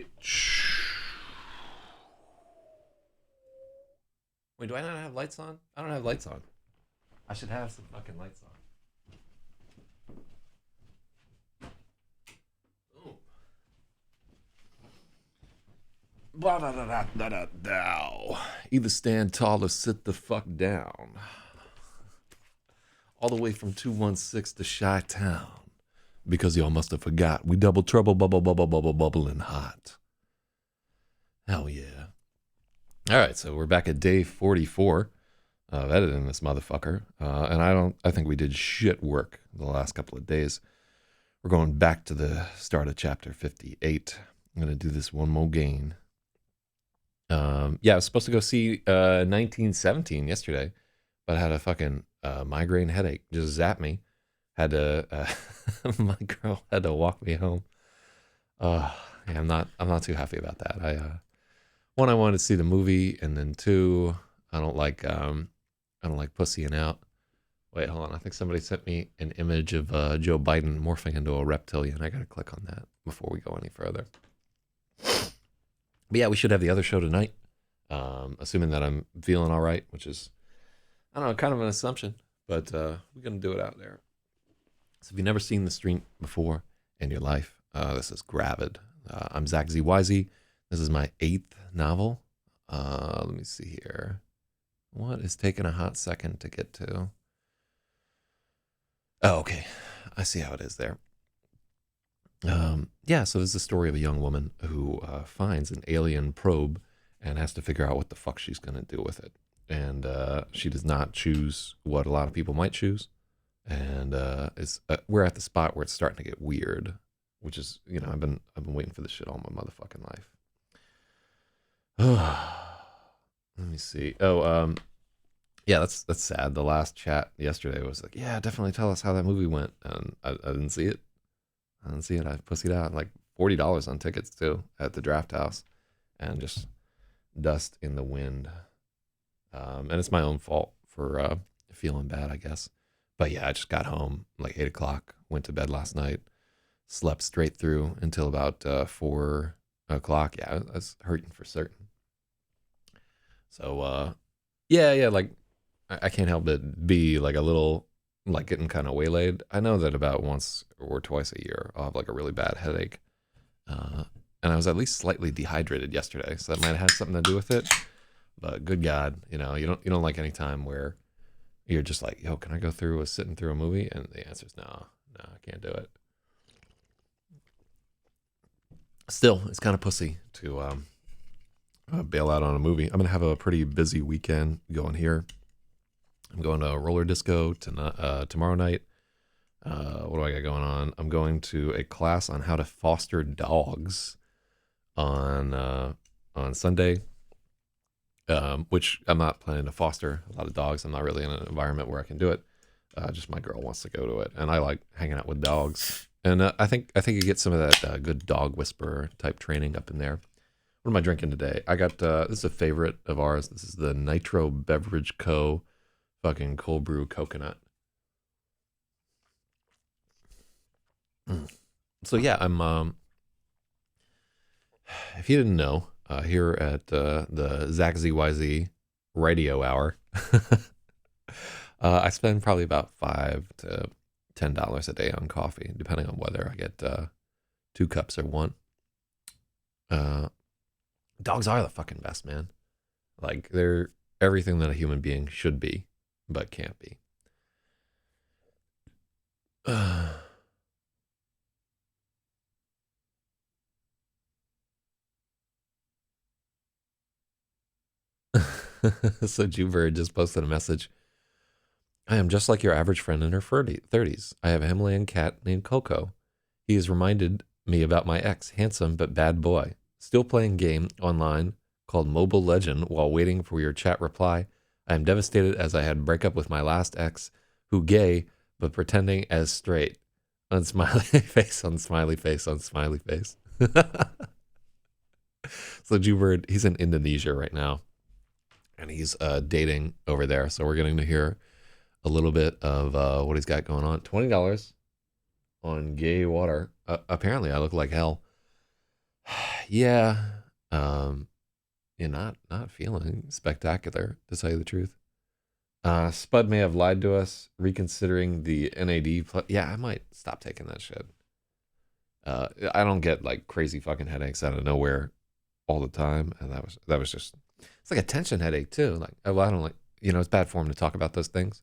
right. Wait, do I not have lights on? I don't have lights on. I should have some fucking lights on. Boom. Blah, da, da, da, da, da, da. Either stand tall or sit the fuck down. All the way from 216 to Chi-Town. Because y'all must have forgot. We double trouble, bubble, bubble, bubble, bubbling hot. Hell yeah. All right, so we're back at day 44 of editing this motherfucker. And I think we did shit work the last couple of days. We're going back to the start of chapter 58. I'm going to do this one more game. Yeah, I was supposed to go see 1917 yesterday, but I had a fucking migraine headache. Just zapped me. Had to, my girl had to walk me home. Yeah, I'm not too happy about that. One, I wanted to see the movie, and then two, I don't like pussying out. Wait, hold on. I think somebody sent me an image of Joe Biden morphing into a reptilian. I gotta click on that before we go any further. But yeah, we should have the other show tonight. Assuming that I'm feeling all right, which is, I don't know, kind of an assumption, but we're gonna do it out there. So if you've never seen the stream before in your life, this is Gravid. I'm Zach ZYZ. This is my 8th novel. Let me see here. What is taking a hot second to get to? Oh, okay. I see how it is there. Yeah, so this is the story of a young woman who finds an alien probe and has to figure out what the fuck she's going to do with it. And she does not choose what a lot of people might choose. And we're at the spot where it's starting to get weird, which is, I've been waiting for this shit all my motherfucking life. Let me see. Oh, yeah, that's sad. The last chat yesterday was like, yeah, definitely tell us how that movie went, and I didn't see it. I pussied out like $40 on tickets too at the Draft House, and just dust in the wind. And it's my own fault for feeling bad, I guess. But yeah, I just got home like 8 o'clock, went to bed last night, slept straight through until about 4 o'clock. Yeah, I was hurting for certain. So, yeah, like I can't help but be like a little, like getting kind of waylaid. I know that about once or twice a year I'll have like a really bad headache. And I was at least slightly dehydrated yesterday, so that might have had something to do with it. But good God, you don't like any time where you're just like, yo, can I go through sitting through a movie? And the answer is no, I can't do it. Still, it's kind of pussy to bail out on a movie. I'm gonna have a pretty busy weekend going here. I'm going to a roller disco tomorrow night. What do I got going on? I'm going to a class on how to foster dogs on Sunday, which I'm not planning to foster a lot of dogs. I'm not really in an environment where I can do it. Just my girl wants to go to it, and I like hanging out with dogs. And I think you get some of that good dog whisperer type training up in there. What am I drinking today? I got this is a favorite of ours. This is the Nitro Beverage Co. fucking cold brew coconut. So yeah, I'm if you didn't know, here at the Zach ZYZ radio hour, I spend probably about $5 to $10 a day on coffee, depending on whether I get 2 cups or 1. Dogs are the fucking best, man. Like, they're everything that a human being should be, but can't be. So Jubird just posted a message. I am just like your average friend in her 30s. I have a Himalayan cat named Coco. He has reminded me about my ex, handsome but bad boy. Still playing game online called Mobile Legend while waiting for your chat reply. I am devastated as I had a breakup with my last ex, who gay, but pretending as straight. On smiley face, on smiley face, on smiley face. So Jubird, he's in Indonesia right now. And he's dating over there. So we're getting to hear a little bit of what he's got going on. $20 on gay water. Apparently, I look like hell. Yeah. Um, you're not feeling spectacular, to tell you the truth. Spud may have lied to us, reconsidering the NAD. Yeah, I might stop taking that shit. I don't get like crazy fucking headaches out of nowhere all the time, and that was just it's like a tension headache too. Like, well, I don't like it's bad form to talk about those things.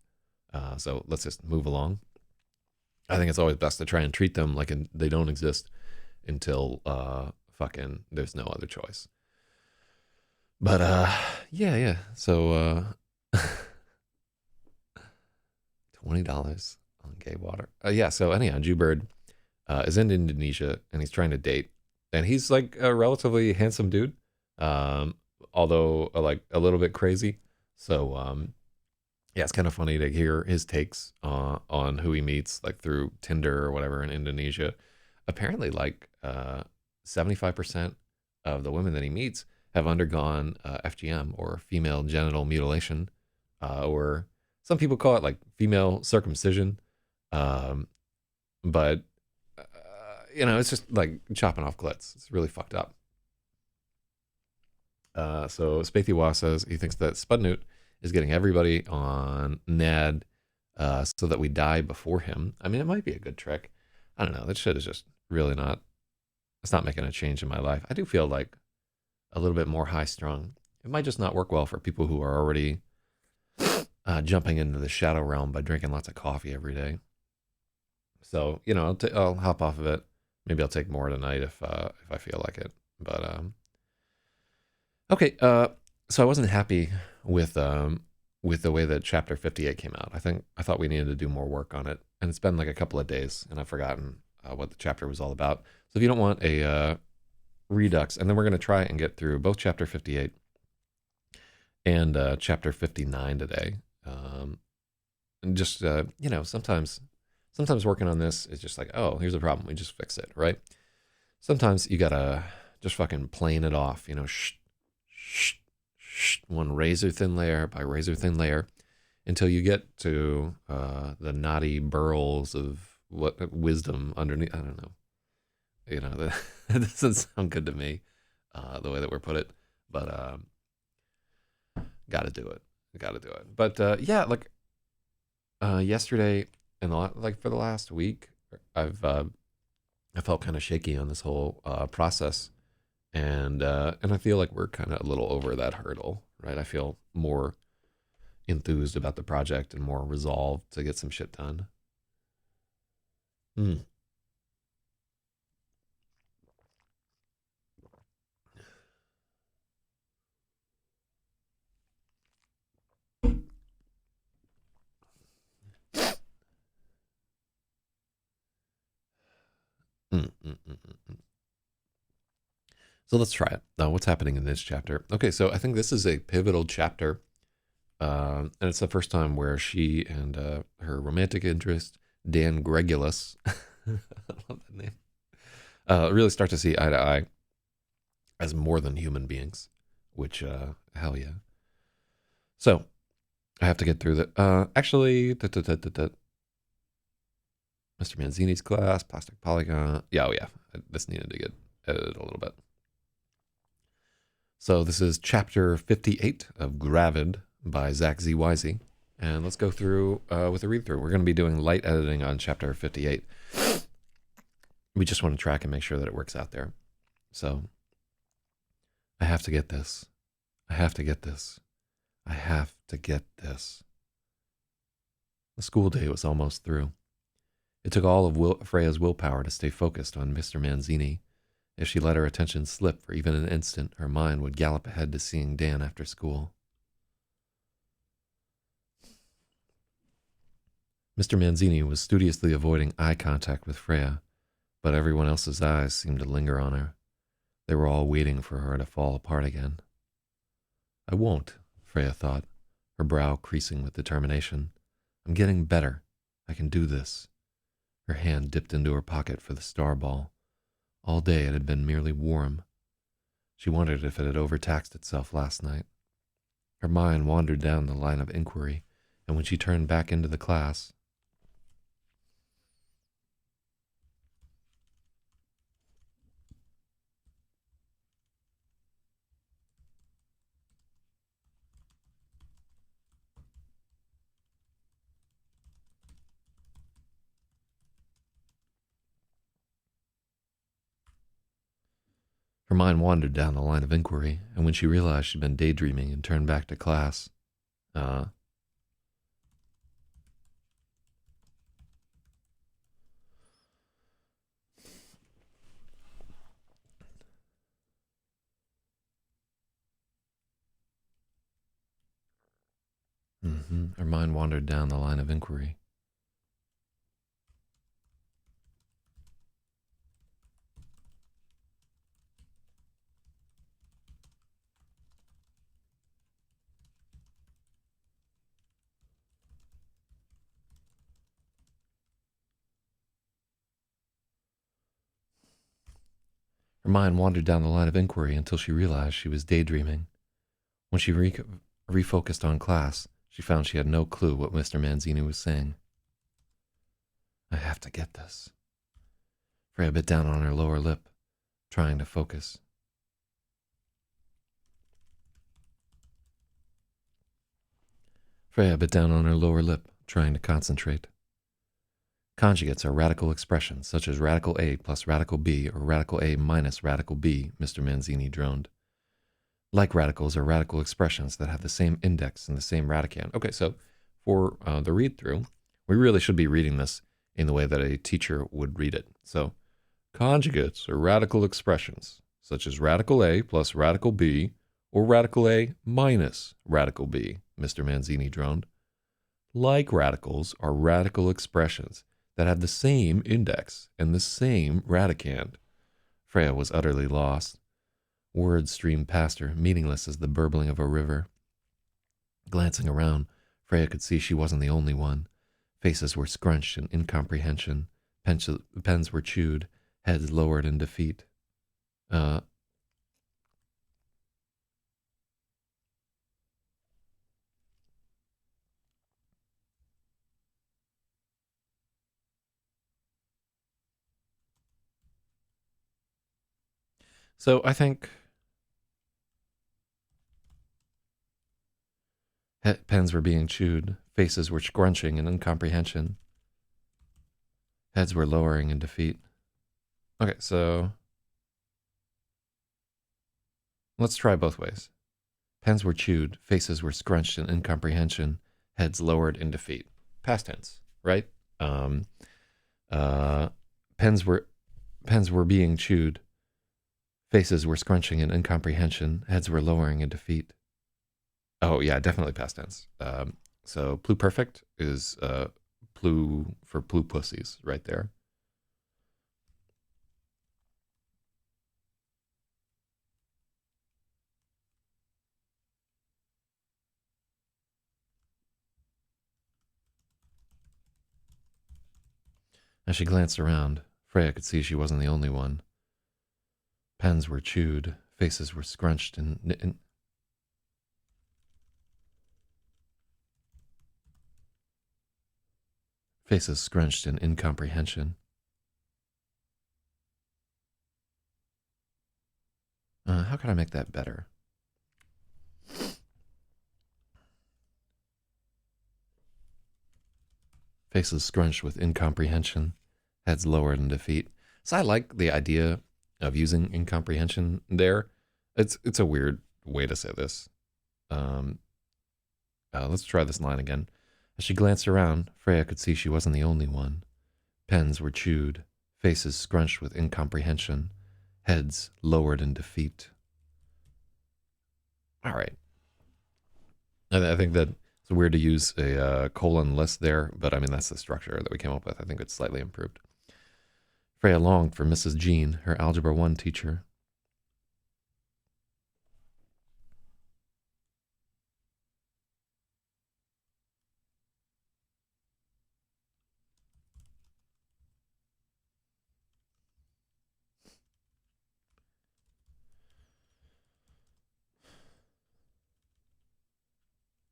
So let's just move along. I think it's always best to try and treat them like they don't exist until fucking there's no other choice. But yeah. So $20 on gay water. Yeah. So anyhow, Jewbird is in Indonesia and he's trying to date, and he's like a relatively handsome dude, um, although like a little bit crazy. So yeah, it's kind of funny to hear his takes on who he meets, like through Tinder or whatever in Indonesia. Apparently, like 75% of the women that he meets have undergone FGM, or female genital mutilation, or some people call it like female circumcision. Um, but it's just like chopping off clits. It's really fucked up. So Spathywah says he thinks that Spudnute is getting everybody on NAD so that we die before him. I mean, it might be a good trick. I don't know. That shit is just really not. It's not making a change in my life. I do feel like a little bit more high strung. It might just not work well for people who are already jumping into the shadow realm by drinking lots of coffee every day. So I'll hop off of it. Maybe I'll take more tonight if I feel like it. But okay. So I wasn't happy with the way that Chapter 58 came out. I thought we needed to do more work on it, and it's been like a couple of days, and I've forgotten what the chapter was all about. So if you don't want a redux, and then we're going to try and get through both Chapter 58 and Chapter 59 today. And just sometimes working on this is just like, oh, here's a problem, we just fix it, right? Sometimes you gotta just fucking plane it off, one razor thin layer by razor thin layer, until you get to the knotty burls of what wisdom underneath. I don't know. That doesn't sound good to me, the way that we're put it, but gotta do it. Gotta do it. But yeah, like yesterday and like for the last week, I felt kind of shaky on this whole process, and I feel like we're kind of a little over that hurdle, right? I feel more enthused about the project and more resolved to get some shit done. Mm. Mm, mm, mm, mm. So let's try it. What's happening in this chapter? Okay, so I think this is a pivotal chapter, and it's the first time where she and her romantic interest, Dan Gregulus, I love that name, really start to see eye to eye as more than human beings, which, hell yeah. So I have to get through that. Actually, Mr. Manzini's class, plastic polygon. Yeah, oh yeah, this needed to get edited a little bit. So this is chapter 58 of Gravid by Zach Z. Wisey. And let's go through with a read through. We're going to be doing light editing on chapter 58. We just want to track and make sure that it works out there. So I have to get this. I have to get this. I have to get this. The school day was almost through. It took all of Freya's willpower to stay focused on Mr. Manzini. If she let her attention slip for even an instant, her mind would gallop ahead to seeing Dan after school. Mr. Manzini was studiously avoiding eye contact with Freya, but everyone else's eyes seemed to linger on her. They were all waiting for her to fall apart again. I won't, Freya thought, her brow creasing with determination. I'm getting better. I can do this. Her hand dipped into her pocket for the star ball. All day it had been merely warm. She wondered if it had overtaxed itself last night. Her mind wandered down the line of inquiry, and when she turned back into the class, Her mind wandered down the line of inquiry, and when she realized she'd been daydreaming and turned back to class, uh, her mind wandered down the line of inquiry. Her mind wandered down the line of inquiry until she realized she was daydreaming. When she refocused on class, she found she had no clue what Mr. Manzini was saying. I have to get this. Freya bit down on her lower lip, trying to focus. Freya bit down on her lower lip, trying to concentrate. Conjugates are radical expressions, such as radical A plus radical B or radical A minus radical B, Mr. Manzini droned. Like radicals are radical expressions that have the same index and the same radicand. Okay, so for the read-through, we really should be reading this in the way that a teacher would read it. So, conjugates are radical expressions, such as radical A plus radical B or radical A minus radical B, Mr. Manzini droned. Like radicals are radical expressions that have the same index and the same radicand. Freya was utterly lost. Words streamed past her, meaningless as the burbling of a river. Glancing around, Freya could see she wasn't the only one. Faces were scrunched in incomprehension. Pens were chewed, heads lowered in defeat. So I think pens were being chewed, faces were scrunching in incomprehension, heads were lowering in defeat. Okay, so let's try both ways. Pens were chewed, faces were scrunched in incomprehension, heads lowered in defeat. Past tense, right? Pens were being chewed, faces were scrunching in incomprehension, heads were lowering in defeat. Oh yeah, definitely past tense. So pluperfect is plu for plu pussies right there. As she glanced around, Freya could see she wasn't the only one. Pens were chewed, faces were scrunched in faces scrunched in incomprehension. How can I make that better? Faces scrunched with incomprehension, heads lowered in defeat. So I like the idea of using incomprehension there. It's a weird way to say this. Let's try this line again. As she glanced around, Freya could see she wasn't the only one. Pens were chewed, faces scrunched with incomprehension, heads lowered in defeat. All right. I think that it's weird to use a colon less there, but I mean, that's the structure that we came up with. I think it's slightly improved. Freya longed for Mrs. Jean, her Algebra 1 teacher.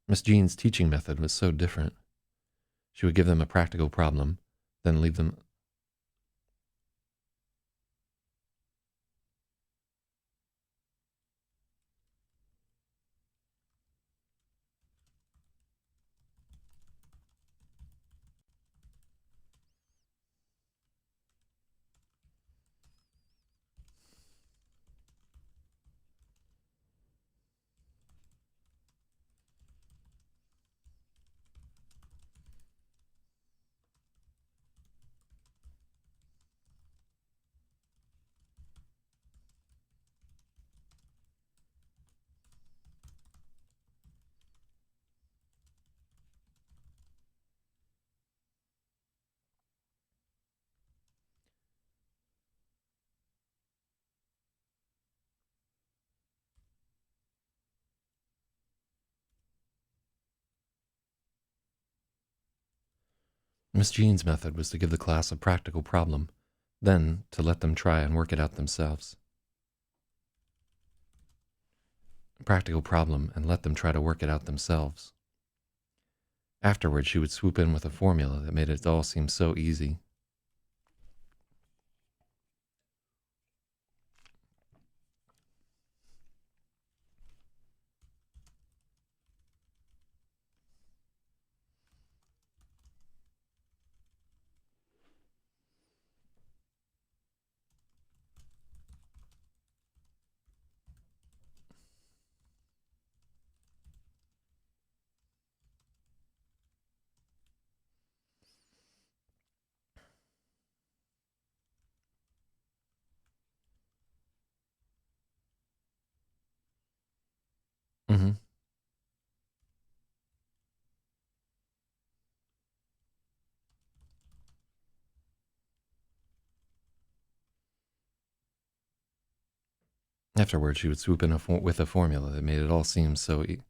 Miss Jean's teaching method was so different. She would give them a practical problem, then leave them. Miss Jean's method was to give the class a practical problem, then to let them try and work it out themselves. Practical problem and let them try to work it out themselves. Afterward, she would swoop in with a formula that made it all seem so easy. Mm-hmm. Afterward, she would swoop in with a formula that made it all seem so easy.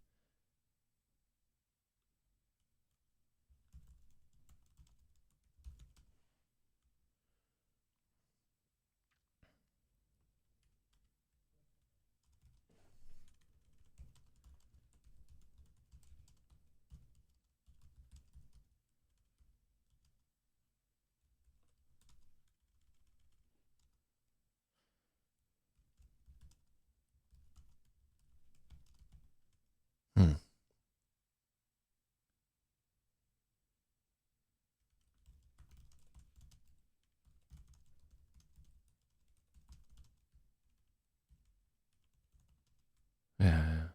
Hmm. Yeah.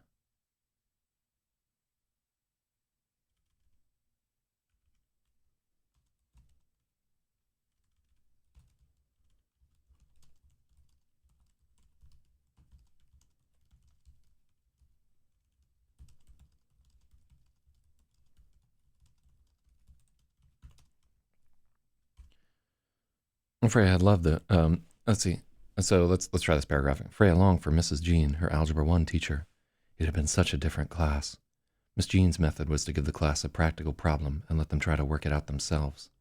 Freya had loved it. Let's see. So let's try this paragraph. Freya longed for Mrs. Jean, her Algebra 1 teacher. It had been such a different class. Miss Jean's method was to give the class a practical problem and let them try to work it out themselves.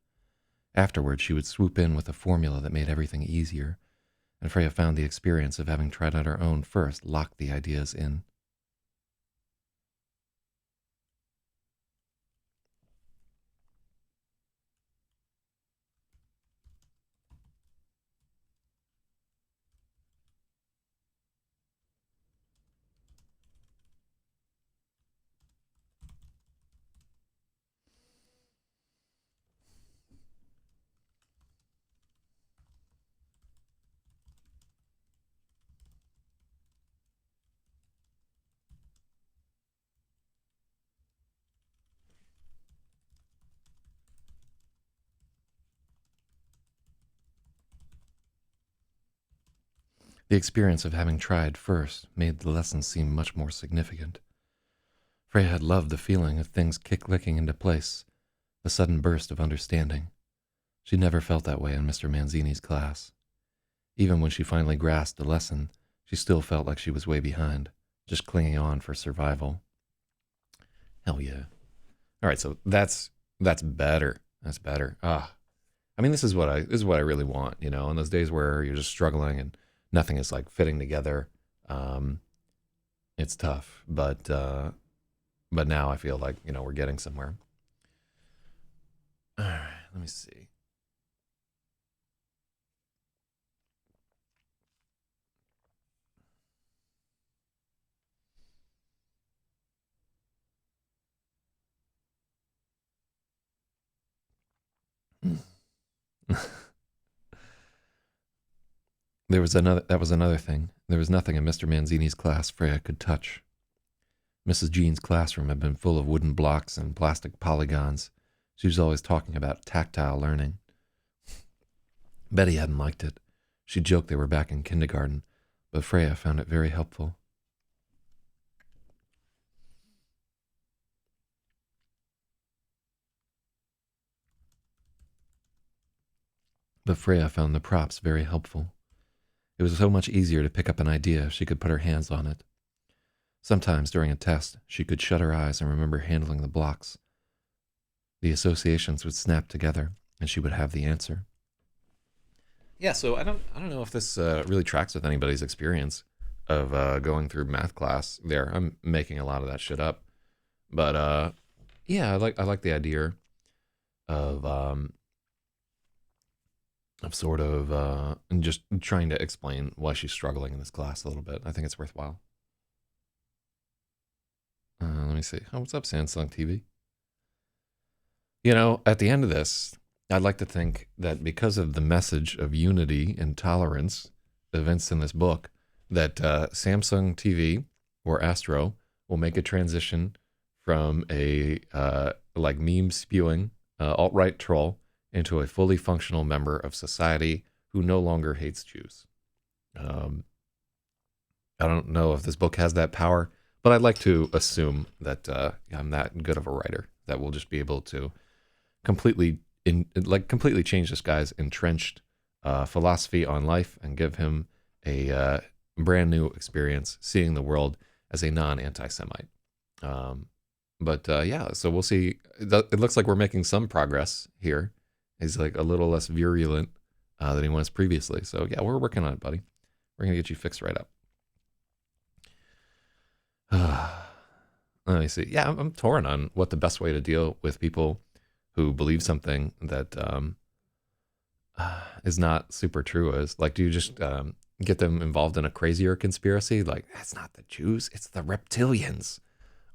Afterward, she would swoop in with a formula that made everything easier, and Freya found the experience of having tried out her own first locked the ideas in. The experience of having tried first made the lesson seem much more significant. Freya had loved the feeling of things clicking into place, the sudden burst of understanding. She never felt that way in Mr. Manzini's class. Even when she finally grasped the lesson, she still felt like she was way behind, just clinging on for survival. Hell yeah. All right, so that's better. That's better. I mean, this is what I really want, you know, in those days where you're just struggling and nothing is like fitting together. Um, it's tough, but now I feel like, you know, we're getting somewhere. All right, let me see. That was another thing. There was nothing in Mr. Manzini's class Freya could touch. Mrs. Jean's classroom had been full of wooden blocks and plastic polygons. She was always talking about tactile learning. Betty hadn't liked it. She joked they were back in kindergarten, but Freya found it very helpful. But Freya found the props very helpful. It was so much easier to pick up an idea if she could put her hands on it. Sometimes during a test, she could shut her eyes and remember handling the blocks. the associations would snap together and she would have the answer. Yeah, so I don't know if this really tracks with anybody's experience of going through math class there. I'm making a lot of that shit up. But yeah, I like the idea of sort of just trying to explain why she's struggling in this class a little bit. I think it's worthwhile. Let me see. Oh, what's up, Samsung TV? At the end of this, I'd like to think that because of the message of unity and tolerance events in this book, that Samsung TV or Astro will make a transition from a like meme spewing alt-right troll into a fully functional member of society who no longer hates Jews. Um, I don't know if this book has that power, but I'd like to assume that I'm that good of a writer that we'll just be able to completely change this guy's entrenched philosophy on life and give him a brand new experience seeing the world as a non-anti-Semite. But yeah, so we'll see. It looks like we're making some progress here. He's like a little less virulent than he was previously. So yeah, we're working on it, buddy. We're gonna get you fixed right up. Let me see. Yeah, I'm torn on what the best way to deal with people who believe something that is not super true is. Like, do you just get them involved in a crazier conspiracy? Like, that's not the Jews, it's the reptilians.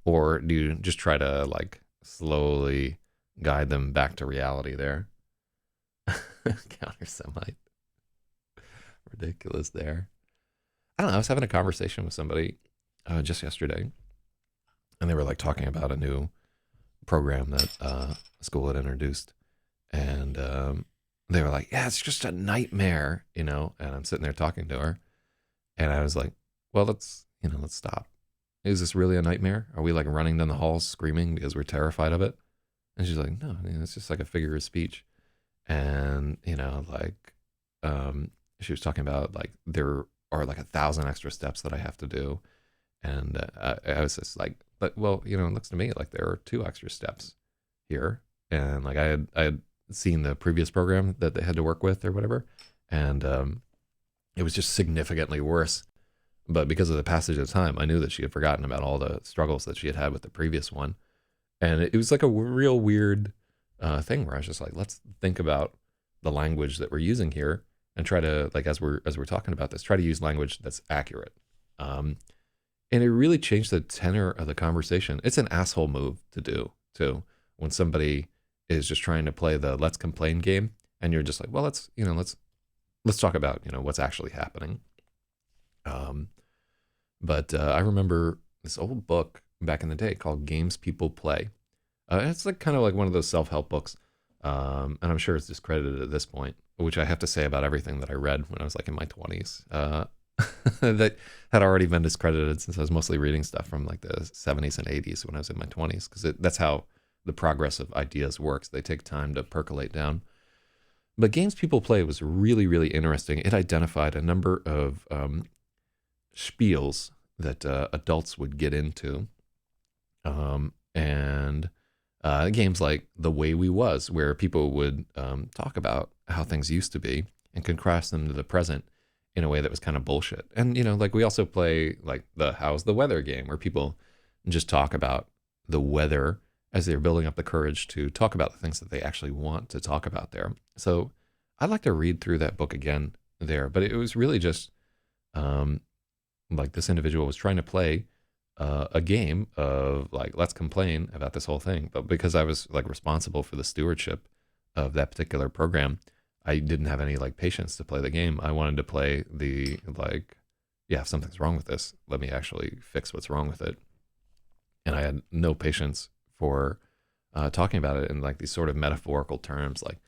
Or do you just try to like slowly guide them back to reality there? Counter Semite. Ridiculous there. I don't know. I was having a conversation with somebody just yesterday, and they were like talking about a new program that school had introduced. And they were like, yeah, it's just a nightmare, And I'm sitting there talking to her. And I was like, well, let's stop. Is this really a nightmare? Are we like running down the halls screaming because we're terrified of it? And she's like, no, it's just like a figure of speech. And, she was talking about like, there are like 1,000 extra steps that I have to do. And I was just like, but well, it looks to me like there are 2 extra steps here. And like I had seen the previous program that they had to work with or whatever. And it was just significantly worse. But because of the passage of time, I knew that she had forgotten about all the struggles that she had had with the previous one. And it was like a real weird thing where I was just like, let's think about the language that we're using here and try to, like, as we're talking about this, try to use language that's accurate. And it really changed the tenor of the conversation. It's an asshole move to do too, when somebody is just trying to play the let's complain game, and you're just like, well, let's talk about what's actually happening. But I remember this old book back in the day called Games People Play. It's like kind of like one of those self-help books, and I'm sure it's discredited at this point, which I have to say about everything that I read when I was like in my 20s. That had already been discredited since I was mostly reading stuff from like the 70s and 80s when I was in my 20s, because that's how the progress of ideas works. They take time to percolate down. But Games People Play was really, really interesting. It identified a number of spiels that adults would get into, and games like The Way We Was, where people would talk about how things used to be and contrast them to the present in a way that was kind of bullshit. And like we also play like the How's the Weather game, where people just talk about the weather as they're building up the courage to talk about the things that they actually want to talk about there. So I'd like to read through that book again there, but it was really just like this individual was trying to play a game of like, let's complain about this whole thing. But because I was like responsible for the stewardship of that particular program, I didn't have any like patience to play the game. I wanted to play the like, yeah, if something's wrong with this, let me actually fix what's wrong with it. And I had no patience for talking about it in like these sort of metaphorical terms, like,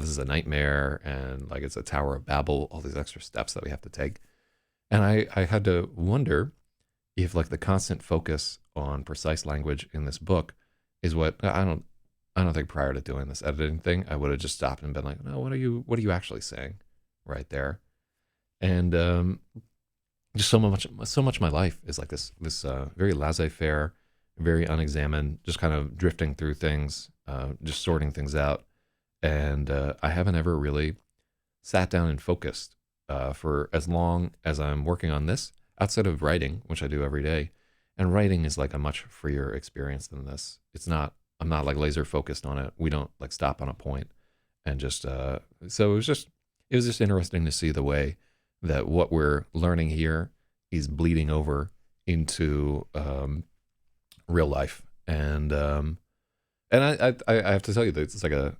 this is a nightmare, and like it's a Tower of Babel, all these extra steps that we have to take. And I had to wonder if like the constant focus on precise language in this book is what I don't think prior to doing this editing thing, I would have just stopped and been like, no, what are you actually saying right there? And just so much of my life is like this very laissez-faire, very unexamined, just kind of drifting through things, just sorting things out. And I haven't ever really sat down and focused for as long as I'm working on this, outside of writing, which I do every day. And writing is like a much freer experience than this. It's not, I'm not like laser focused on it. We don't like stop on a point and just, so it was just interesting to see the way that what we're learning here is bleeding over into real life. And I have to tell you that it's like a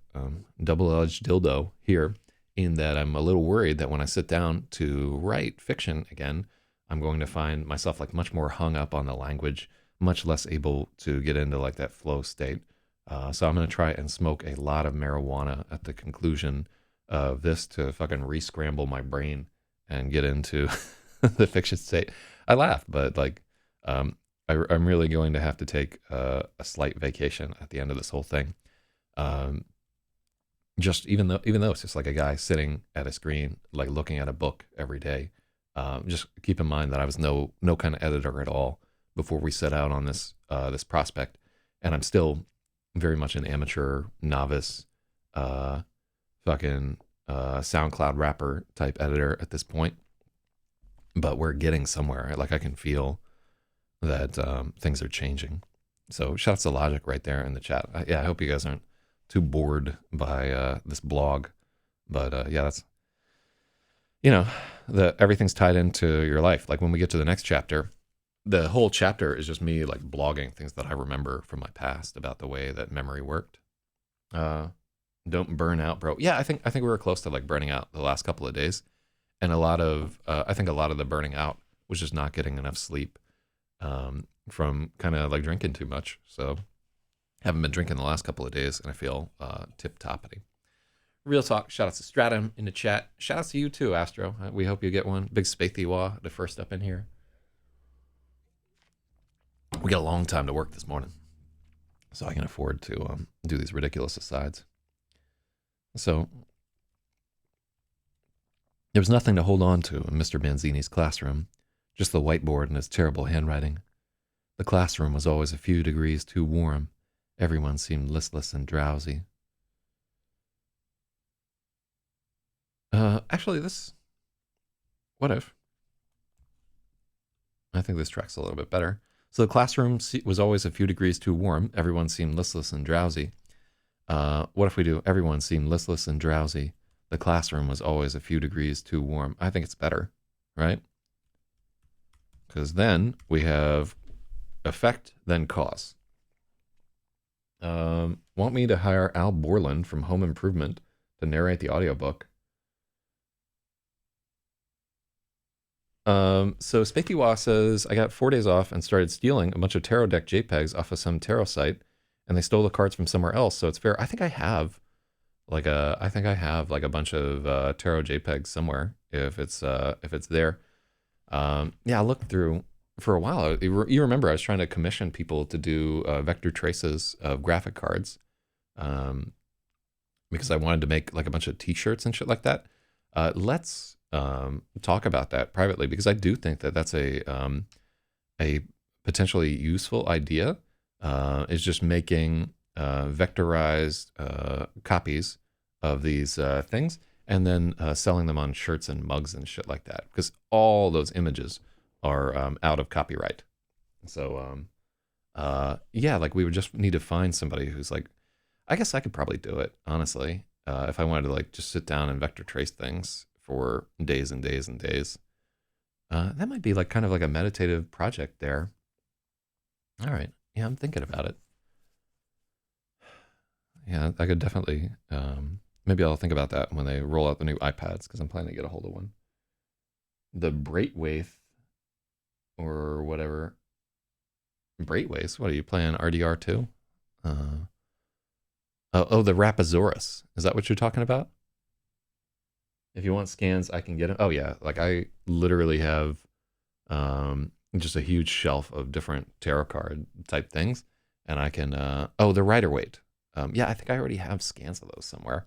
double-edged dildo here, in that I'm a little worried that when I sit down to write fiction again, I'm going to find myself like much more hung up on the language, much less able to get into like that flow state. So I'm going to try and smoke a lot of marijuana at the conclusion of this to fucking re-scramble my brain and get into the fiction state. I laugh, but like, I'm really going to have to take a slight vacation at the end of this whole thing. Just even though it's just like a guy sitting at a screen, like looking at a book every day. Just keep in mind that I was no kind of editor at all before we set out on this this prospect, and I'm still very much an amateur, novice, fucking SoundCloud rapper type editor at this point. But we're getting somewhere. Like I can feel that things are changing. So shouts to Logic right there in the chat. Yeah, I hope you guys aren't too bored by this blog. But yeah, that's, you know, everything's tied into your life. Like when we get to the next chapter, the whole chapter is just me like blogging things that I remember from my past about the way that memory worked. Don't burn out, bro. Yeah, I think we were close to like burning out the last couple of days. And a lot of, I think a lot of the burning out was just not getting enough sleep from kind of like drinking too much. So haven't been drinking the last couple of days, and I feel tip-toppity. Real talk. Shout out to Stratum in the chat. Shout out to you too, Astro. We hope you get one. Big Spathy-wah, the first up in here. We got a long time to work this morning, so I can afford to do these ridiculous asides. So there was nothing to hold on to in Mr. Manzini's classroom, just the whiteboard and his terrible handwriting. The classroom was always a few degrees too warm. Everyone seemed listless and drowsy. Actually, what if? I think this track's a little bit better. So the classroom was always a few degrees too warm. Everyone seemed listless and drowsy. What if we do everyone seemed listless and drowsy? The classroom was always a few degrees too warm. I think it's better, right? Because then we have effect, then cause. Want me to hire Al Borland from Home Improvement to narrate the audiobook? So Spakiwa says, I got 4 days off and started stealing a bunch of tarot deck JPEGs off of some tarot site, and they stole the cards from somewhere else, so it's fair. I think I have like a bunch of tarot JPEGs somewhere, if it's there. Yeah, I looked through for a while. You remember I was trying to commission people to do vector traces of graphic cards, because I wanted to make like a bunch of t-shirts and shit like that. Let's talk about that privately, because I do think that that's a potentially useful idea. Is just making vectorized copies of these things, and then selling them on shirts and mugs and shit like that, because all those images are out of copyright. So yeah, like we would just need to find somebody who's like, I guess I could probably do it, honestly, if I wanted to like just sit down and vector trace things for days and days and days. That might be like kind of like a meditative project there. All right. Yeah, I'm thinking about it. Yeah, I could definitely, maybe I'll think about that when they roll out the new iPads, because I'm planning to get a hold of one. The Braithwaite or whatever. Braithwaite? What are you playing, RDR2? Oh, the Rapasaurus. Is that what you're talking about? If you want scans, I can get them. Oh yeah, like I literally have just a huge shelf of different tarot card type things, and I can. Oh, the Rider-Waite. Yeah, I think I already have scans of those somewhere.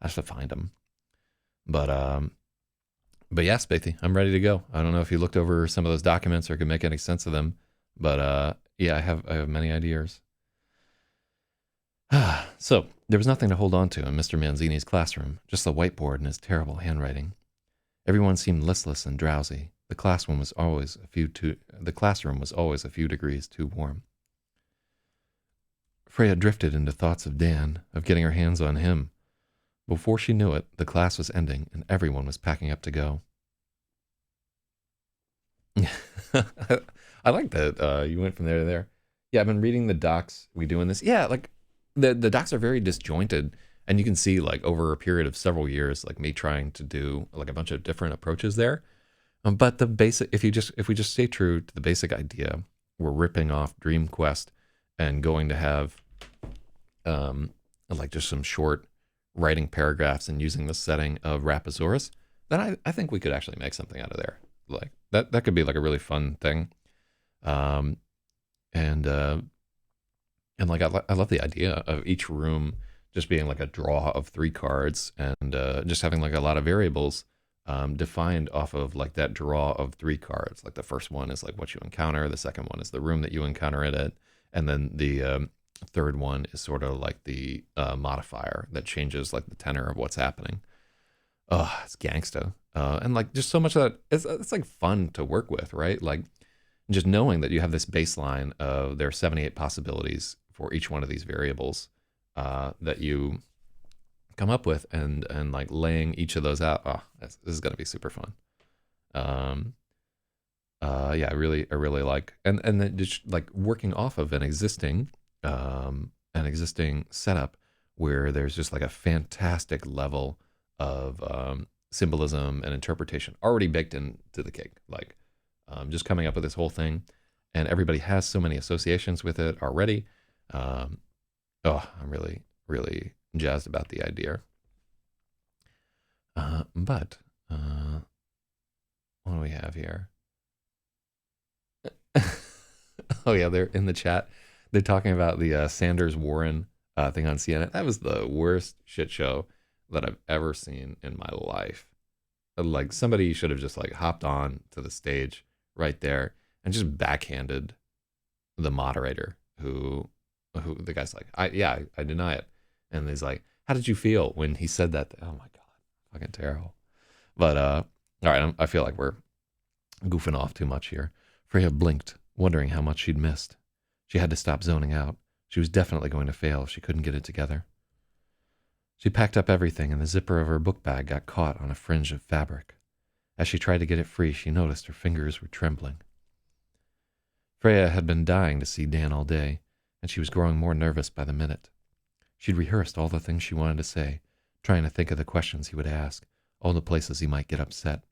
I have to find them. But yeah, Spathy, I'm ready to go. I don't know if you looked over some of those documents or could make any sense of them, but yeah, I have many ideas. So, there was nothing to hold on to in Mr. Manzini's classroom, just the whiteboard and his terrible handwriting. Everyone seemed listless and drowsy. The classroom was always a few degrees too warm. Freya drifted into thoughts of Dan, of getting her hands on him. Before she knew it, the class was ending and everyone was packing up to go. I like that you went from there to there. Yeah, I've been reading the docs. We doing this? Yeah, like the docs are very disjointed, and you can see like over a period of several years, like me trying to do like a bunch of different approaches there. But the basic, if we just stay true to the basic idea, we're ripping off Dream Quest and going to have like just some short writing paragraphs and using the setting of Rapasaurus, then I think we could actually make something out of there. Like that could be like a really fun thing. Um, and like I love the idea of each room just being like a draw of 3 cards and just having like a lot of variables defined off of like that draw of 3 cards. Like the first one is like what you encounter, the second one is the room that you encounter it at, and then the third one is sort of like the modifier that changes like the tenor of what's happening. Oh, it's gangsta. And like just so much of that, it's like fun to work with, right? Like just knowing that you have this baseline of there are 78 possibilities for each one of these variables that you come up with, and like laying each of those out. Oh, this is gonna be super fun. Yeah, I really like, and then just like working off of an existing setup where there's just like a fantastic level of symbolism and interpretation already baked into the cake. Like just coming up with this whole thing, and everybody has so many associations with it already. I'm really, really jazzed about the idea. But what do we have here? Oh yeah, they're in the chat. They're talking about the Sanders Warren thing on CNN. That was the worst shit show that I've ever seen in my life. Like somebody should have just like hopped on to the stage right there and just backhanded the moderator who the guy's like, I deny it. And he's like, how did you feel when he said that? Oh my God, fucking terrible. But all right, I feel like we're goofing off too much here. Freya blinked, wondering how much she'd missed. She had to stop zoning out. She was definitely going to fail if she couldn't get it together. She packed up everything, and the zipper of her book bag got caught on a fringe of fabric. As she tried to get it free, she noticed her fingers were trembling. Freya had been dying to see Dan all day, and she was growing more nervous by the minute. She'd rehearsed all the things she wanted to say, trying to think of the questions he would ask, all the places he might get upset.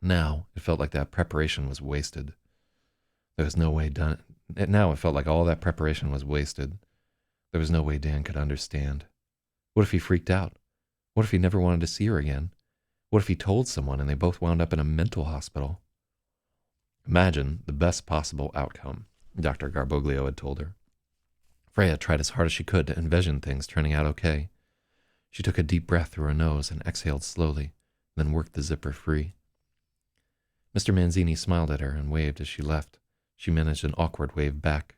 Now, it felt like that preparation was wasted. There was no way done. Now it felt like all that preparation was wasted. There was no way Dan could understand. What if he freaked out? What if he never wanted to see her again? What if he told someone and they both wound up in a mental hospital? Imagine the best possible outcome, Dr. Garboglio had told her. Freya tried as hard as she could to envision things turning out okay. She took a deep breath through her nose and exhaled slowly, then worked the zipper free. Mr. Manzini smiled at her and waved as she left. She managed an awkward wave back.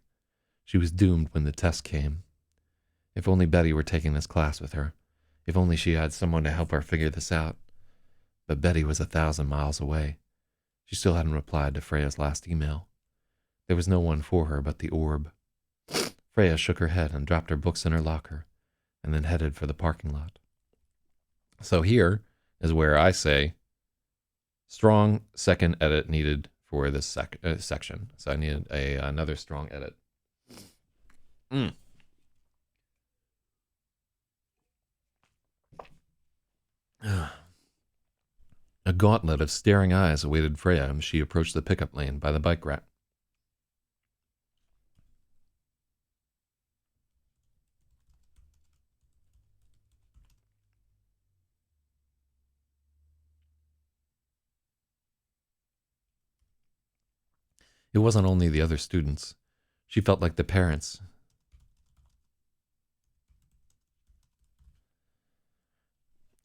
She was doomed when the test came. If only Betty were taking this class with her. If only she had someone to help her figure this out. But Betty was 1,000 miles away. She still hadn't replied to Freya's last email. There was no one for her but the orb. Freya shook her head and dropped her books in her locker, and then headed for the parking lot. So here is where I say, strong second edit needed for this section. So I needed another strong edit. A gauntlet of staring eyes awaited Freya as she approached the pickup lane by the bike rack. It wasn't only the other students. She felt like the parents.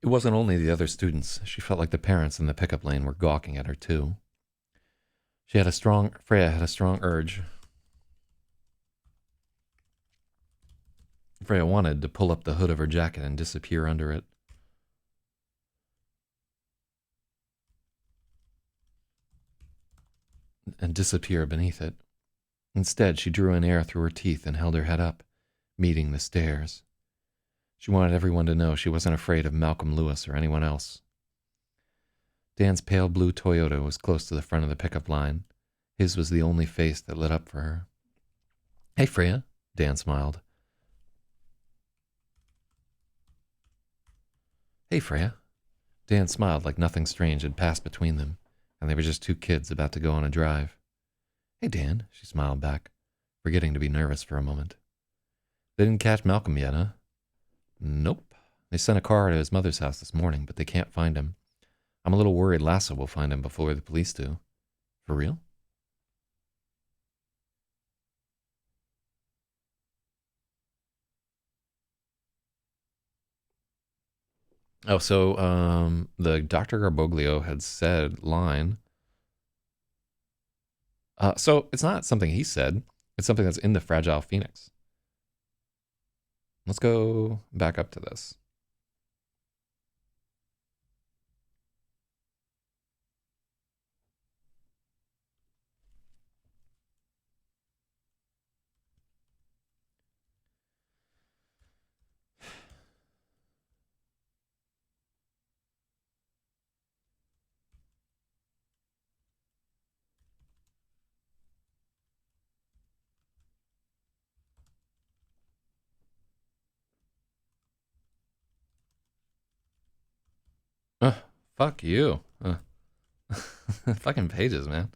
It wasn't only the other students. She felt like the parents in the pickup lane were gawking at her too. Freya had a strong urge. Freya wanted to pull up the hood of her jacket and disappear under it. And disappear beneath it. Instead, she drew in air through her teeth and held her head up, meeting the stairs. She wanted everyone to know she wasn't afraid of Malcolm Lewis or anyone else. Dan's pale blue Toyota was close to the front of the pickup line. His was the only face that lit up for her. "Hey, Freya," Dan smiled. "Hey, Freya." Dan smiled like nothing strange had passed between them, and they were just two kids about to go on a drive. "Hey, Dan," she smiled back, forgetting to be nervous for a moment. "They didn't catch Malcolm yet, huh?" "Nope. They sent a car to his mother's house this morning, but they can't find him. I'm a little worried Lasso will find him before the police do." "For real?" Oh, so the Dr. Garboglio had said line. So it's not something he said. It's something that's in the Fragile Phoenix. Let's go back up to this. Fuck you. Fucking pages, man.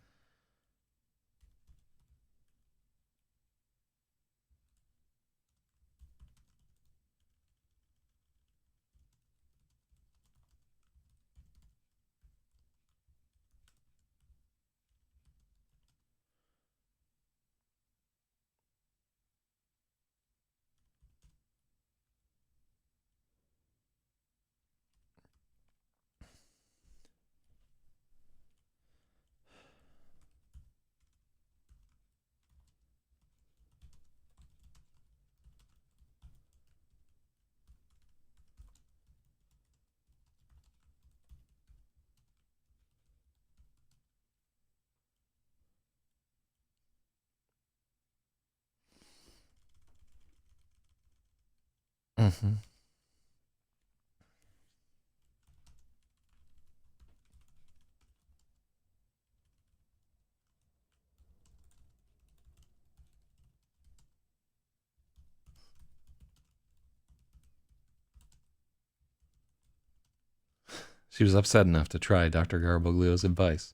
Mm-hmm. She was upset enough to try Dr. Garboglio's advice.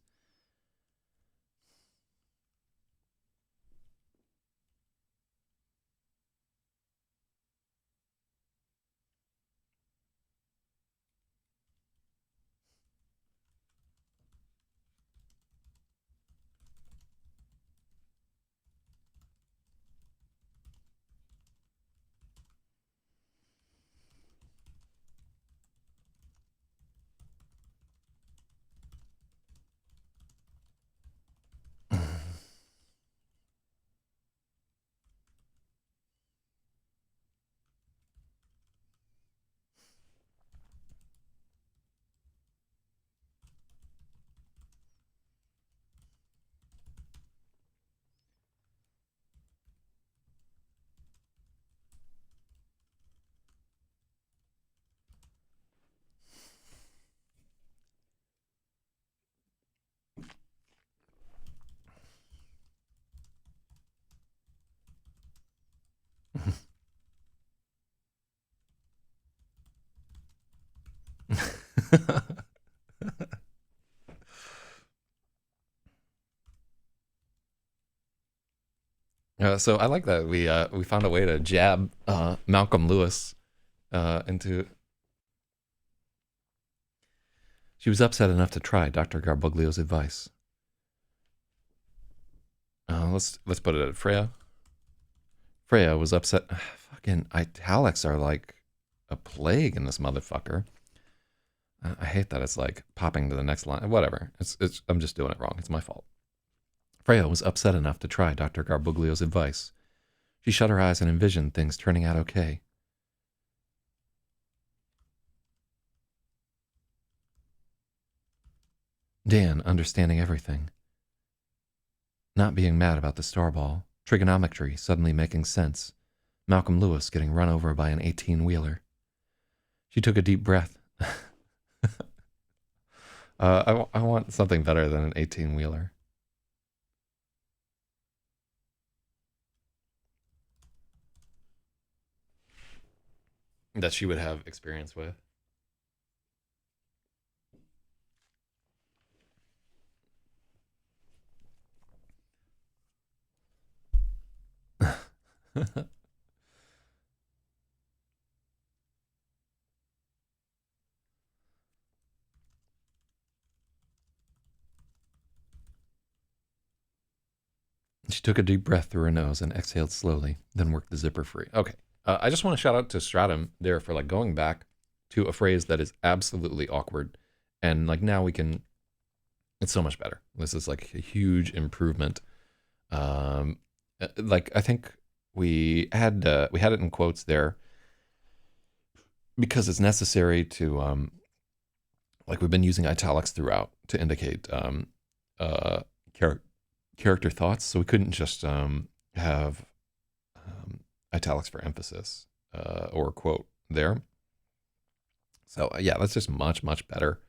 So I like that we found a way to jab Malcolm Lewis into. She was upset enough to try Dr. Garboglio's advice. Let's put it at Freya. Freya was upset. Fucking italics are like a plague in this motherfucker. I hate that it's like popping to the next line. Whatever. I'm just doing it wrong. It's my fault. Freya was upset enough to try Dr. Garboglio's advice. She shut her eyes and envisioned things turning out okay. Dan understanding everything. Not being mad about the star ball. Trigonometry suddenly making sense. Malcolm Lewis getting run over by an 18-wheeler. She took a deep breath. I want something better than an 18-wheeler. That she would have experience with. She took a deep breath through her nose and exhaled slowly, then worked the zipper free. Okay. I just want to shout out to Stratum there for like going back to a phrase that is absolutely awkward. And like now we can, it's so much better. This is like a huge improvement. Like I think we had it in quotes there because it's necessary to, like we've been using italics throughout to indicate uh, character thoughts. So we couldn't just have italics for emphasis or quote there. So yeah, that's just much, much better.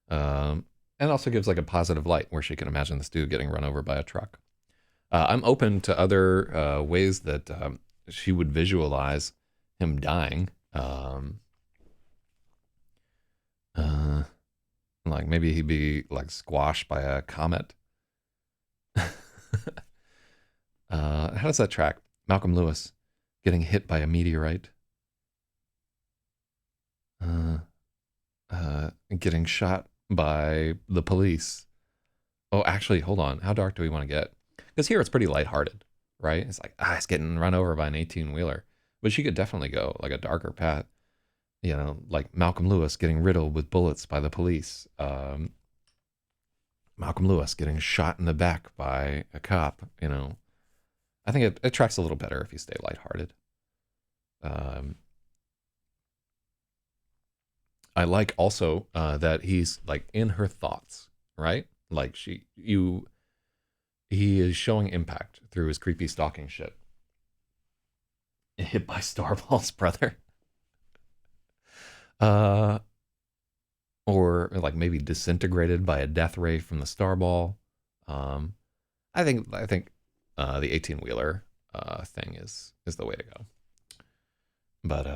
And also gives like a positive light where she can imagine this dude getting run over by a truck. I'm open to other ways that she would visualize him dying. Like maybe he'd be like squashed by a comet. How does that track? Malcolm Lewis getting hit by a meteorite. Getting shot by the police. Oh, actually, hold on. How dark do we want to get? Because here it's pretty lighthearted, right? It's like, it's getting run over by an 18-wheeler. But she could definitely go like a darker path. You know, like Malcolm Lewis getting riddled with bullets by the police. Malcolm Lewis getting shot in the back by a cop, you know. I think it tracks a little better if you stay lighthearted. I like also that he's like in her thoughts, right? Like he is showing impact through his creepy stalking shit. Hit by Starball's brother. Or like maybe disintegrated by a death ray from the Starball. I think the 18-wheeler thing is the way to go. But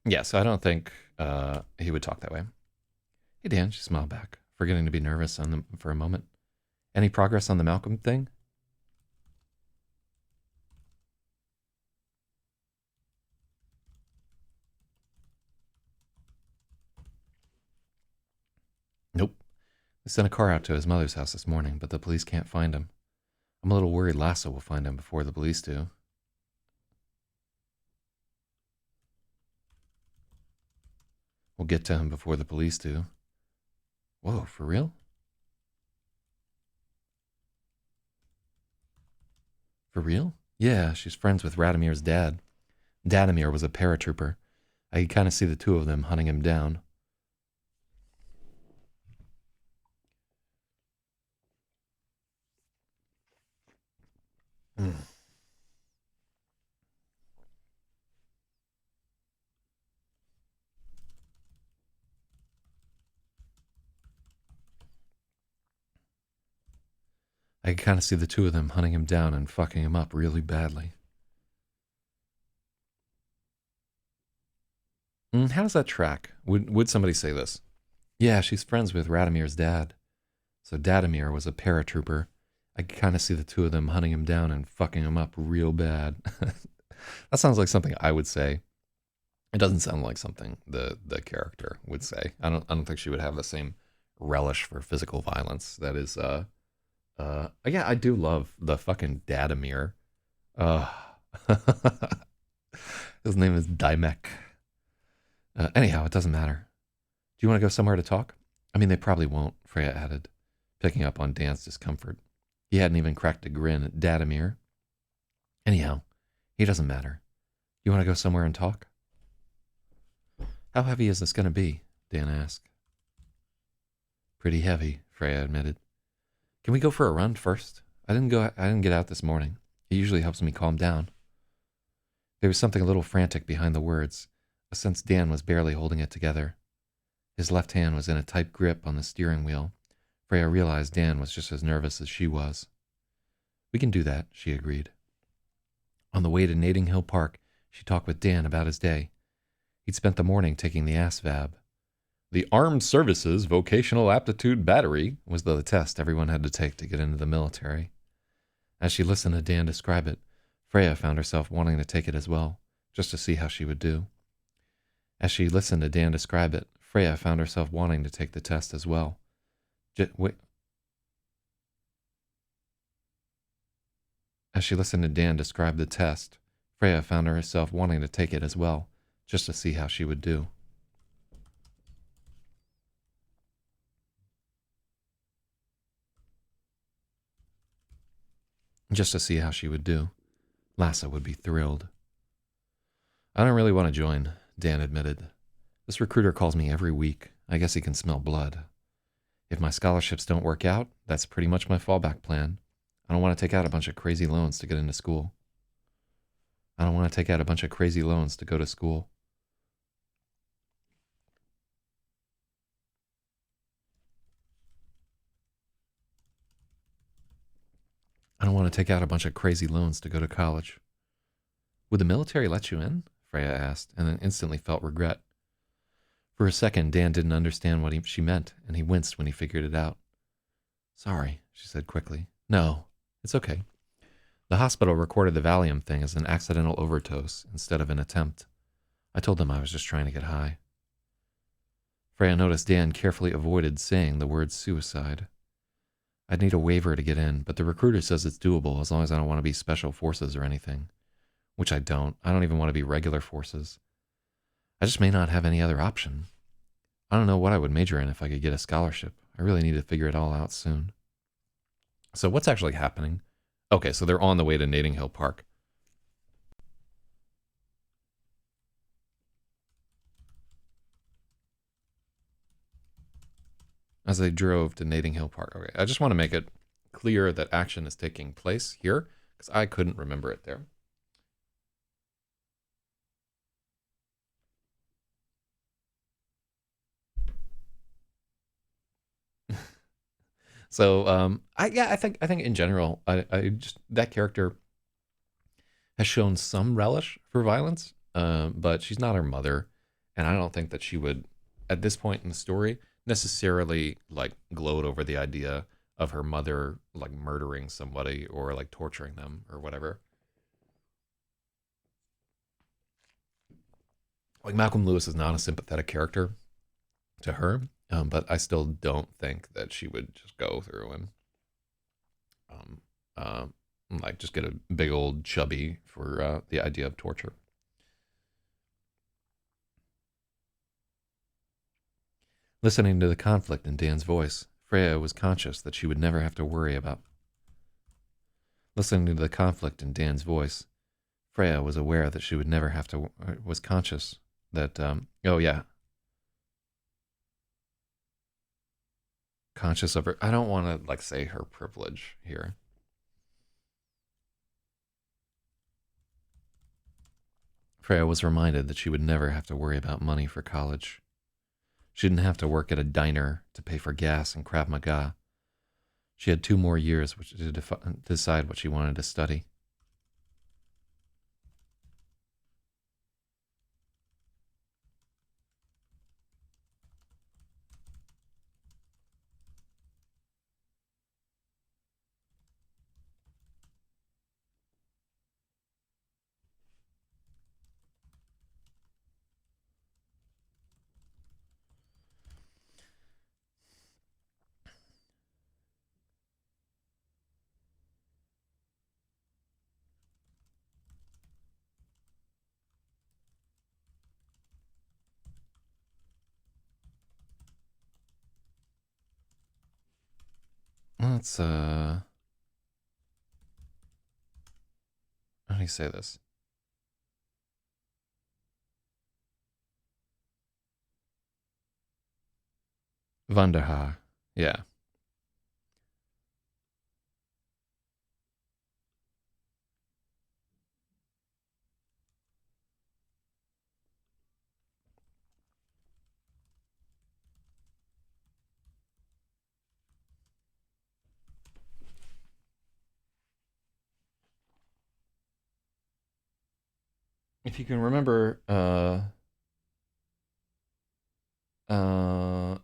yeah, so I don't think he would talk that way. Hey, Dan, she smiled back, forgetting to be nervous for a moment. Any progress on the Malcolm thing? Nope. They sent a car out to his mother's house this morning, but the police can't find him. I'm a little worried Lasso will find him before the police do. We'll get to him before the police do. Whoa, for real? For real? Yeah, she's friends with Radimir's dad. Dadimir was a paratrooper. I could kind of see the two of them hunting him down. Mm. I could kind of see the two of them hunting him down and fucking him up really badly. How does that track? Would somebody say this? Yeah, she's friends with Radimir's dad. So Dadimir was a paratrooper. I could kind of see the two of them hunting him down and fucking him up real bad. That sounds like something I would say. It doesn't sound like something the character would say. I don't think she would have the same relish for physical violence. That is yeah, I do love the fucking Dadimir. His name is Dymek. Anyhow, it doesn't matter. Do you want to go somewhere to talk? I mean, they probably won't, Freya added, picking up on Dan's discomfort. He hadn't even cracked a grin at Dadamir. Anyhow, he doesn't matter. You want to go somewhere and talk? How heavy is this going to be? Dan asked. Pretty heavy, Freya admitted. Can we go for a run first? I didn't get out this morning. It usually helps me calm down. There was something a little frantic behind the words, a sense Dan was barely holding it together. His left hand was in a tight grip on the steering wheel. Freya realized Dan was just as nervous as she was. We can do that, she agreed. On the way to Nading Hill Park, she talked with Dan about his day. He'd spent the morning taking the ASVAB. The Armed Services Vocational Aptitude Battery was the test everyone had to take to get into the military. As she listened to Dan describe it, Freya found herself wanting to take it as well, just to see how she would do. As she listened to Dan describe it, Freya found herself wanting to take the test as well. As she listened to Dan describe the test, Freya found herself wanting to take it as well, just to see how she would do. Just to see how she would do. Lassa would be thrilled. I don't really want to join, Dan admitted. This recruiter calls me every week. I guess he can smell blood. If my scholarships don't work out, that's pretty much my fallback plan. I don't want to take out a bunch of crazy loans to get into school. I don't want to take out a bunch of crazy loans to go to school. I don't want to take out a bunch of crazy loans to go to college. Would the military let you in? Freya asked, and then instantly felt regret. For a second, Dan didn't understand what she meant, and he winced when he figured it out. Sorry, she said quickly. No, it's okay. The hospital recorded the Valium thing as an accidental overdose instead of an attempt. I told them I was just trying to get high. Freya noticed Dan carefully avoided saying the word suicide. I'd need a waiver to get in, but the recruiter says it's doable as long as I don't want to be special forces or anything. Which I don't. I don't even want to be regular forces. I just may not have any other option. I don't know what I would major in if I could get a scholarship. I really need to figure it all out soon. So what's actually happening? Okay, so they're on the way to Nading Hill Park. As they drove to Nading Hill Park. Okay, I just want to make it clear that action is taking place here, because I couldn't remember it there. So I think in general, I just that character has shown some relish for violence, but she's not her mother, and I don't think that she would, at this point in the story, necessarily like gloat over the idea of her mother like murdering somebody or like torturing them or whatever. Like Malcolm Lewis is not a sympathetic character to her, but I still don't think that she would just go through and um, uh, like just get a big old chubby for the idea of torture. Listening to the conflict in Dan's voice, Freya was conscious that she would never have to worry about. Listening to the conflict in Dan's voice, Freya was aware that she would never have to. Was conscious that. Oh yeah. Conscious of her. I don't want to like say her privilege here. Freya was reminded that she would never have to worry about money for college. She didn't have to work at a diner to pay for gas and Krav Maga. She had 2 more years to decide what she wanted to study. let's how do you say this? Vanderhaar. Yeah. If you can remember,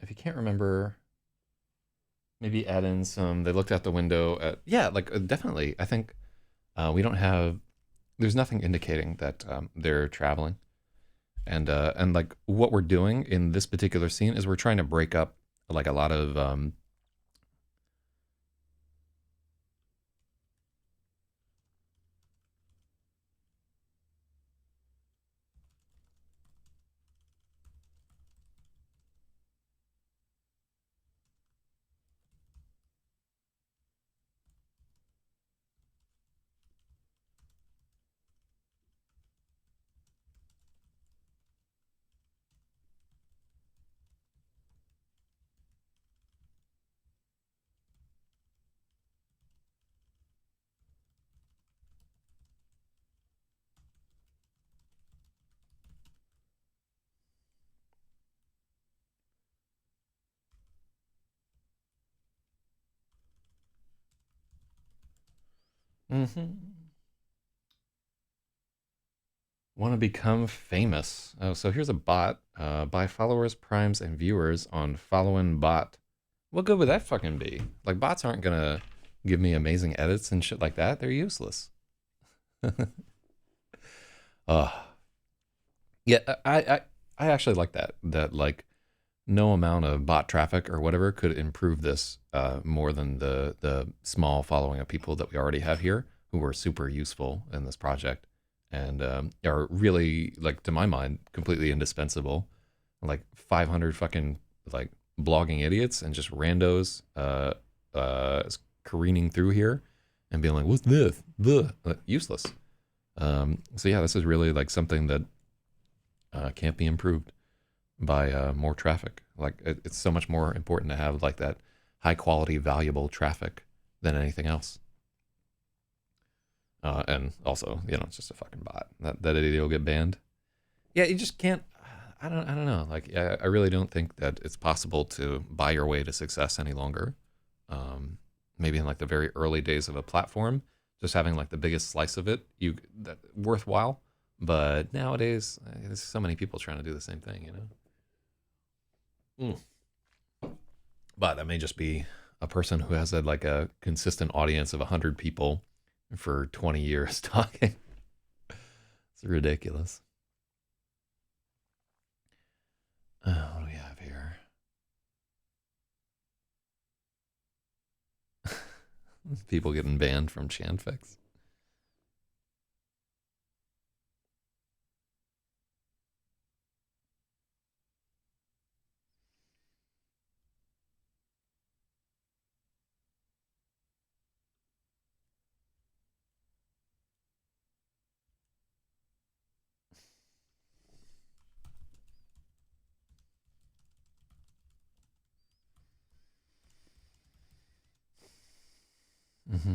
if you can't remember, maybe add in some. They looked out the window at, yeah, like definitely. I think we don't have. There's nothing indicating that they're traveling, and like what we're doing in this particular scene is we're trying to break up like a lot of want to become famous. Oh, so here's a bot. Buy followers, primes, and viewers on following bot. What good would that fucking be? Like bots aren't gonna give me amazing edits and shit like that. They're useless. uh yeah, I actually like that. That like no amount of bot traffic or whatever could improve this more than the small following of people that we already have here who are super useful in this project and are really like to my mind completely indispensable. Like 500 fucking like blogging idiots and just randos uh, careening through here and being like, "What's this?" The useless. So yeah, this is really like something that can't be improved by more traffic. Like it's so much more important to have like that high quality, valuable traffic than anything else. And also, you know, it's just a fucking bot. That idiot will get banned. Yeah, you just can't. I don't know. Like, I really don't think that it's possible to buy your way to success any longer. Maybe in like the very early days of a platform, just having like the biggest slice of it, you that worthwhile. But nowadays, there's so many people trying to do the same thing. You know. But that may just be a person who has had like a consistent audience of 100 people for 20 years talking. It's ridiculous. What do we have here? People getting banned from Chanfix. Mm-hmm.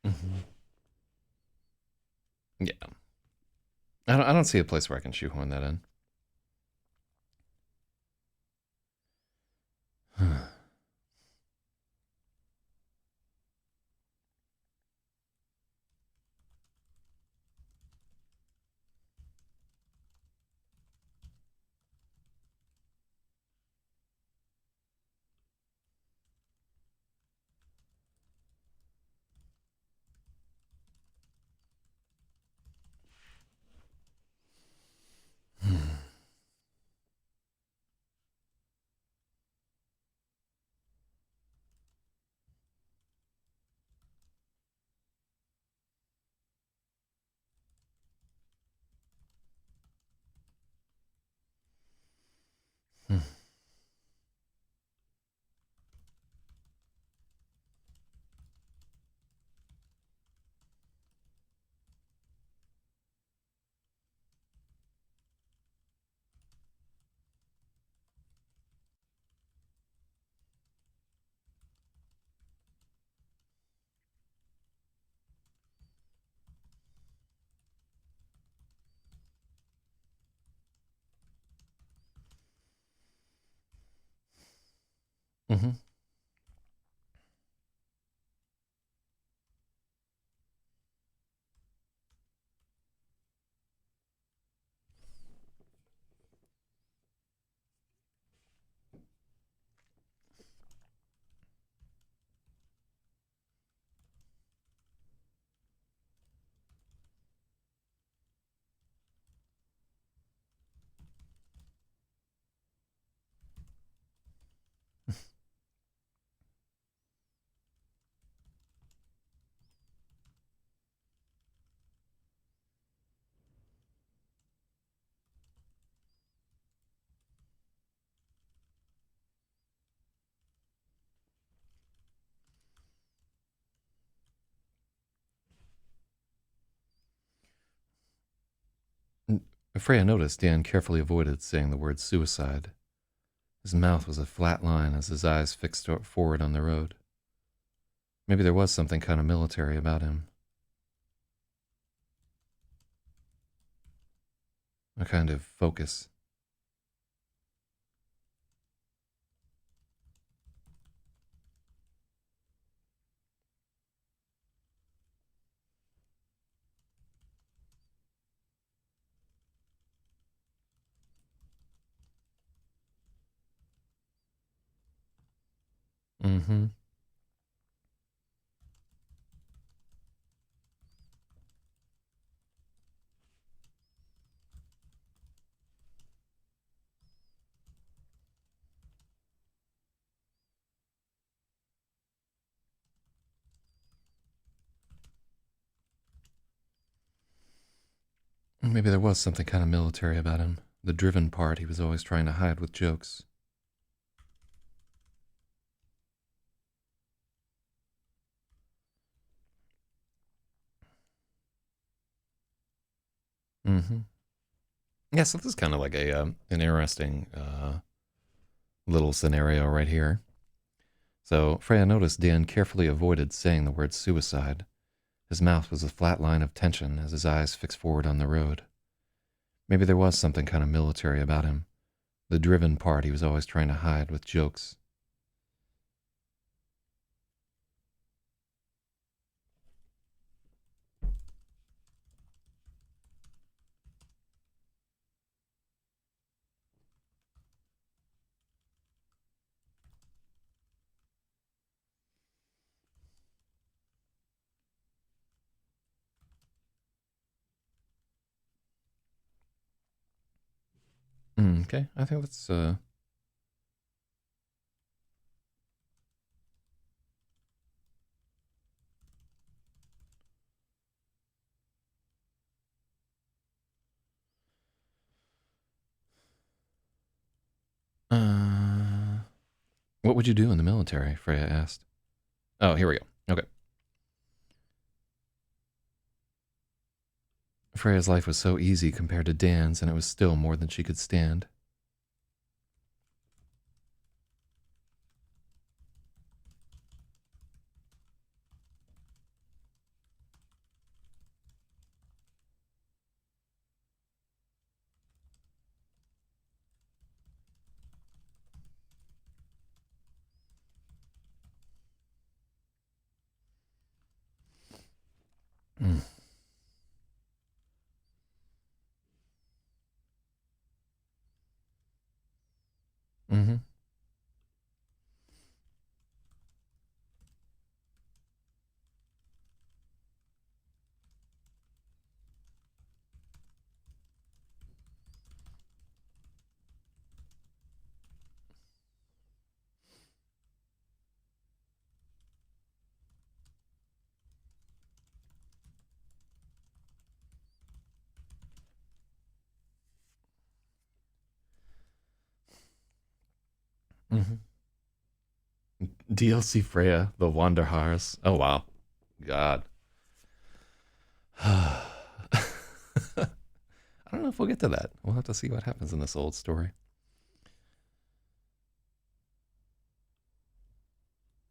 Mm-hmm. Yeah. I don't see a place where I can shoehorn that in. Mm-hmm. Freya noticed Dan carefully avoided saying the word suicide. His mouth was a flat line as his eyes fixed forward on the road. Maybe there was something kind of military about him. A kind of focus. Mm-hmm. Maybe there was something kind of military about him. The driven part he was always trying to hide with jokes. Mm-hmm. Yeah, so this is kind of like a an interesting little scenario right here. So Freya noticed Dan carefully avoided saying the word suicide. His mouth was a flat line of tension as his eyes fixed forward on the road. Maybe there was something kind of military about him. The driven part he was always trying to hide with jokes. Okay, I think that's uh what would you do in the military? Freya asked. Oh, here we go. Okay. Freya's life was so easy compared to Dan's, and it was still more than she could stand. Mm-hmm. DLC Freya, the Wanderhars. Oh wow, God. I don't know if we'll get to that. We'll have to see what happens in this old story.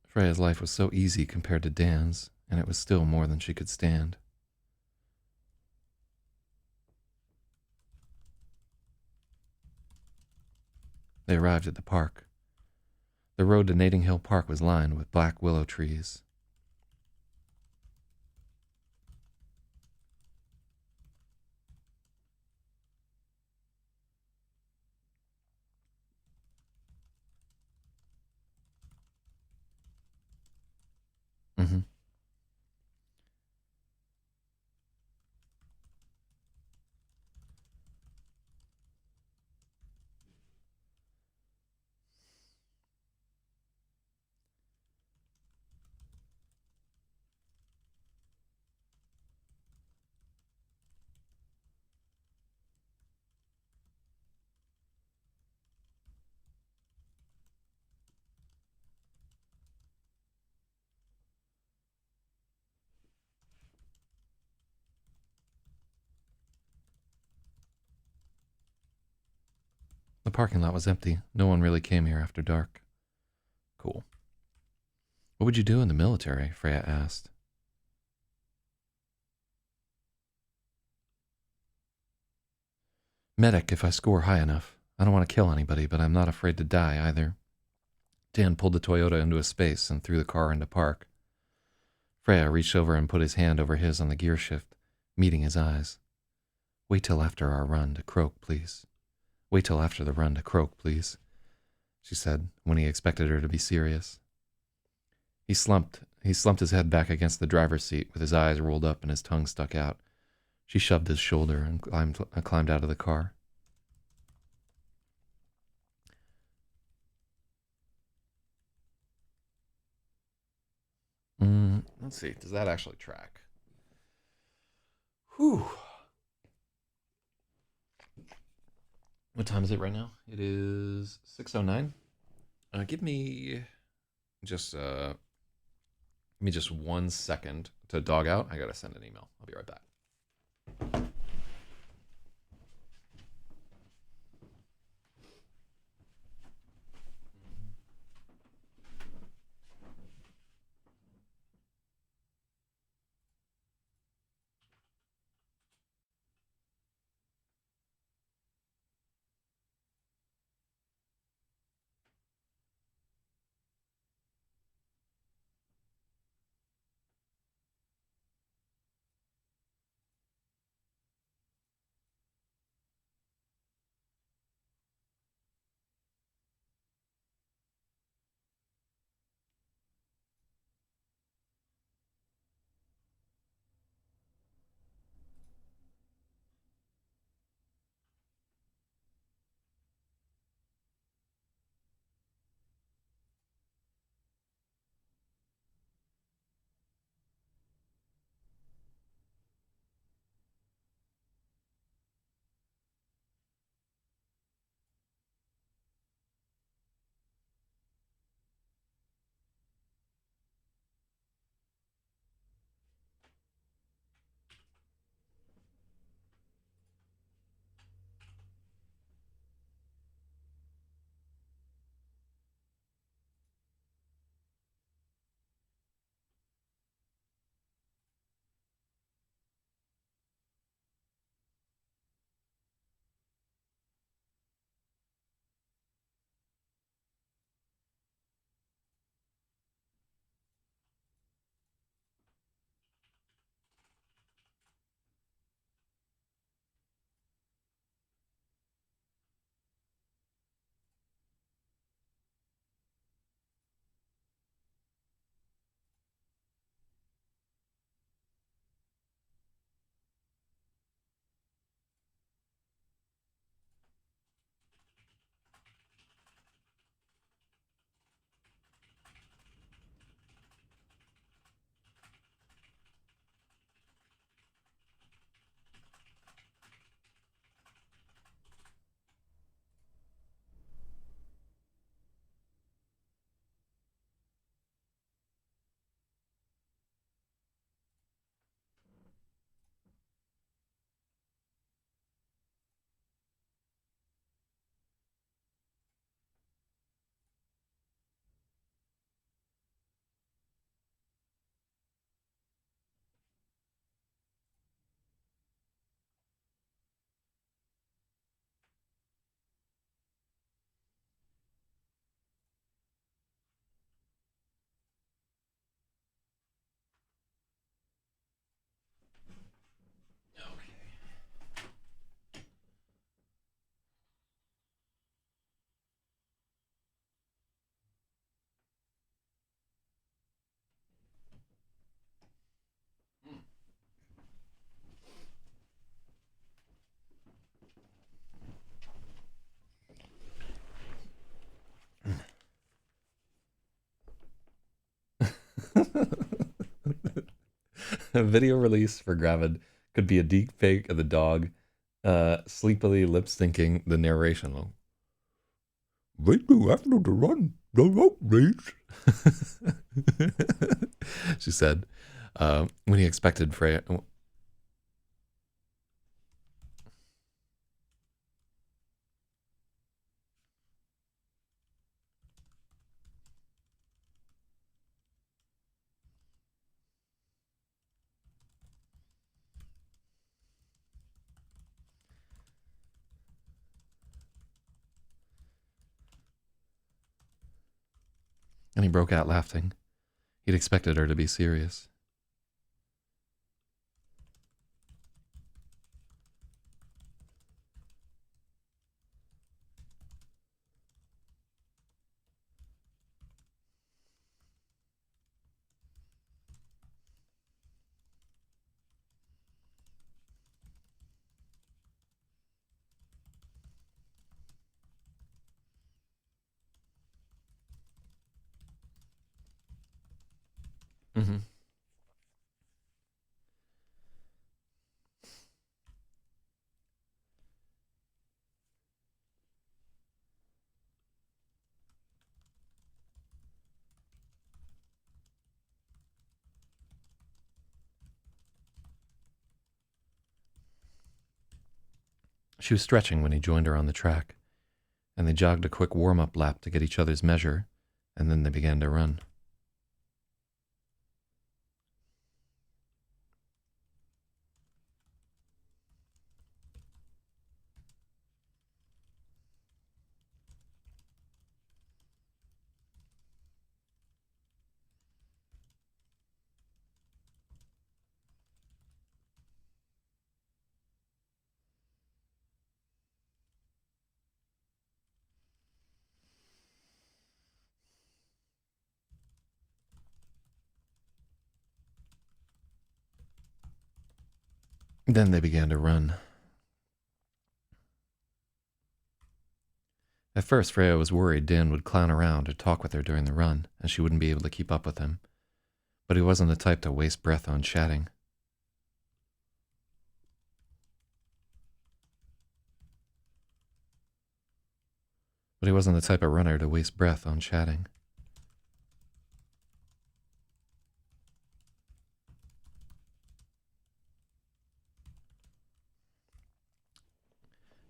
Freya's life was so easy compared to Dan's, and it was still more than she could stand. They arrived at the park. The road to Nating Hill Park was lined with black willow trees. Mm-hmm. The parking lot was empty. No one really came here after dark. Cool. What would you do in the military? Freya asked. Medic if I score high enough. I don't want to kill anybody, but I'm not afraid to die either. Dan pulled the Toyota into a space and threw the car into park. Freya reached over and put his hand over his on the gear shift, meeting his eyes. Wait till after our run to croak, please. Wait till after the run to croak, please, she said, when he expected her to be serious. He slumped his head back against the driver's seat with his eyes rolled up and his tongue stuck out. She shoved his shoulder and climbed out of the car. Let's see. Does that actually track? Whew. What time is it right now? It is 6:09. Give me just 1 second to dog out. I gotta send an email. I'll be right back. A video release for Gravid could be a deep fake of the dog sleepily lip syncing the narration. Wait, you have to run. Don't please. She said, when he expected Freya. And he broke out laughing. He'd expected her to be serious. Mm-hmm. She was stretching when he joined her on the track, and they jogged a quick warm-up lap to get each other's measure, and then they began to run. Then they began to run. At first, Freya was worried Dan would clown around or talk with her during the run, and she wouldn't be able to keep up with him. But he wasn't the type to waste breath on chatting. But he wasn't the type of runner to waste breath on chatting.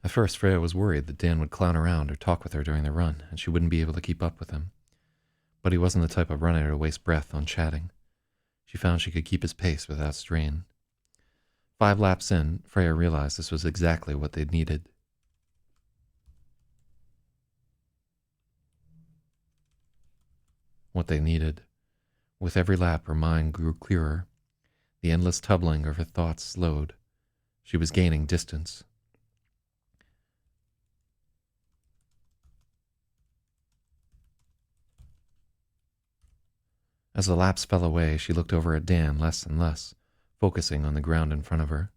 At first, Freya was worried that Dan would clown around or talk with her during the run, and she wouldn't be able to keep up with him. But he wasn't the type of runner to waste breath on chatting. She found she could keep his pace without strain. 5 laps in, Freya realized this was exactly what they'd needed. What they needed. With every lap, her mind grew clearer. The endless tumbling of her thoughts slowed. She was gaining distance. As the laps fell away, she looked over at Dan less and less, focusing on the ground in front of her.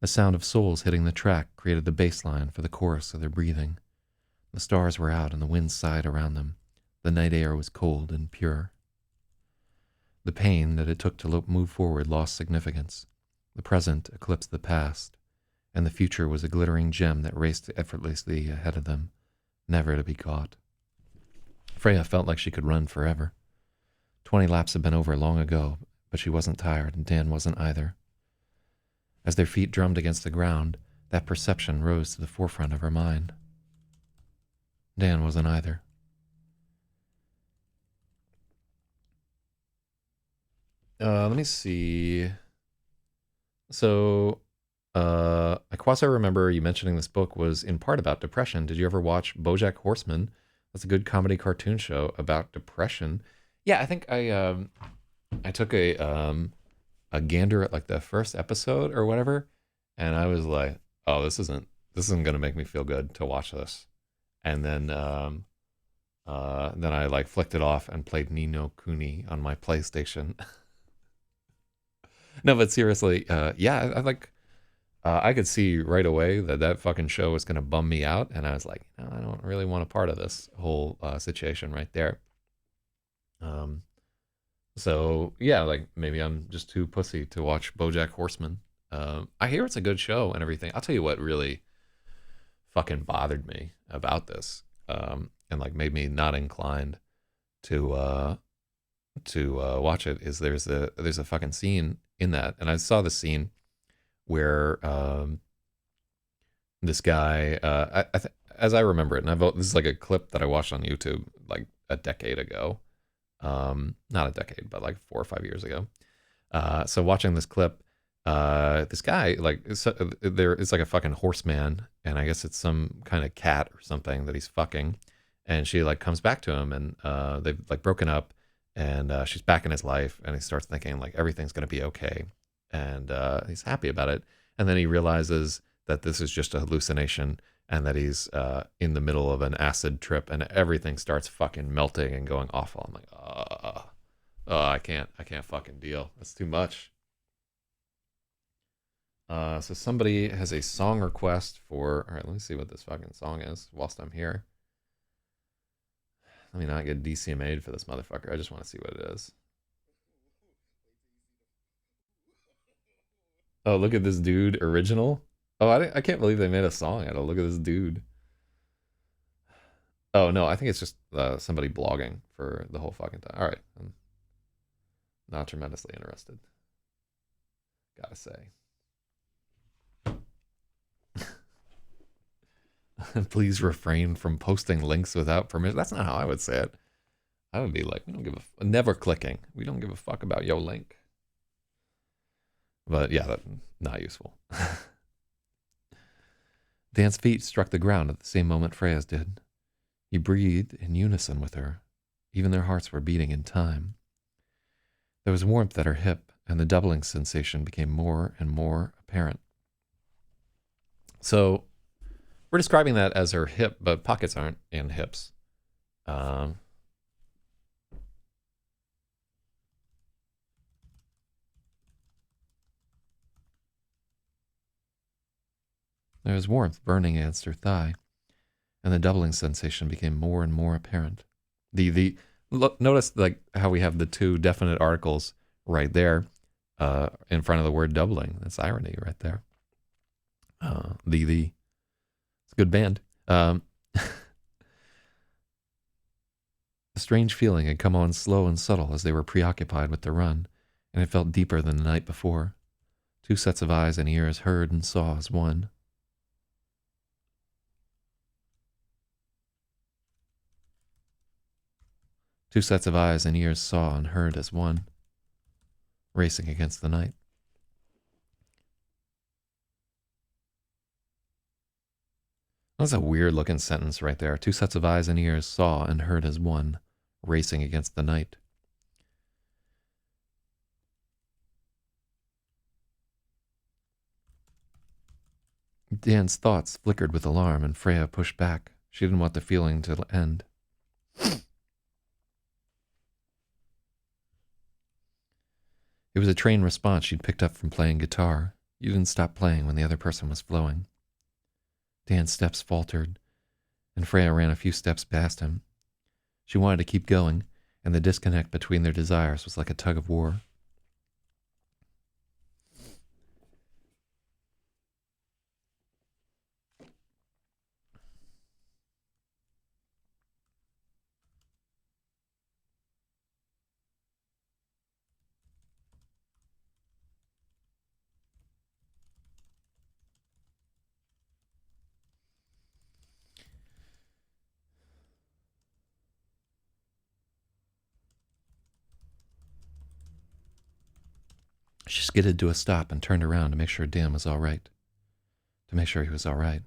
The sound of soles hitting the track created the bass line for the chorus of their breathing. The stars were out and the wind sighed around them. The night air was cold and pure. The pain that it took to move forward lost significance. The present eclipsed the past, and the future was a glittering gem that raced effortlessly ahead of them, never to be caught. Freya felt like she could run forever. 20 laps had been over long ago, but she wasn't tired, and Dan wasn't either. As their feet drummed against the ground, that perception rose to the forefront of her mind. Dan wasn't either. Let me see. So, I quasi remember you mentioning this book was in part about depression. Did you ever watch BoJack Horseman? That's a good comedy cartoon show about depression. Yeah, I think I took a gander at like the first episode or whatever, and I was like, oh, this isn't gonna make me feel good to watch this. And then I like flicked it off and played Ni no Kuni on my PlayStation. No, but seriously, yeah, I like I could see right away that that fucking show was gonna bum me out, and I was like, no, I don't really want a part of this whole situation right there. Um, So yeah, like maybe I'm just too pussy to watch BoJack Horseman. I hear it's a good show and everything. I'll tell you what really fucking bothered me about this, and like made me not inclined to watch it is there's a fucking scene in that, and I saw the scene where this guy, as I remember it, and this is like a clip that I watched on YouTube like a decade ago, not a decade, but like 4 or 5 years ago. So watching this clip, this guy like there is like a fucking horseman, and I guess it's some kind of cat or something that he's fucking, and she like comes back to him, and they've like broken up, and she's back in his life, and he starts thinking like everything's gonna be okay, and he's happy about it, and then he realizes that this is just a hallucination, and that he's in the middle of an acid trip, and everything starts fucking melting and going awful. I'm like, oh, I can't fucking deal. That's too much. So somebody has a song request for. All right, let me see what this fucking song is whilst I'm here. Let me not get DCMA'd for this motherfucker. I just want to see what it is. Oh, look at this dude, original. Oh, I can't believe they made a song out of. Look at this dude. Oh no, I think it's just somebody blogging for the whole fucking time. All right, I'm not tremendously interested. Gotta say. Please refrain from posting links without permission. That's not how I would say it. I would be like, we don't give never clicking. We don't give a fuck about your link. But yeah, that's not useful. Dan's feet struck the ground at the same moment Freya's did. He breathed in unison with her. Even their hearts were beating in time. There was warmth at her hip, and the doubling sensation became more and more apparent. So we're describing that as her hip, but pockets aren't in hips. There was warmth burning against her thigh, and the doubling sensation became more and more apparent. Notice like how we have the two definite articles right there in front of the word doubling. That's irony right there. It's a good band. A strange feeling had come on slow and subtle as they were preoccupied with the run, and it felt deeper than the night before. Two sets of eyes and ears heard and saw as one. Two sets of eyes and ears saw and heard as one, racing against the night. That's a weird looking sentence right there. Two sets of eyes and ears saw and heard as one, racing against the night. Dan's thoughts flickered with alarm, and Freya pushed back. She didn't want the feeling to end. It was a trained response she'd picked up from playing guitar. You didn't stop playing when the other person was flowing. Dan's steps faltered, and Freya ran a few steps past him. She wanted to keep going, and the disconnect between their desires was like a tug of war. She skidded to a stop and turned around to make sure Dan was all right. To make sure he was all right.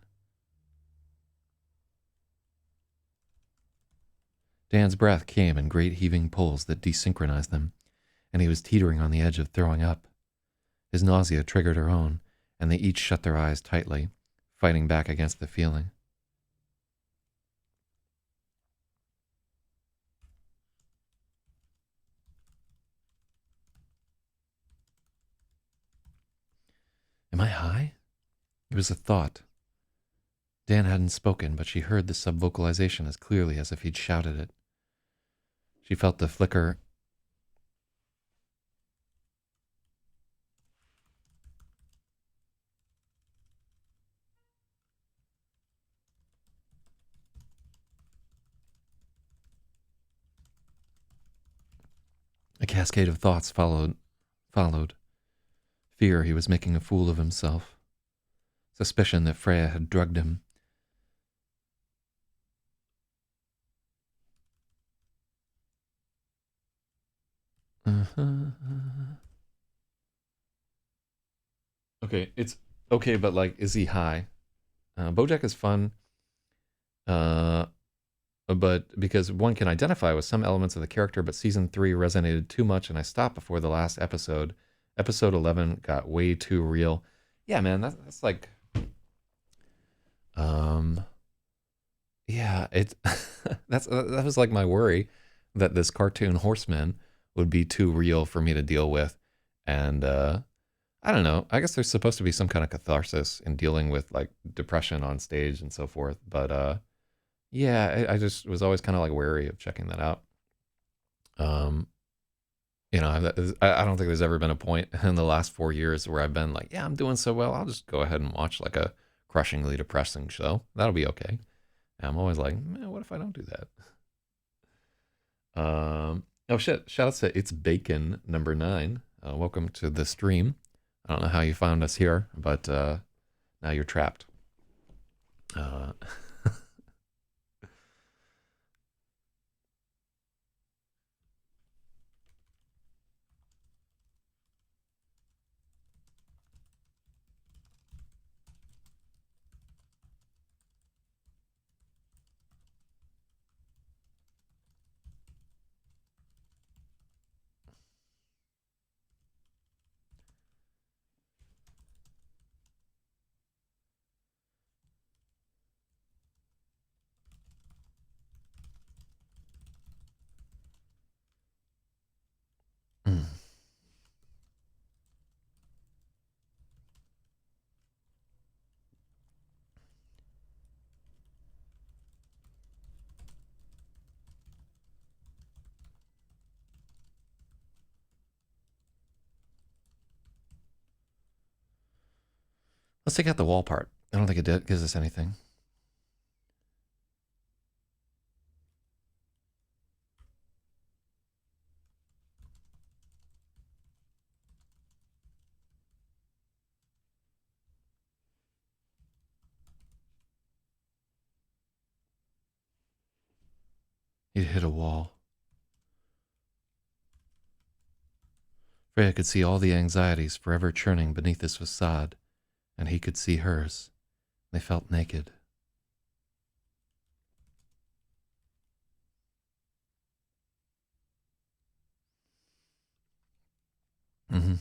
Dan's breath came in great heaving pulls that desynchronized them, and he was teetering on the edge of throwing up. His nausea triggered her own, and they each shut their eyes tightly, fighting back against the feeling. Am I high? It was a thought. Dan hadn't spoken, but she heard the subvocalization as clearly as if he'd shouted it. She felt the flicker A cascade of thoughts followed. Fear he was making a fool of himself. Suspicion that Freya had drugged him. Uh-huh. Okay, it's okay, but like, is he high? BoJack is fun, but because one can identify with some elements of the character, but season 3 resonated too much, and I stopped before the last episode. Episode 11 got way too real. Yeah, man, that's like, yeah, it that was like my worry that this cartoon horseman would be too real for me to deal with, and I don't know. I guess there's supposed to be some kind of catharsis in dealing with like depression on stage and so forth. But yeah, I just was always kind of like wary of checking that out. Um, I don't think there's ever been a point in the last 4 years where I've been like, yeah, I'm doing so well. I'll just go ahead and watch like a crushingly depressing show. That'll be okay. And I'm always like, man, what if I don't do that? Oh shit! Shout out to It's Bacon number 9. Welcome to the stream. I don't know how you found us here, but now you're trapped. Uh, mm. Let's take out the wall part. I don't think it gives us anything. He'd hit a wall. Freya could see all the anxieties forever churning beneath this facade, and he could see hers. They felt naked. Mm-hmm.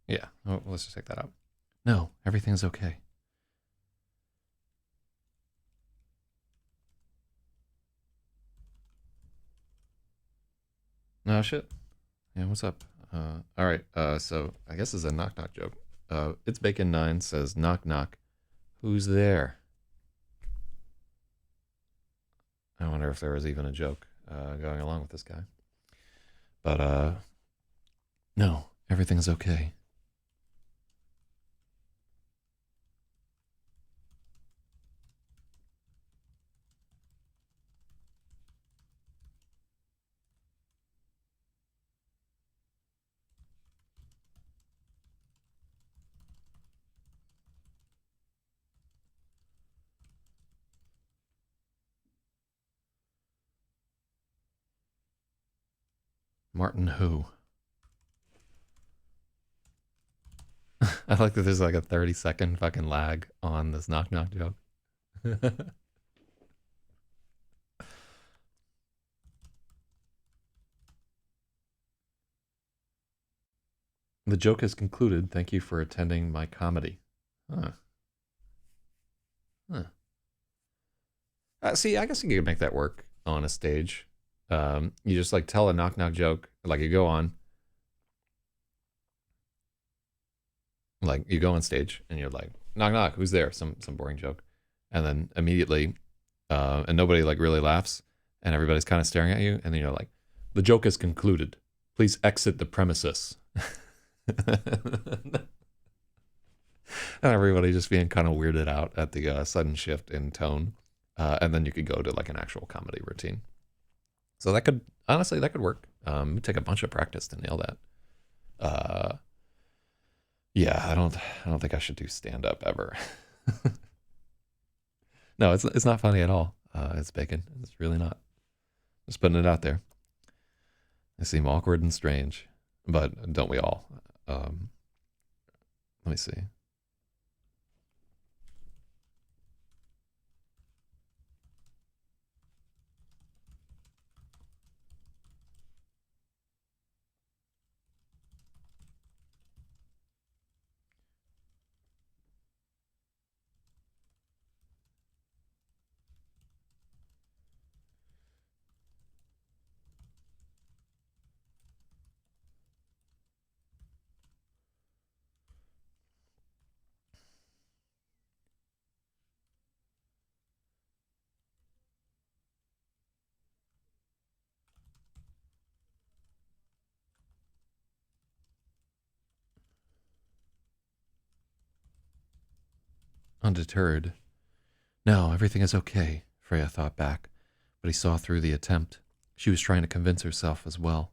Yeah, well, let's just take that out. No, everything's okay. No shit. Yeah, what's up? All right. So I guess it's a knock knock joke. It's Bacon 9 says knock knock. Who's there? I wonder if there was even a joke going along with this guy. But no, everything's okay. Martin who? I like that there's like a 30-second fucking lag on this knock knock joke. The joke is concluded. Thank you for attending my comedy. Huh. Huh. See, I guess you could make that work on a stage. You just like tell a knock knock joke, like you go on, like you go on stage and you're like knock knock, who's there? Some boring joke, and then immediately and nobody like really laughs, and everybody's kind of staring at you, and then you're like, the joke is concluded. Please exit the premises. And everybody just being kind of weirded out at the sudden shift in tone, and then you could go to like an actual comedy routine. So that could honestly work. It'd take a bunch of practice to nail that. Yeah, I don't think I should do stand up ever. No, it's not funny at all. It's bacon. It's really not. Just putting it out there. They seem awkward and strange, but don't we all? Let me see. Undeterred. No, everything is okay, Freya thought back, but he saw through the attempt. She was trying to convince herself as well.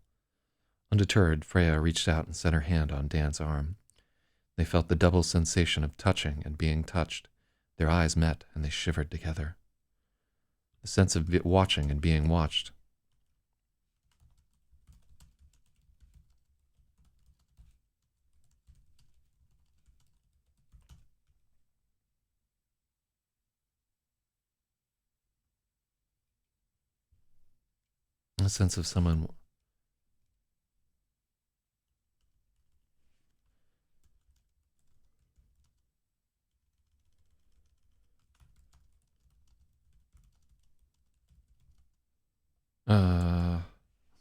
Undeterred, Freya reached out and set her hand on Dan's arm. They felt the double sensation of touching and being touched. Their eyes met, and they shivered together. The sense of watching and being watched. A sense of someone...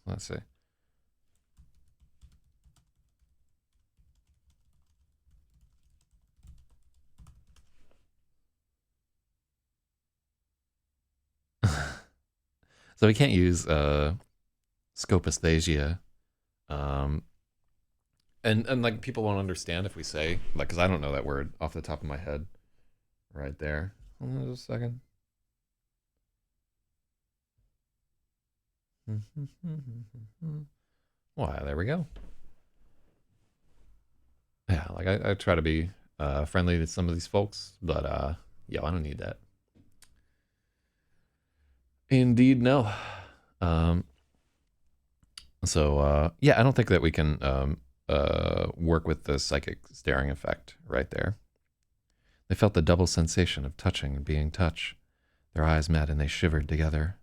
let's see. So we can't use scopisthesia. And like people won't understand if we say, like, because I don't know that word off the top of my head right there. Hold on just a second. Why, there we go. Yeah, like I try to be friendly to some of these folks, but yo, I don't need that. Indeed, no. So yeah, I don't think that we can work with the psychic staring effect right there. They felt the double sensation of touching and being touched. Their eyes met and they shivered together.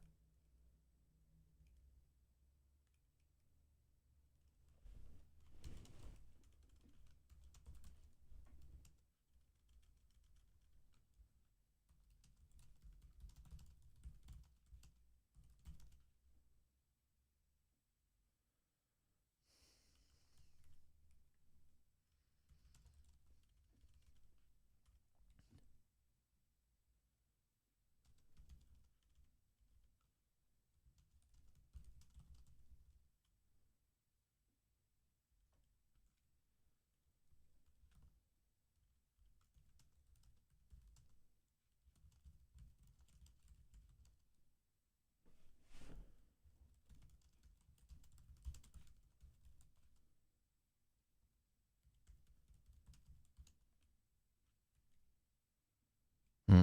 Hmm.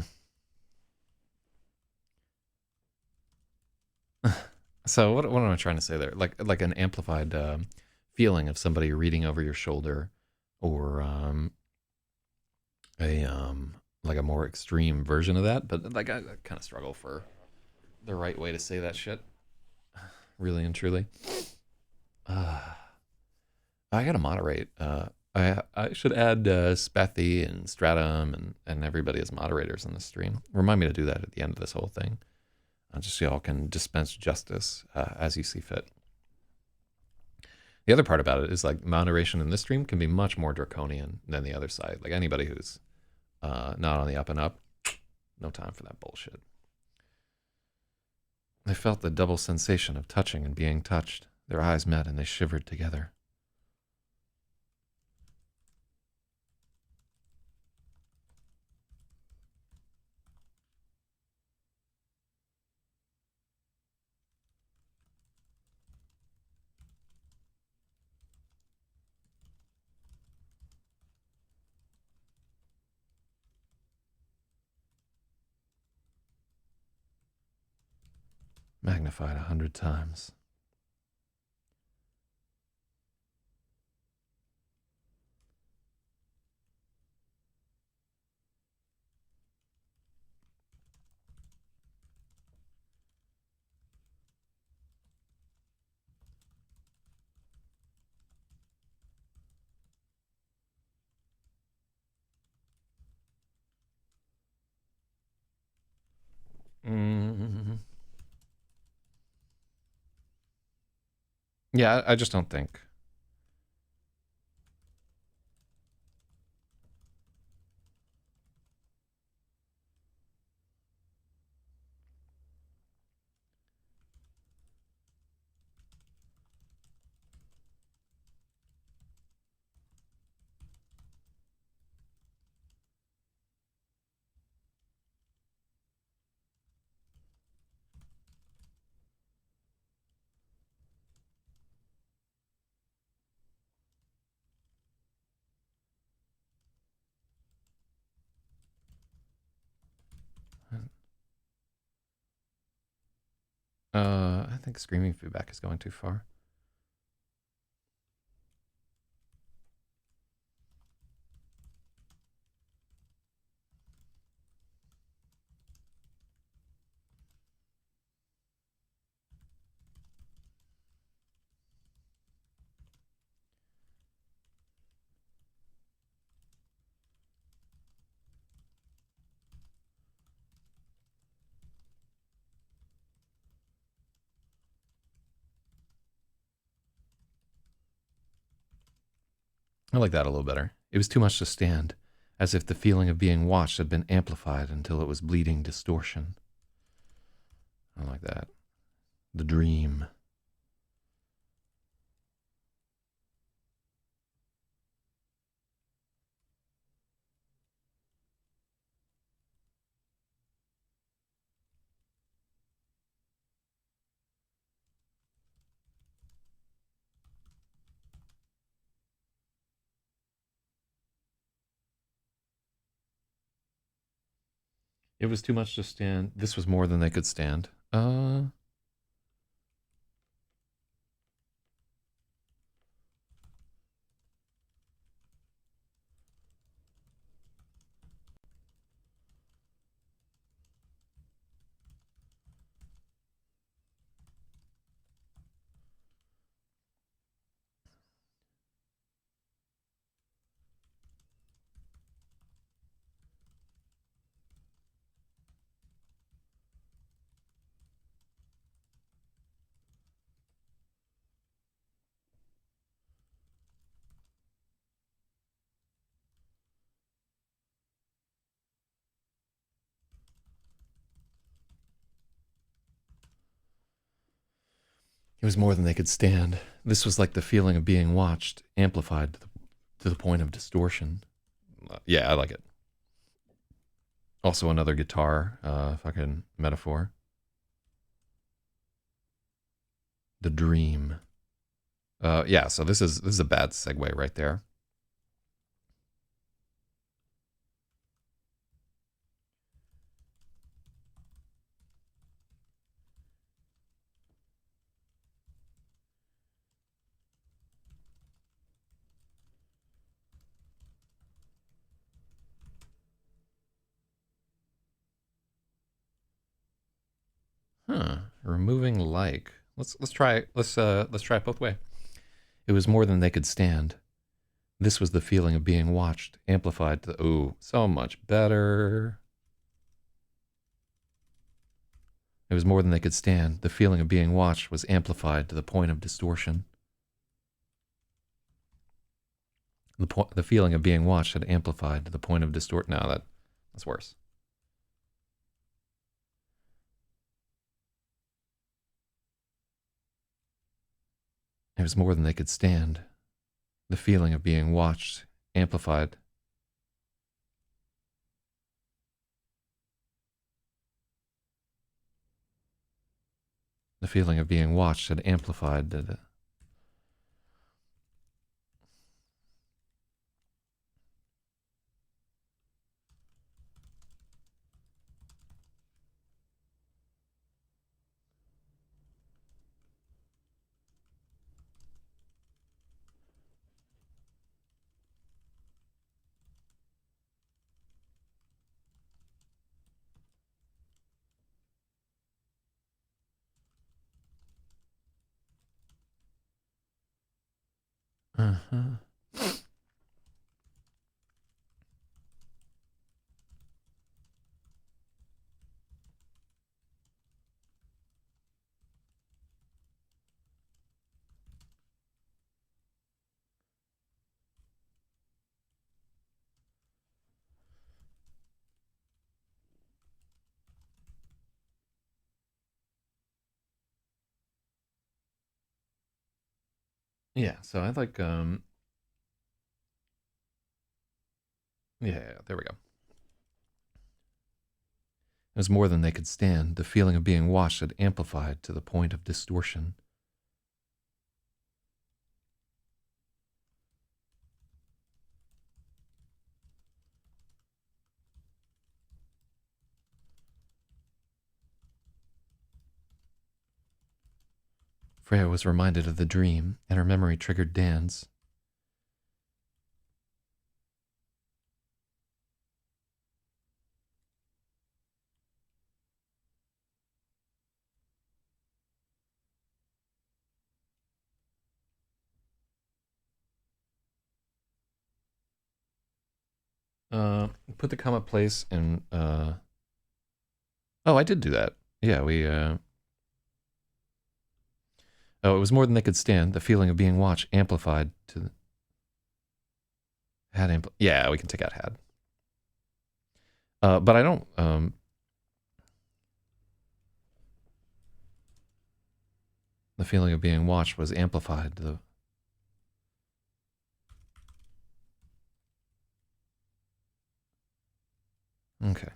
So what am I trying to say there? Like an amplified feeling of somebody reading over your shoulder, or a like a more extreme version of that. But like I kind of struggle for the right way to say that shit, really and truly. I gotta moderate. I should add Spethy and Stratum and everybody as moderators in the stream. Remind me to do that at the end of this whole thing. Just so y'all can dispense justice as you see fit. The other part about it is like moderation in this stream can be much more draconian than the other side. Like anybody who's not on the up and up, no time for that bullshit. They felt the double sensation of touching and being touched. Their eyes met and they shivered together. Magnified 100 times. Yeah, I just don't think. I think screaming feedback is going too far. I like that a little better. It was too much to stand, as if the feeling of being watched had been amplified until it was bleeding distortion. I like that. The dream. It was too much to stand. This was more than they could stand. It was more than they could stand. This was like the feeling of being watched, amplified to the point of distortion. Yeah, I like it. Also, another guitar fucking metaphor. The dream. Yeah, so this is a bad segue right there. Huh. Removing like. Let's try it both way. It was more than they could stand. This was the feeling of being watched, amplified to the ooh, so much better. It was more than they could stand. The feeling of being watched was amplified to the point of distortion. The feeling of being watched had amplified to the point of distort. No, that's worse. It was more than they could stand. The feeling of being watched, amplified. The feeling of being watched had amplified the uh-huh. Yeah, so I like yeah, there we go. It was more than they could stand. The feeling of being watched had amplified to the point of distortion. Freya was reminded of the dream, and her memory triggered Dan's. Put the comma place in oh, I did do that. Yeah, we oh, it was more than they could stand. The feeling of being watched amplified to the yeah, we can take out had. But I don't the feeling of being watched was amplified to the okay.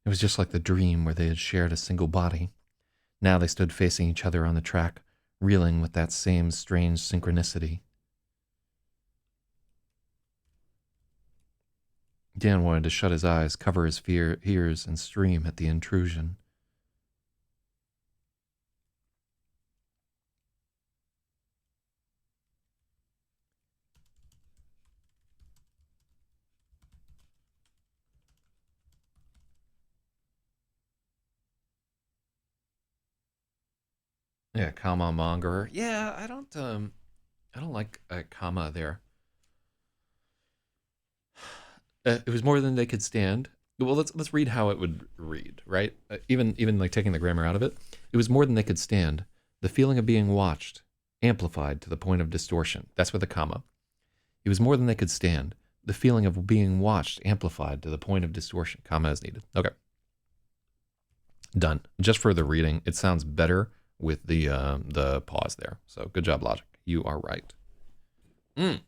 It was just like the dream where they had shared a single body. Now they stood facing each other on the track, reeling with that same strange synchronicity. Dan wanted to shut his eyes, cover his ears, and scream at the intrusion. Yeah, comma mongerer. Yeah, I don't like a comma there. It was more than they could stand. Well, let's read how it would read, right? Even like taking the grammar out of it. It was more than they could stand. The feeling of being watched, amplified to the point of distortion. That's with a comma. It was more than they could stand. The feeling of being watched, amplified to the point of distortion. Comma as needed. Okay, done. Just for the reading, it sounds better with the pause there. So good job, Logic. You are right. Mm.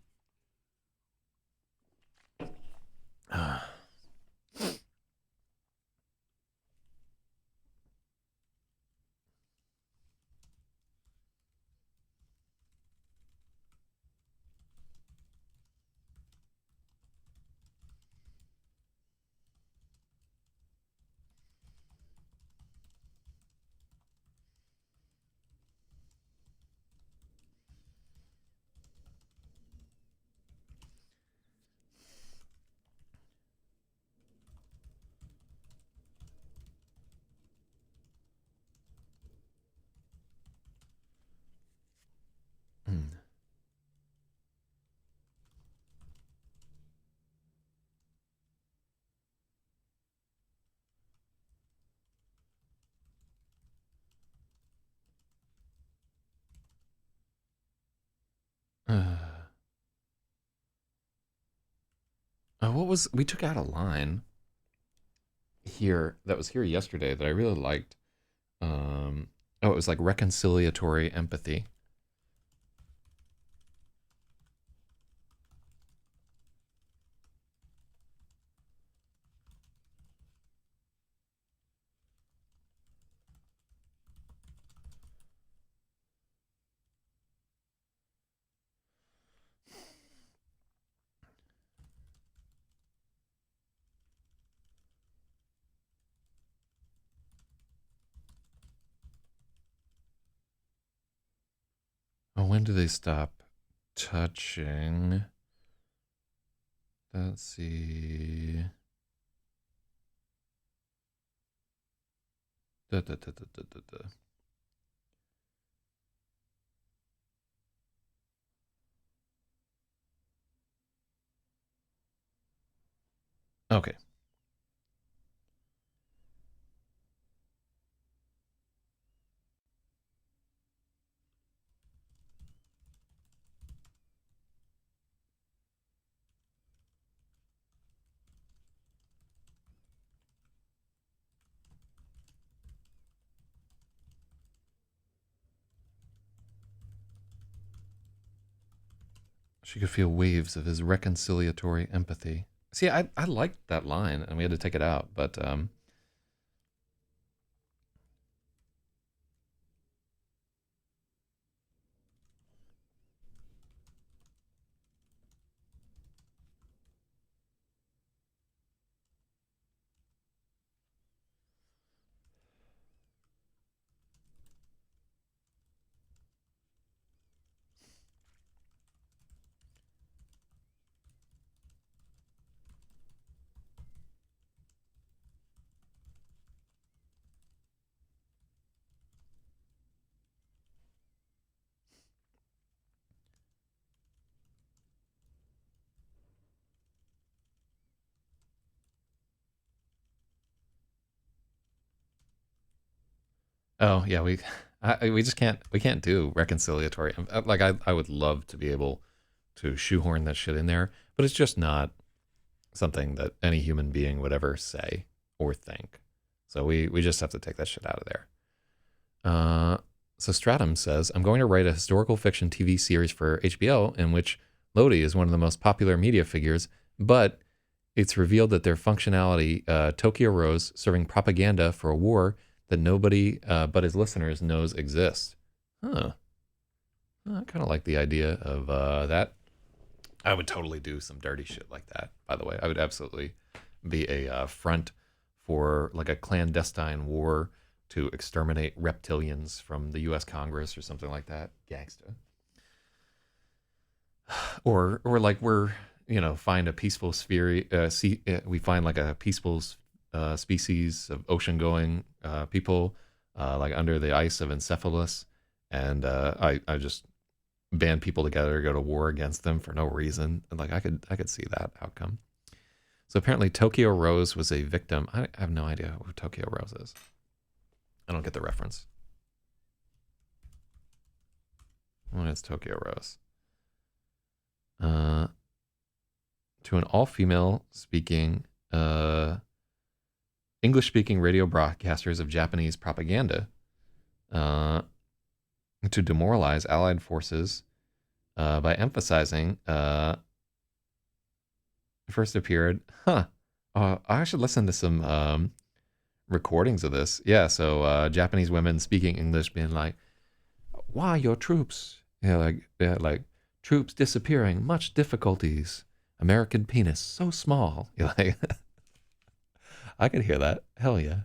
What was we took out a line here that was here yesterday that I really liked. Oh, it was like reconciliatory empathy. Oh, when do they stop touching? Let's see. Da, da, da, da, da, da, da. Okay. She could feel waves of his reconciliatory empathy. See, I liked that line, and we had to take it out, but oh yeah, we just can't do reconciliatory. Like I would love to be able to shoehorn that shit in there, but it's just not something that any human being would ever say or think. So we just have to take that shit out of there. Uh, so Stratum says, I'm going to write a historical fiction TV series for HBO in which Lodi is one of the most popular media figures, but it's revealed that their functionality, Tokyo Rose, serving propaganda for a war that nobody but his listeners knows exists. Huh. I kind of like the idea of that. I would totally do some dirty shit like that, by the way. I would absolutely be a front for like a clandestine war to exterminate reptilians from the U.S. Congress or something like that. Gangsta. Or like we're find a peaceful sphere. We find like a peaceful species of ocean going people like under the ice of Encephalus, and I just band people together to go to war against them for no reason. And like I could see that outcome. So apparently Tokyo Rose was a victim. I have no idea who Tokyo Rose is. I don't get the reference. What is Tokyo Rose? To an all-female speaking, English-speaking radio broadcasters of Japanese propaganda to demoralize Allied forces by emphasizing. First appeared, I should listen to some recordings of this. Yeah, so Japanese women speaking English being like, "Why your troops? Like troops disappearing, much difficulties. American penis so small." You're like, I could hear that. Hell yeah.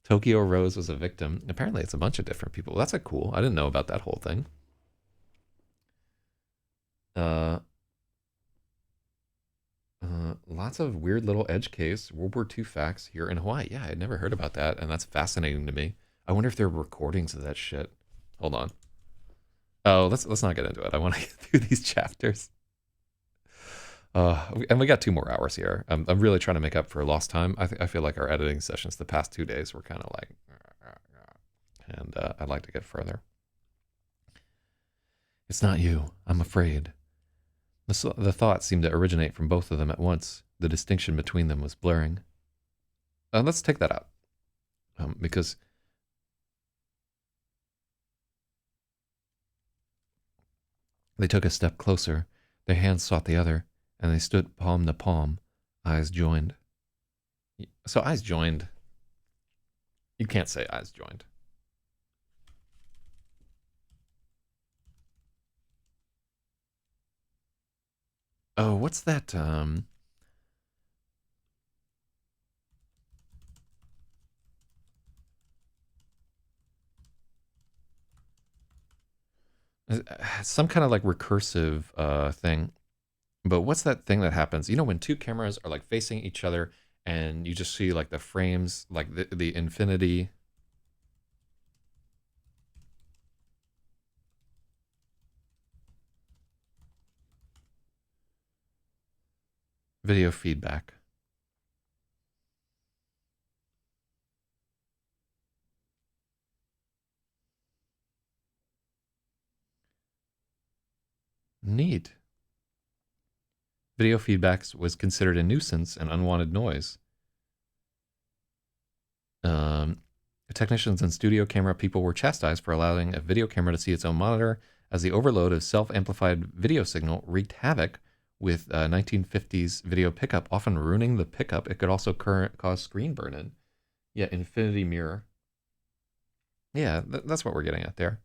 Tokyo Rose was a victim. Apparently, it's a bunch of different people. That's a cool. I didn't know about that whole thing. Lots of weird little edge case World War II facts here in Hawaii. Yeah, I'd never heard about that, and that's fascinating to me. I wonder if there are recordings of that shit. Hold on. Oh, let's not get into it. I want to get through these chapters. And we got 2 more hours here. I'm really trying to make up for lost time. I feel like our editing sessions the past 2 days were kind of like, and I'd like to get further. It's not you. I'm afraid. The thought seemed to originate from both of them at once. The distinction between them was blurring. Let's take that out. Because they took a step closer. Their hands sought the other, and they stood palm to palm, eyes joined. So eyes joined. You can't say eyes joined. Oh, what's that? Some kind of like recursive thing. But what's that thing that happens? You know, when two cameras are like facing each other and you just see like the frames, like the infinity. Video feedback. Neat. Video feedback was considered a nuisance and unwanted noise. Um, Technicians and studio camera people were chastised for allowing a video camera to see its own monitor, as the overload of self-amplified video signal wreaked havoc with 1950s video pickup, often ruining the pickup. It could also cause screen burn-in. Yeah, infinity mirror. Yeah, that's what we're getting at there.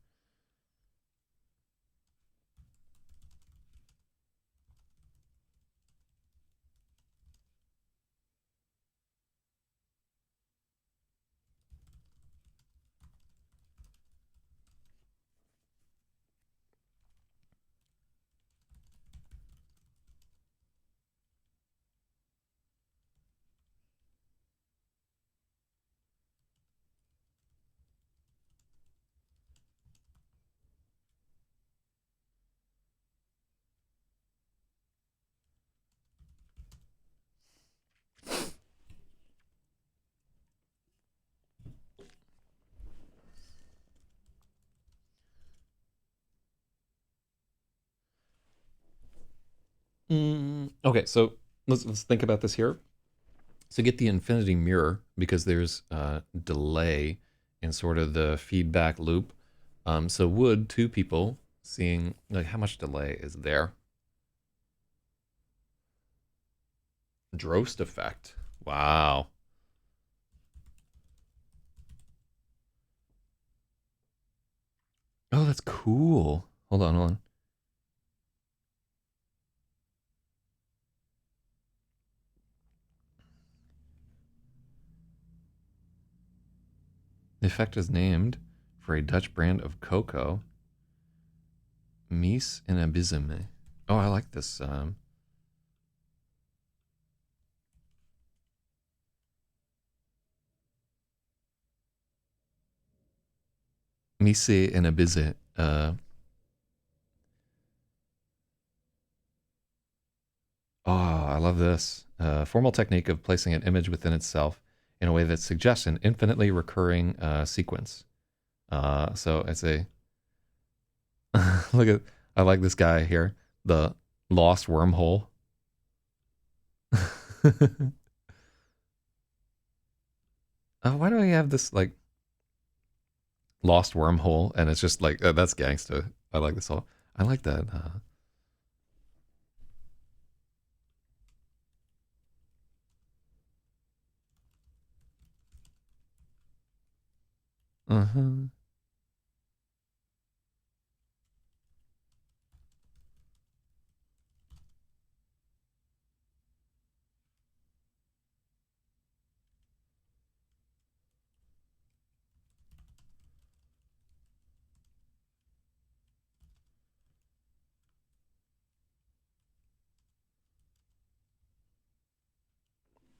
Okay, so let's think about this here. So get the infinity mirror because there's delay in sort of the feedback loop. So would two people seeing like how much delay is there? Drost effect. Wow. Oh, that's cool. Hold on. The effect is named for a Dutch brand of cocoa, Mies in Abysme. Oh, I like this. Mise in Abysme. Oh, I love this. Formal technique of placing an image within itself in a way that suggests an infinitely recurring sequence. So it's a look at. I like this guy here, the lost wormhole. Why do I have this like lost wormhole? And it's just like that's gangsta. I like this all. I like that. Uh-huh.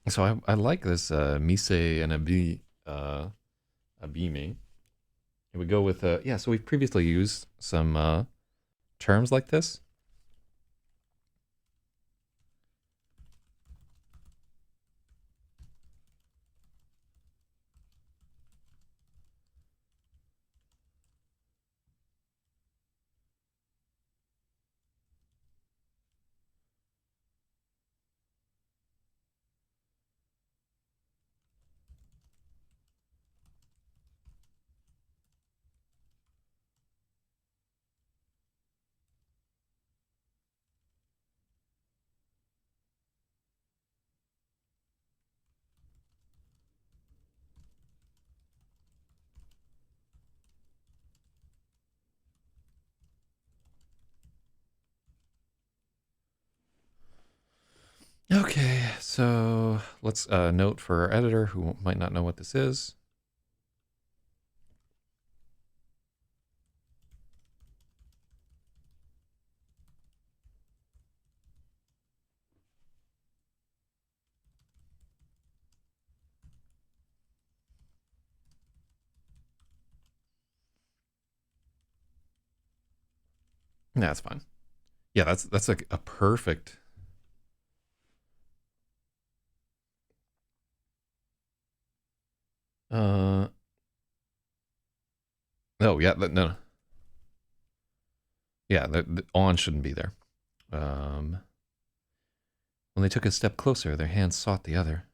So I like this Mise and Abimi. Here we go with yeah. So we've previously used some terms like this. Okay, so let's note for our editor who might not know what this is. Yeah, that's fine. Yeah, that's like a perfect. Uh, oh yeah, no, yeah, the on shouldn't be there. Um, when they took a step closer, their hands sought the other.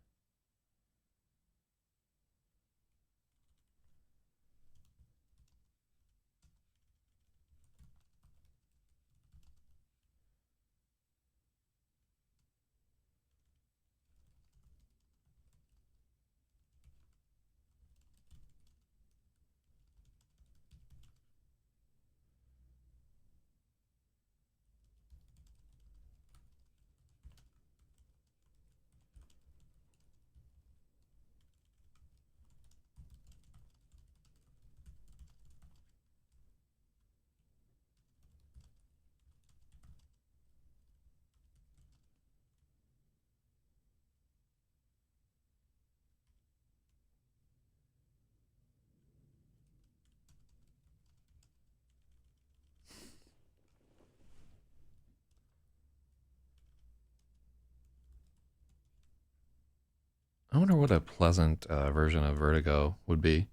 I wonder what a pleasant version of Vertigo would be.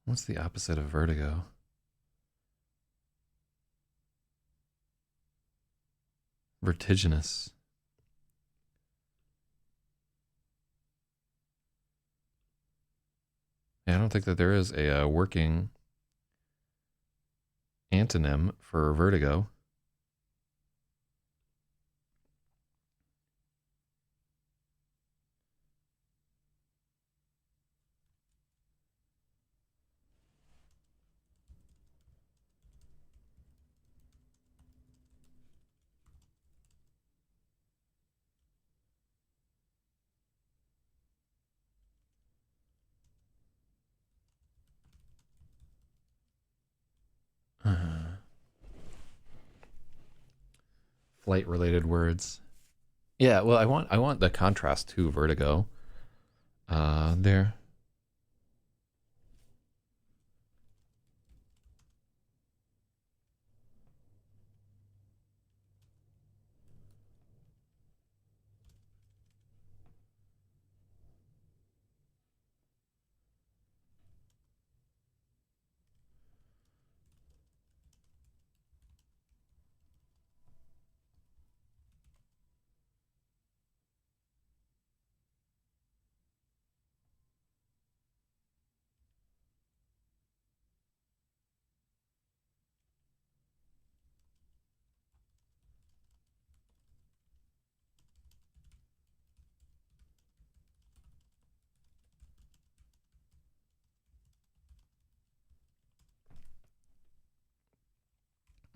What's the opposite of Vertigo? Vertiginous. Yeah, I don't think that there is a working antonym for vertigo. Flight related words. Yeah, well, I want the contrast to vertigo. There.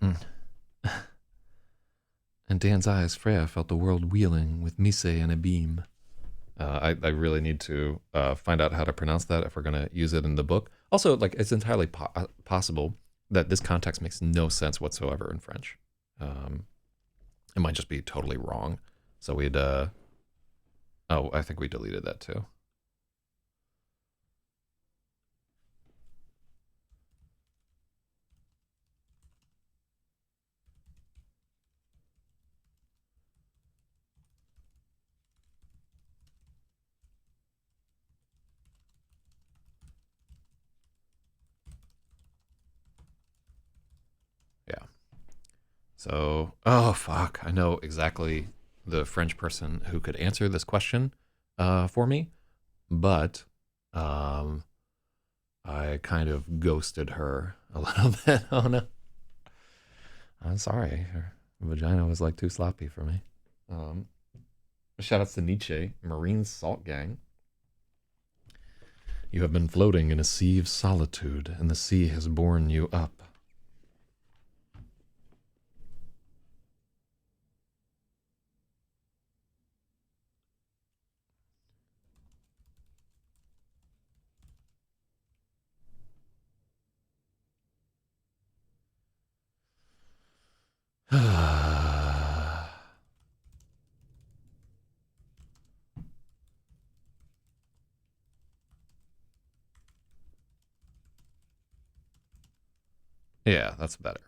Mm. In Dan's eyes, Freya felt the world wheeling with Mise and a beam. I really need to find out how to pronounce that if we're going to use it in the book. Also, like, it's entirely possible that this context makes no sense whatsoever in French. Um, it might just be totally wrong. So we'd, oh, I think we deleted that too. Yeah. So, oh, fuck. I know exactly the French person who could answer this question for me, but um, I kind of ghosted her a little bit. Oh, no. I'm sorry. Her vagina was like too sloppy for me. Um, Shout outs to Nietzsche, Marine Salt Gang. You have been floating in a sea of solitude, and the sea has borne you up. Yeah, that's better.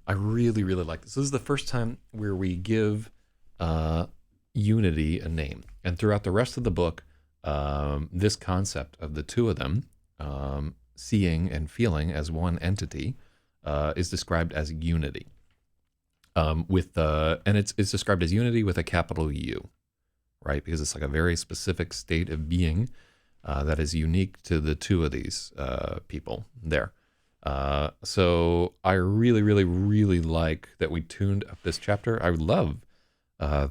I really, really like this. This is the first time where we give uh, unity a name. And throughout the rest of the book, this concept of the two of them seeing and feeling as one entity is described as unity. And it's described as unity with a capital U, right? Because it's like a very specific state of being that is unique to the two of these people there. So I really, really, really like that we tuned up this chapter. I love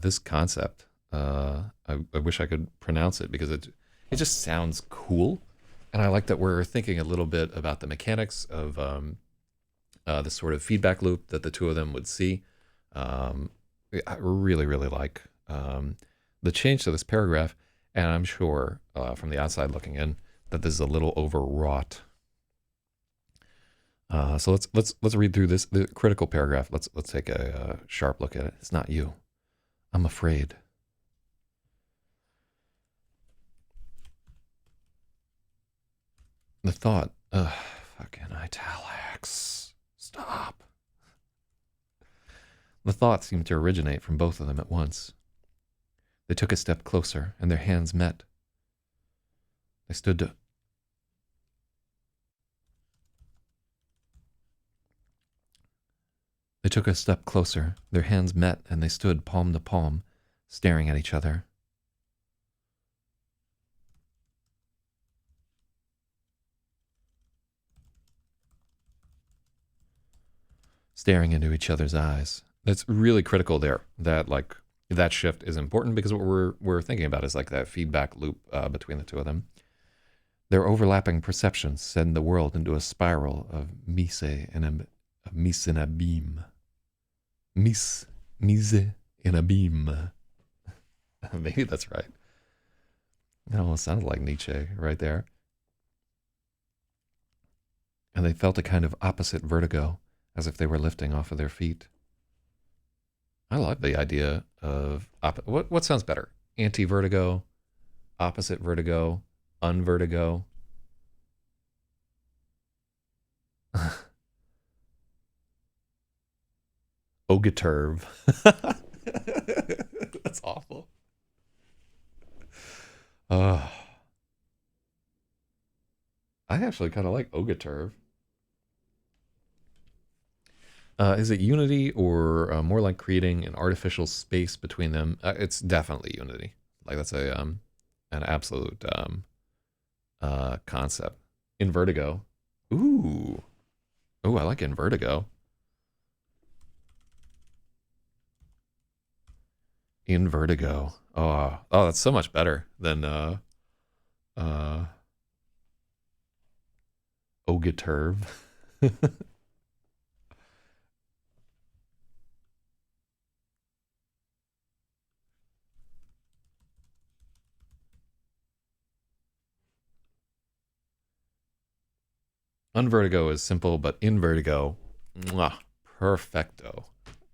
this concept. I wish I could pronounce it because it just sounds cool. And I like that we're thinking a little bit about the mechanics of the sort of feedback loop that the two of them would see. I really, really like the change to this paragraph. And I'm sure from the outside looking in that this is a little overwrought. So let's read through the critical paragraph. Let's take a sharp look at it. It's not you. I'm afraid. The thought, fucking italics. Stop. The thought seemed to originate from both of them at once. They took a step closer, and their hands met. They stood They took a step closer, their hands met, and they stood palm to palm, staring at each other. Staring into each other's eyes. That's really critical there. That shift is important because what we're thinking about is like that feedback loop between the two of them. Their overlapping perceptions send the world into a spiral of mise in a beam. Mise in a beam. Maybe that's right. It almost sounded like Nietzsche right there. And they felt a kind of opposite vertigo, as if they were lifting off of their feet. I love the idea of what sounds better? Anti-vertigo, opposite vertigo, unvertigo. Ogaturv. That's awful. I actually kind of like Ogaturv. Is it unity or more like creating an artificial space between them? It's definitely unity. Like that's an absolute concept. In Vertigo. Ooh. Ooh, I like In Vertigo. In Vertigo. Oh, that's so much better than Ogaturv. Unvertigo is simple, but In Vertigo, mwah, perfecto.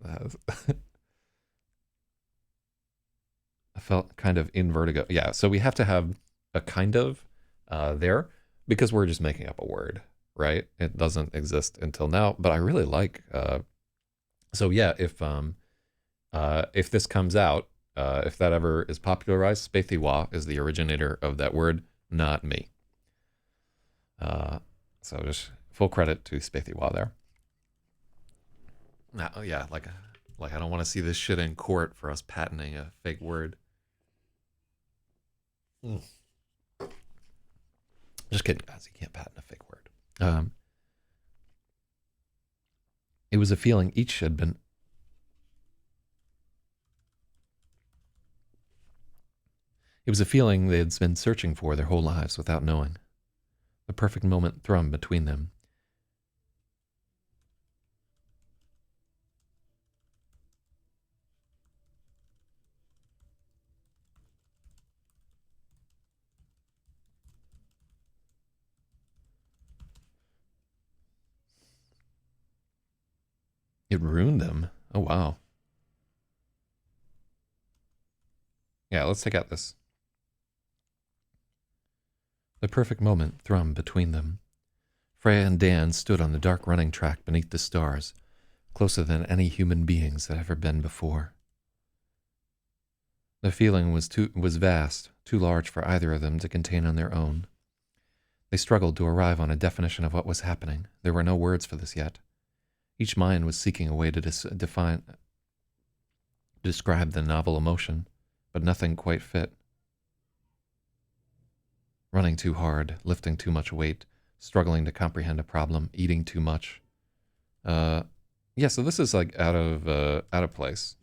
I felt kind of in vertigo. Yeah, so we have to have a kind of there because we're just making up a word, right? It doesn't exist until now, but I really like. So yeah, if this comes out, if that ever is popularized, Spaethiwa is the originator of that word, not me. So just full credit to Spaethiwa there. Now, yeah, like I don't want to see this shit in court for us patenting a fake word. Mm. Just kidding, guys. You can't patent a fake word. It was a feeling each had been. It was a feeling they had been searching for their whole lives without knowing. The perfect moment thrummed between them. It ruined them. Oh, wow. Yeah, let's take out this. The perfect moment thrummed between them. Freya and Dan stood on the dark running track beneath the stars, closer than any human beings had ever been before. The feeling was vast, too large for either of them to contain on their own. They struggled to arrive on a definition of what was happening. There were no words for this yet. Each mind was seeking a way to describe the novel emotion, but nothing quite fit. Running too hard, lifting too much weight, struggling to comprehend a problem, eating too much. Yeah, so this is like out of place.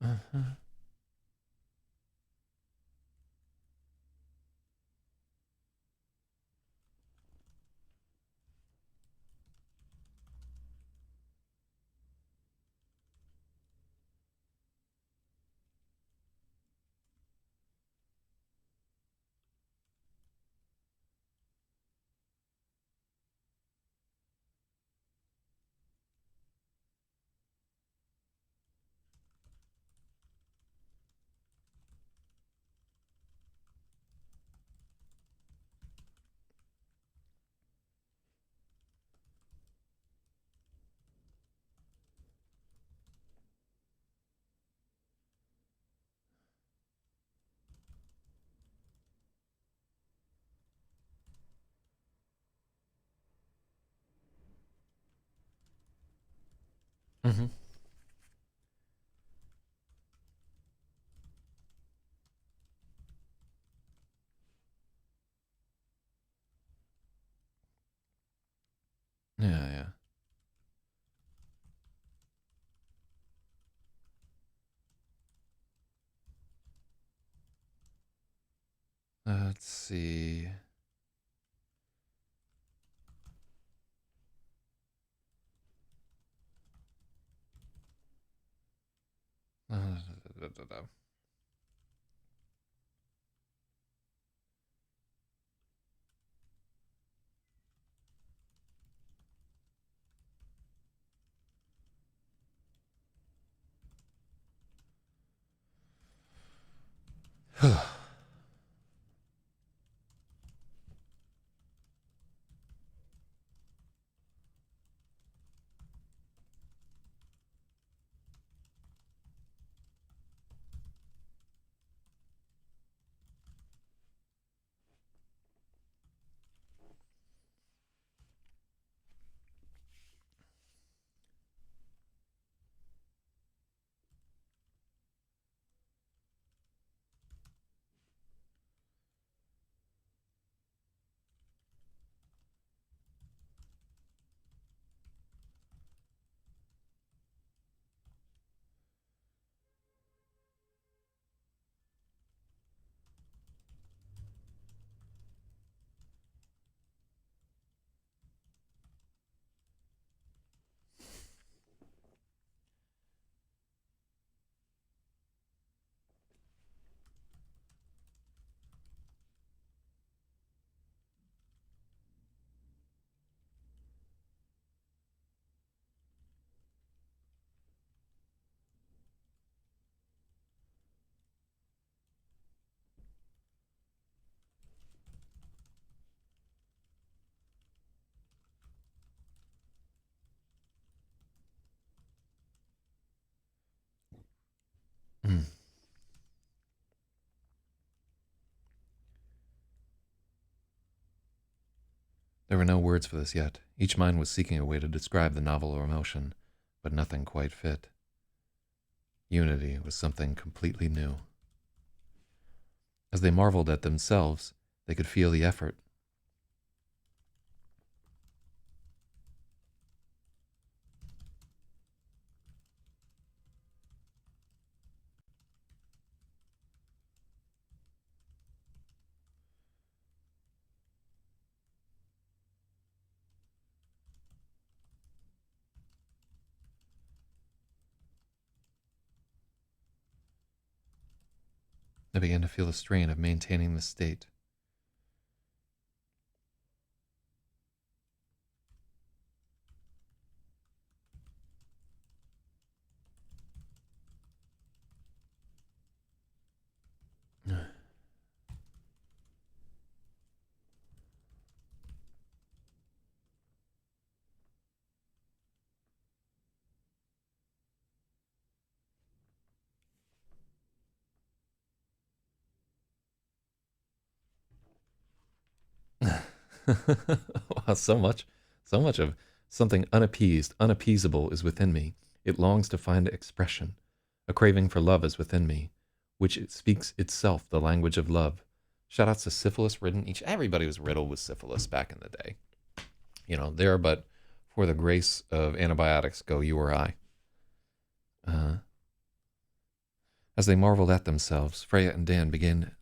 Uh-huh. Mm-hmm. Yeah, yeah. Let's see. Mm. There were no words for this yet. Each mind was seeking a way to describe the novel emotion, but nothing quite fit. Unity was something completely new. As they marveled at themselves, they could feel the effort. They began to feel the strain of maintaining the state. Wow, so much of something unappeased, unappeasable is within me. It longs to find expression. A craving for love is within me, which it speaks itself the language of love. Shout outs to syphilis ridden. Everybody was riddled with syphilis back in the day. There, but for the grace of antibiotics, go you or I. Uh, as they marveled at themselves, Freya and Dan began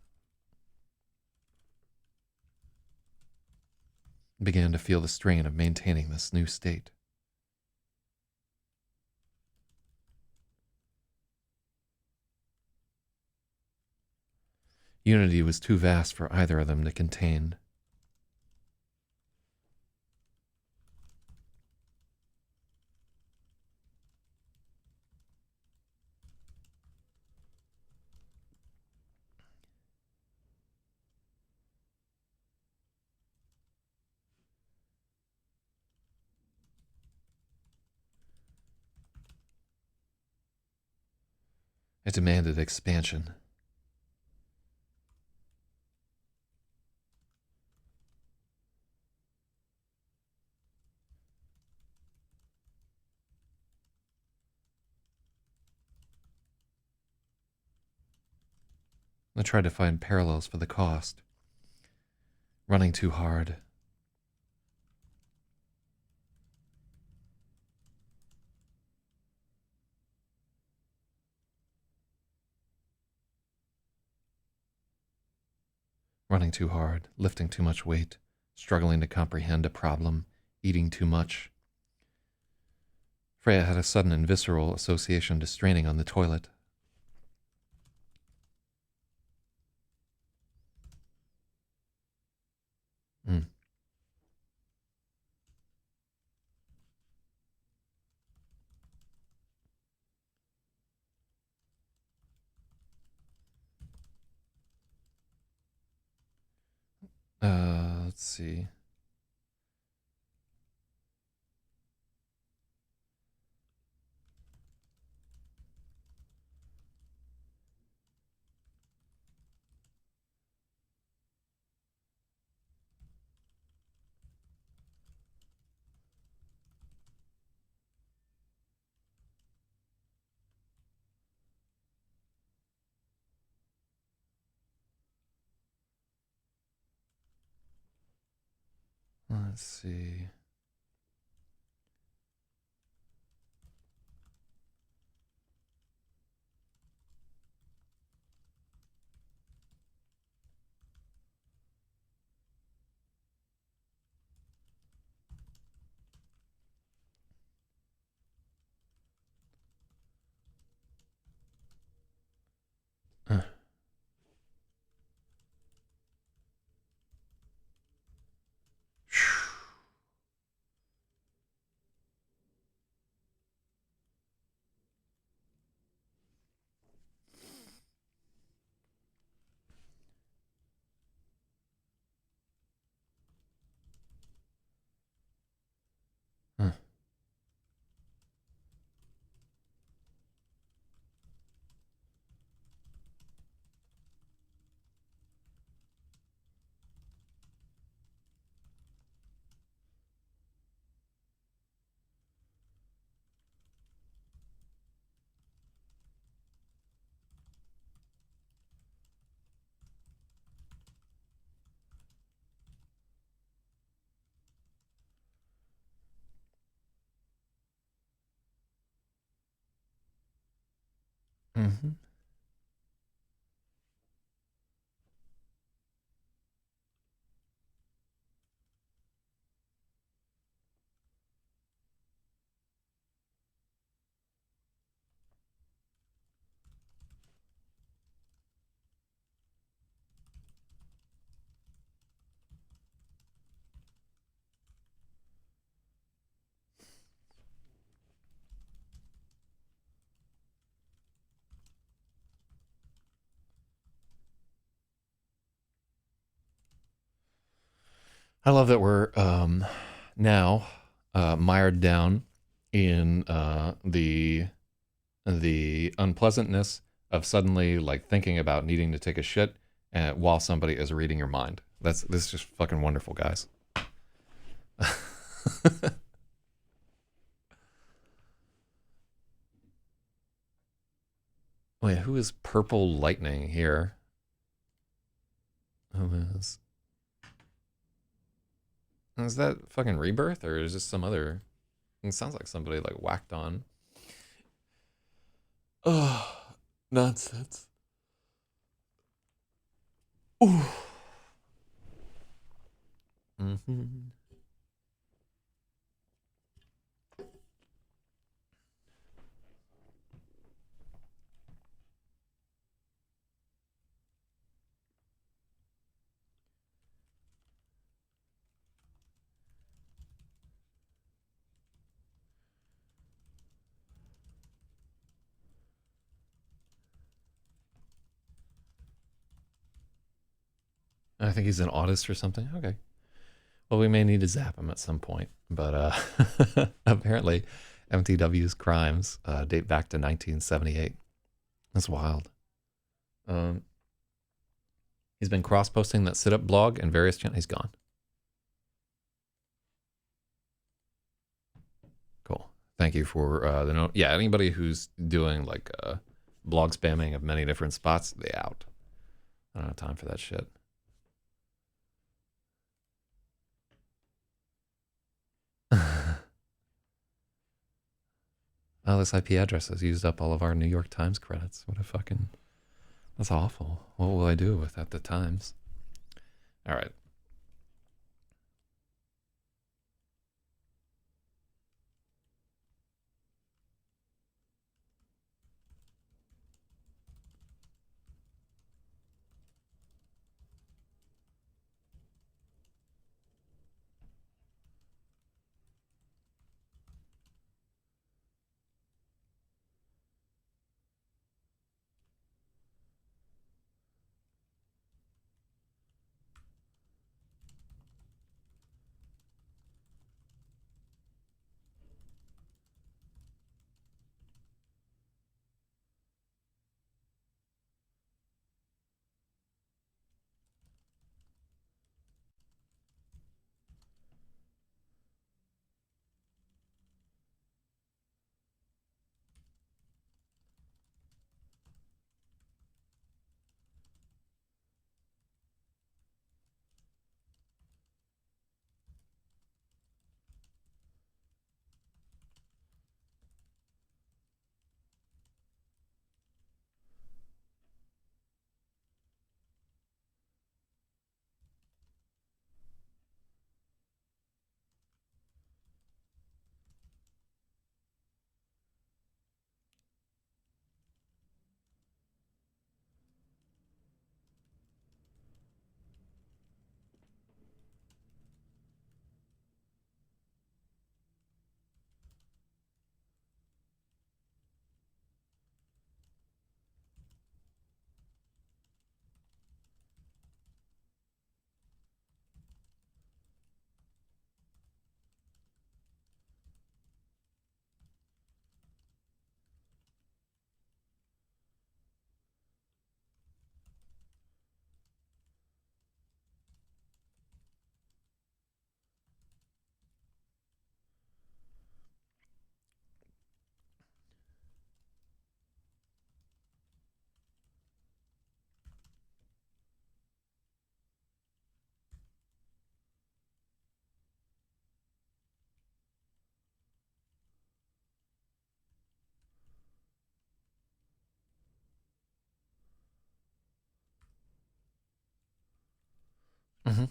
to feel the strain of maintaining this new state. Unity was too vast for either of them to contain. It demanded expansion. I tried to find parallels for the cost. Running too hard. Running too hard, lifting too much weight, struggling to comprehend a problem, eating too much. Freya had a sudden and visceral association to straining on the toilet. Mm. Let's see. Let's see. Uh, Mm-hmm. I love that we're now mired down in the unpleasantness of suddenly like thinking about needing to take a shit while somebody is reading your mind. This is just fucking wonderful, guys. Wait, who is Purple Lightning here? Who is that fucking Rebirth or is this some other? It sounds like somebody like whacked on. Oh, nonsense. Ooh. Mm-hmm. I think he's an autist or something. Okay. Well, we may need to zap him at some point, but apparently MTW's crimes date back to 1978. That's wild. Um, he's been cross-posting that sit-up blog and various channels. He's gone. Cool. Thank you for the note. Yeah, anybody who's doing like blog spamming of many different spots, they out. I don't have time for that shit. Oh, this IP address has used up all of our New York Times credits. What a fucking... That's awful. What will I do without the Times? All right. Mm-hmm.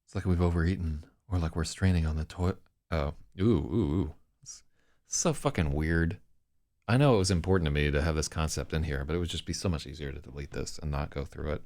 It's like we've overeaten, or like we're straining on the toilet. Oh, ooh. It's so fucking weird. I know it was important to me to have this concept in here, but it would just be so much easier to delete this and not go through it.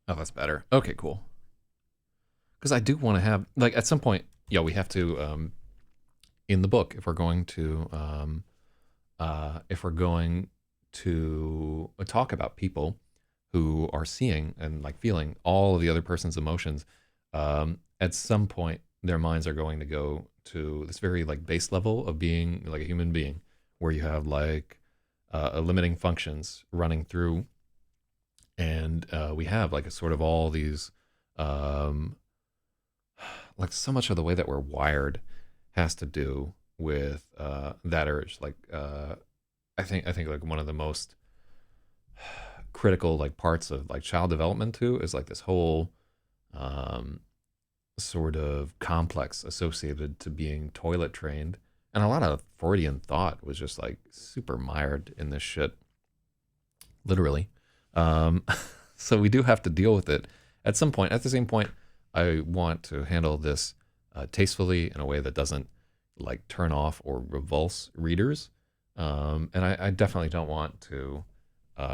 Oh, that's better. Okay, cool. Because I do want to have, like, at some point, yeah, we have to, in the book, if we're going to talk about people who are seeing and like feeling all of the other person's emotions, at some point their minds are going to go to this very like base level of being like a human being, where you have like limiting functions running through, and we have like a sort of all these um, like so much of the way that we're wired has to do with that urge. Like I think like one of the most critical like parts of like child development too is like this whole um, sort of complex associated to being toilet trained, and a lot of Freudian thought was just like super mired in this shit, literally. Um, so we do have to deal with it at some point. At the same point, I want to handle this tastefully in a way that doesn't like turn off or revulse readers. And I definitely don't want to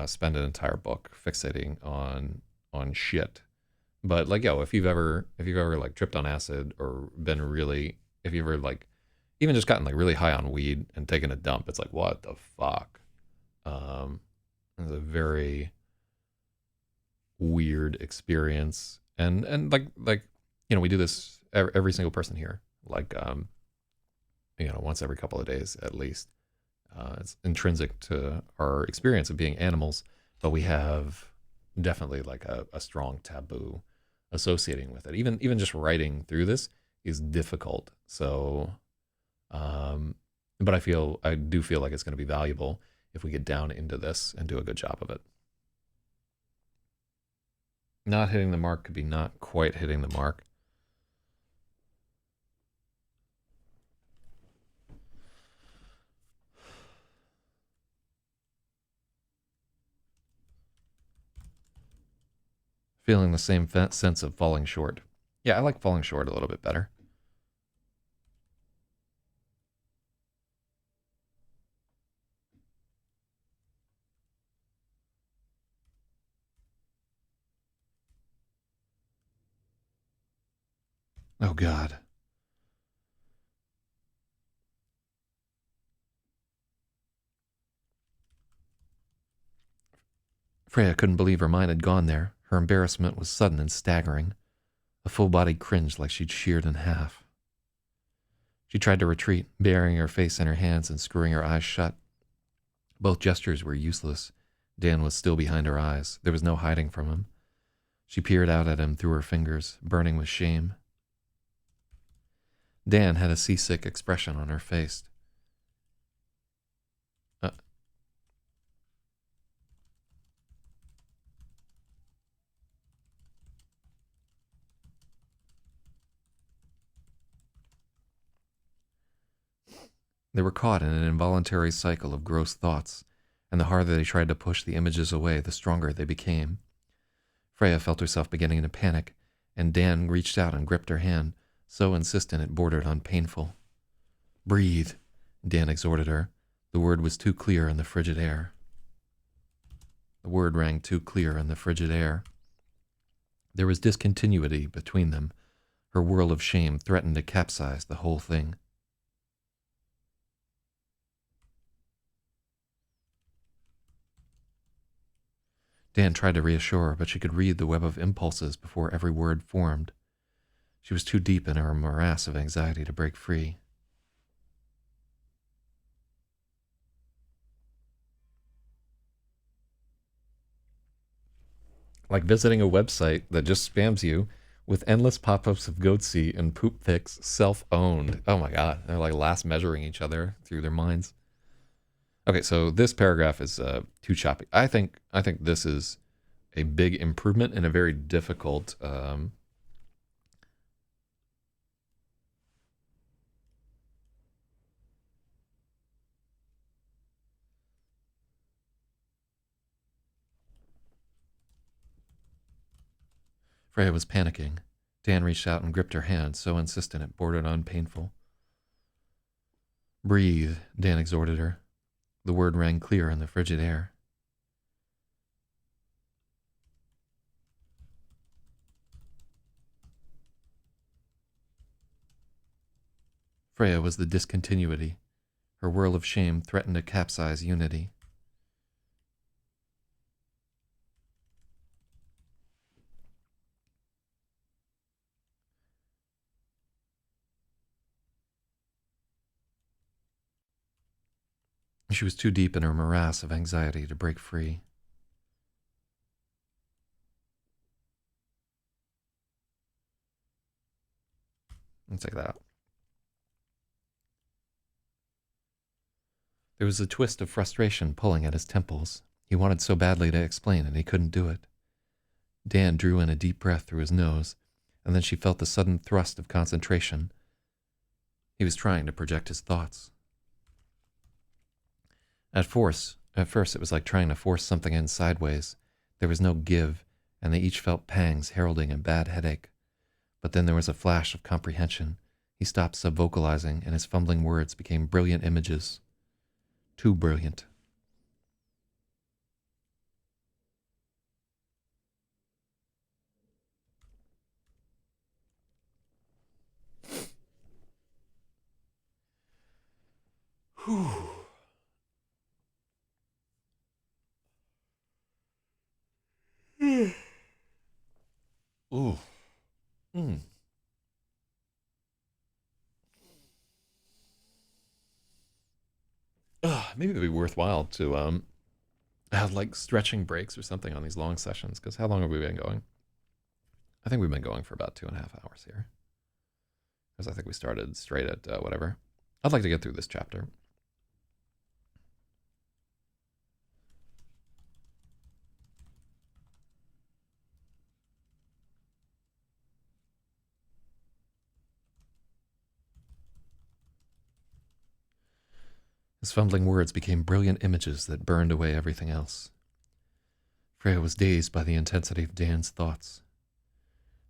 spend an entire book fixating on shit. But like, yo, if you've ever like tripped on acid or been really, if you've ever like even just gotten like really high on weed and taken a dump, it's like what the fuck. Um, it's a very weird experience, and like we do this every single person here, like once every couple of days at least. It's intrinsic to our experience of being animals, but we have definitely like a strong taboo associating with it. Even just writing through this is difficult. So, um, but I do feel like it's going to be valuable if we get down into this and do a good job of it. Not hitting the mark could be not quite hitting the mark. Feeling the same sense of falling short. Yeah, I like falling short a little bit better. Oh God. Freya couldn't believe her mind had gone there. Her embarrassment was sudden and staggering. A full-bodied cringe like she'd sheared in half. She tried to retreat, burying her face in her hands and screwing her eyes shut. Both gestures were useless. Dan was still behind her eyes. There was no hiding from him. She peered out at him through her fingers, burning with shame. Dan had a seasick expression on her face. Uh, they were caught in an involuntary cycle of gross thoughts, and the harder they tried to push the images away, the stronger they became. Freya felt herself beginning to panic, and Dan reached out and gripped her hand, so insistent it bordered on painful. "Breathe," Dan exhorted her. The word was too clear in the frigid air. The word rang too clear in the frigid air. There was discontinuity between them. Her whirl of shame threatened to capsize the whole thing. Dan tried to reassure her, but she could read the web of impulses before every word formed. She was too deep in her morass of anxiety to break free. Like visiting a website that just spams you with endless pop-ups of goatsy and poop pics, self-owned. Oh my god, they're like last measuring each other through their minds. Okay, so this paragraph is too choppy. I think this is a big improvement in a very difficult Freya was panicking. Dan reached out and gripped her hand, so insistent it bordered on painful. "Breathe," Dan exhorted her. The word rang clear in the frigid air. Freya was the discontinuity. Her whirl of shame threatened to capsize unity. She was too deep in her morass of anxiety to break free. Let's take that out. There was a twist of frustration pulling at his temples. He wanted so badly to explain, and he couldn't do it. Dan drew in a deep breath through his nose, and then she felt the sudden thrust of concentration. He was trying to project his thoughts. At first, it was like trying to force something in sideways. There was no give, and they each felt pangs heralding a bad headache. But then there was a flash of comprehension. He stopped sub-vocalizing, and his fumbling words became brilliant images. Too brilliant. Whew. Ooh. Maybe it'd be worthwhile to have like stretching breaks or something on these long sessions, because how long have we been going? I think we've been going for about 2.5 hours here, because I think we started straight at whatever. I'd like to get through this chapter. His fumbling words became brilliant images that burned away everything else. Freya was dazed by the intensity of Dan's thoughts.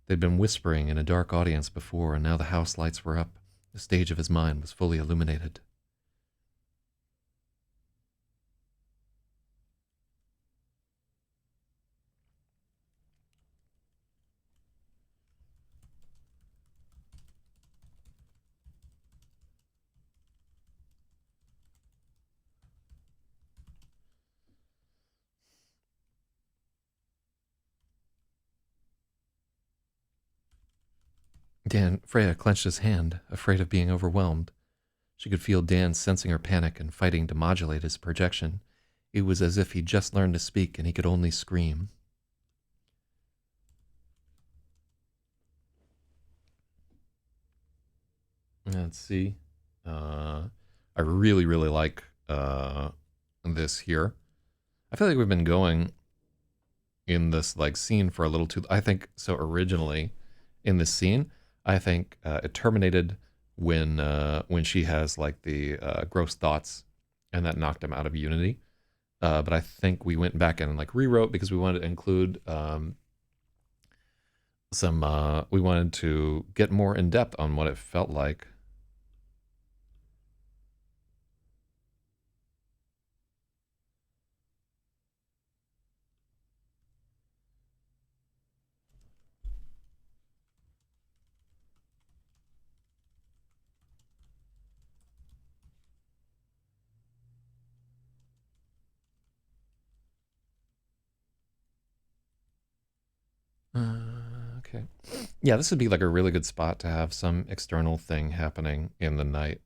They'd been whispering in a dark audience before, and now the house lights were up. The stage of his mind was fully illuminated. Freya clenched his hand, afraid of being overwhelmed. She could feel Dan sensing her panic and fighting to modulate his projection. It was as if he'd just learned to speak and he could only scream. Let's see. I really, really like this here. I feel like we've been going in this like scene for a little too. I think so. Originally, in this scene, I think it terminated when she has like the gross thoughts, and that knocked him out of unity. But I think we went back and like rewrote because we wanted to include we wanted to get more in depth on what it felt like. Okay. Yeah, this would be like a really good spot to have some external thing happening in the night.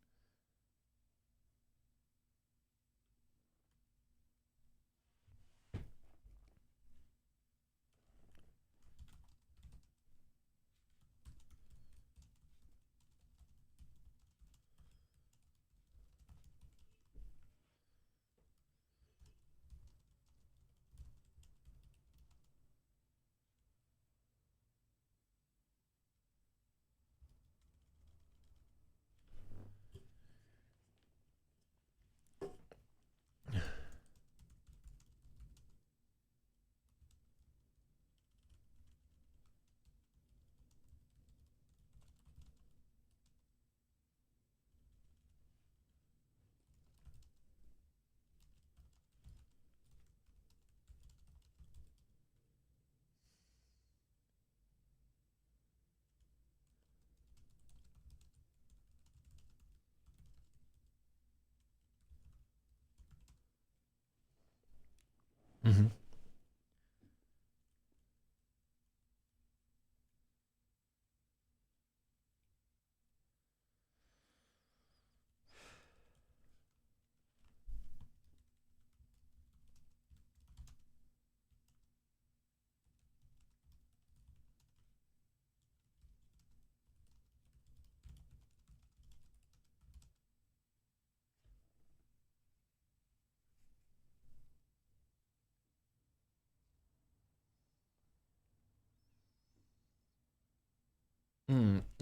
Mm-hmm.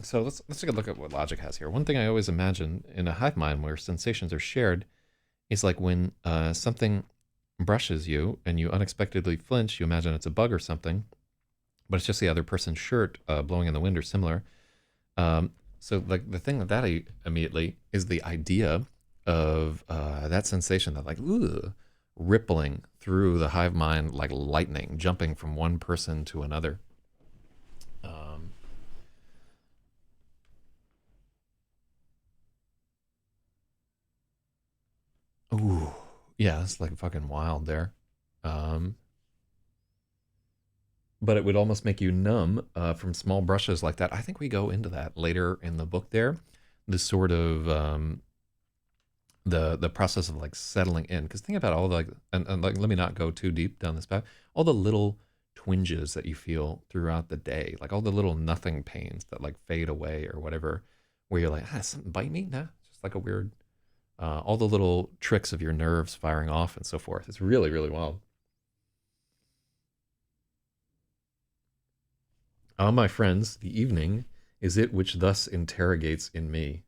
So let's take a look at what logic has here. One thing I always imagine in a hive mind where sensations are shared is like when something brushes you and you unexpectedly flinch. You imagine it's a bug or something, but it's just the other person's shirt blowing in the wind or similar. Um, so like the thing that immediately is the idea of that sensation that like ooh, rippling through the hive mind like lightning, jumping from one person to another. Um, Ooh, yeah, it's like fucking wild there. Um, but it would almost make you numb from small brushes like that. I think we go into that later in the book there. The sort of the process of like settling in. Because think about all the like, and like, let me not go too deep down this path. All the little twinges that you feel throughout the day, like all the little nothing pains that like fade away or whatever, where you're like, ah, something bite me? Nah, it's just like a weird all the little tricks of your nerves firing off and so forth. It's really, really wild. Ah, my friends, the evening is it which thus interrogates in me.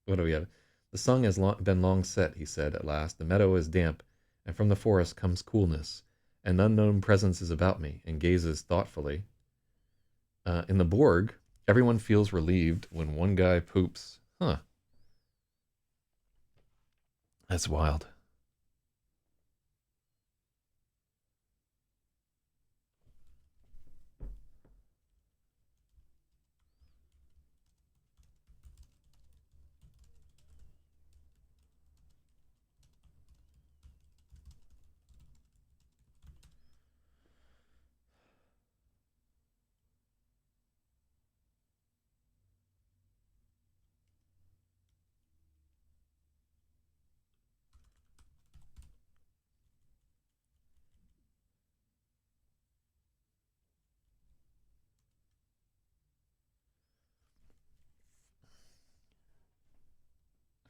What do we have? The sun has been long set, he said at last. The meadow is damp, and from the forest comes coolness. An unknown presence is about me and gazes thoughtfully. In the Borg, everyone feels relieved when one guy poops. Huh, that's wild.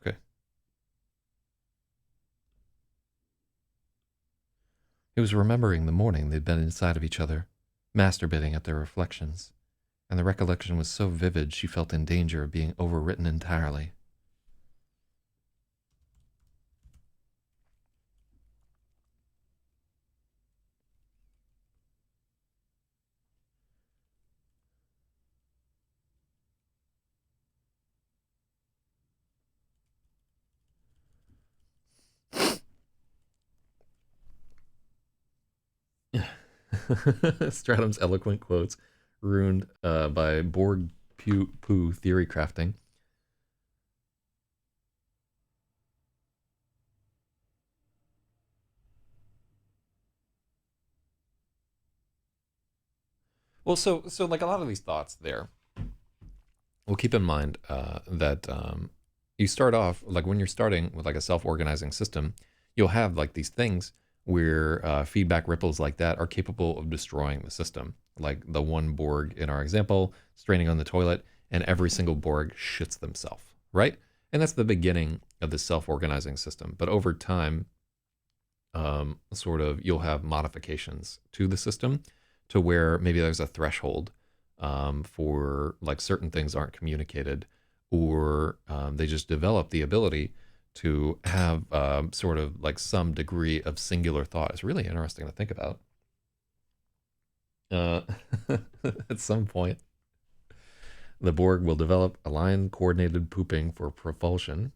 Okay. He was remembering the morning they'd been inside of each other, masturbating at their reflections, and the recollection was so vivid she felt in danger of being overwritten entirely. Stratum's eloquent quotes ruined by Borg poo theory crafting. Well, so like a lot of these thoughts there. Well, keep in mind that you start off like when you're starting with like a self-organizing system, you'll have like these things where feedback ripples like that are capable of destroying the system. Like the one Borg in our example, straining on the toilet, and every single Borg shits themselves, right? And that's the beginning of the self-organizing system. But over time, sort of you'll have modifications to the system to where maybe there's a threshold for like certain things aren't communicated, or they just develop the ability to have sort of like some degree of singular thought. It's really interesting to think about. Uh, at some point, the Borg will develop aligned coordinated pooping for propulsion.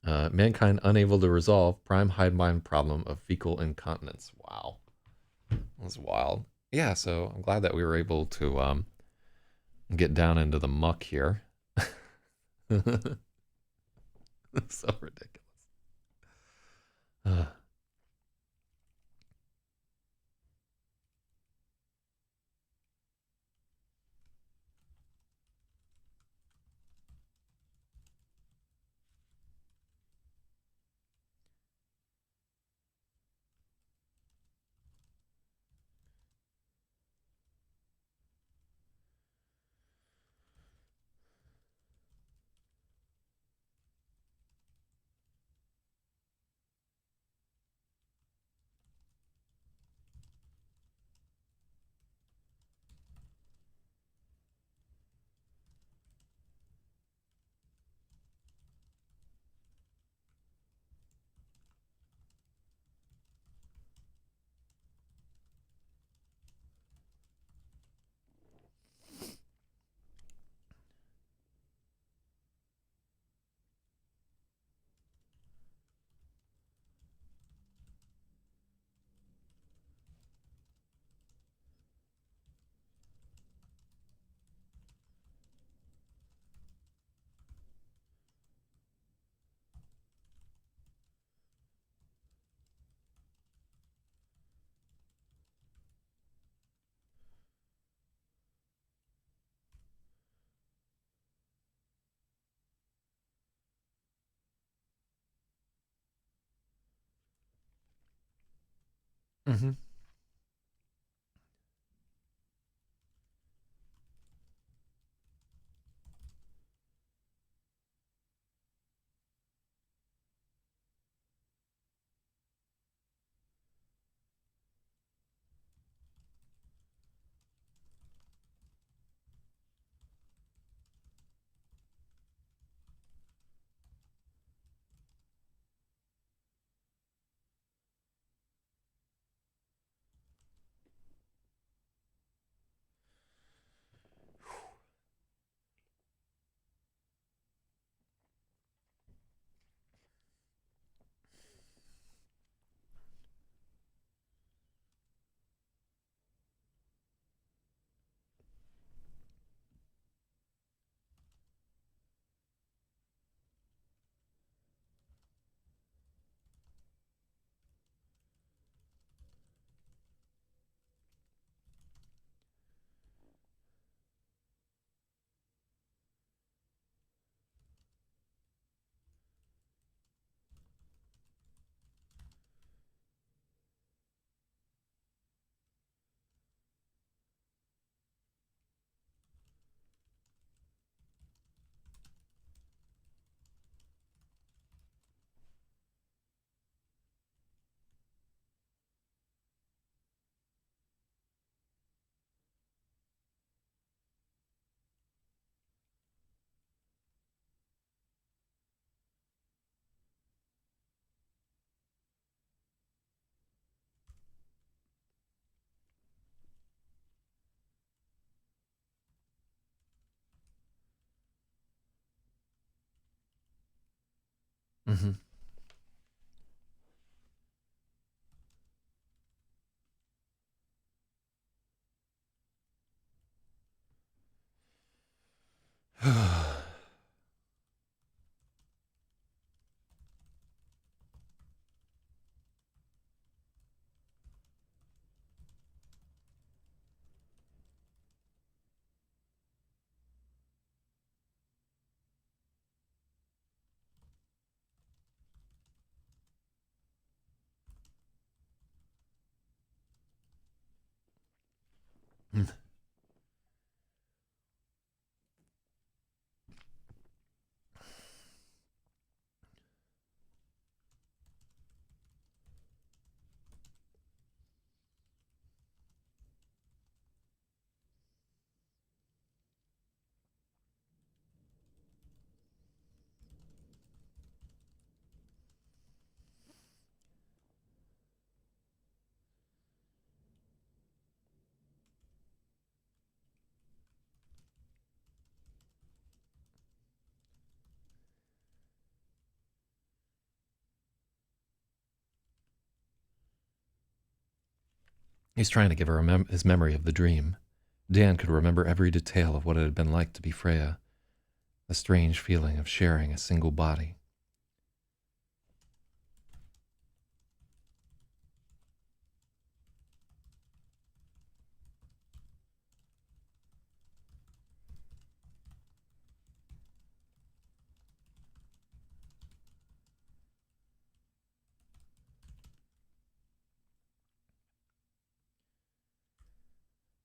Mankind unable to resolve prime hive mind problem of fecal incontinence. Wow, that's wild. Yeah, so I'm glad that we were able to get down into the muck here. So ridiculous. Uh, mm-hmm. Mm-hmm. He's trying to give her his memory of the dream. Dan could remember every detail of what it had been like to be Freya, the strange feeling of sharing a single body.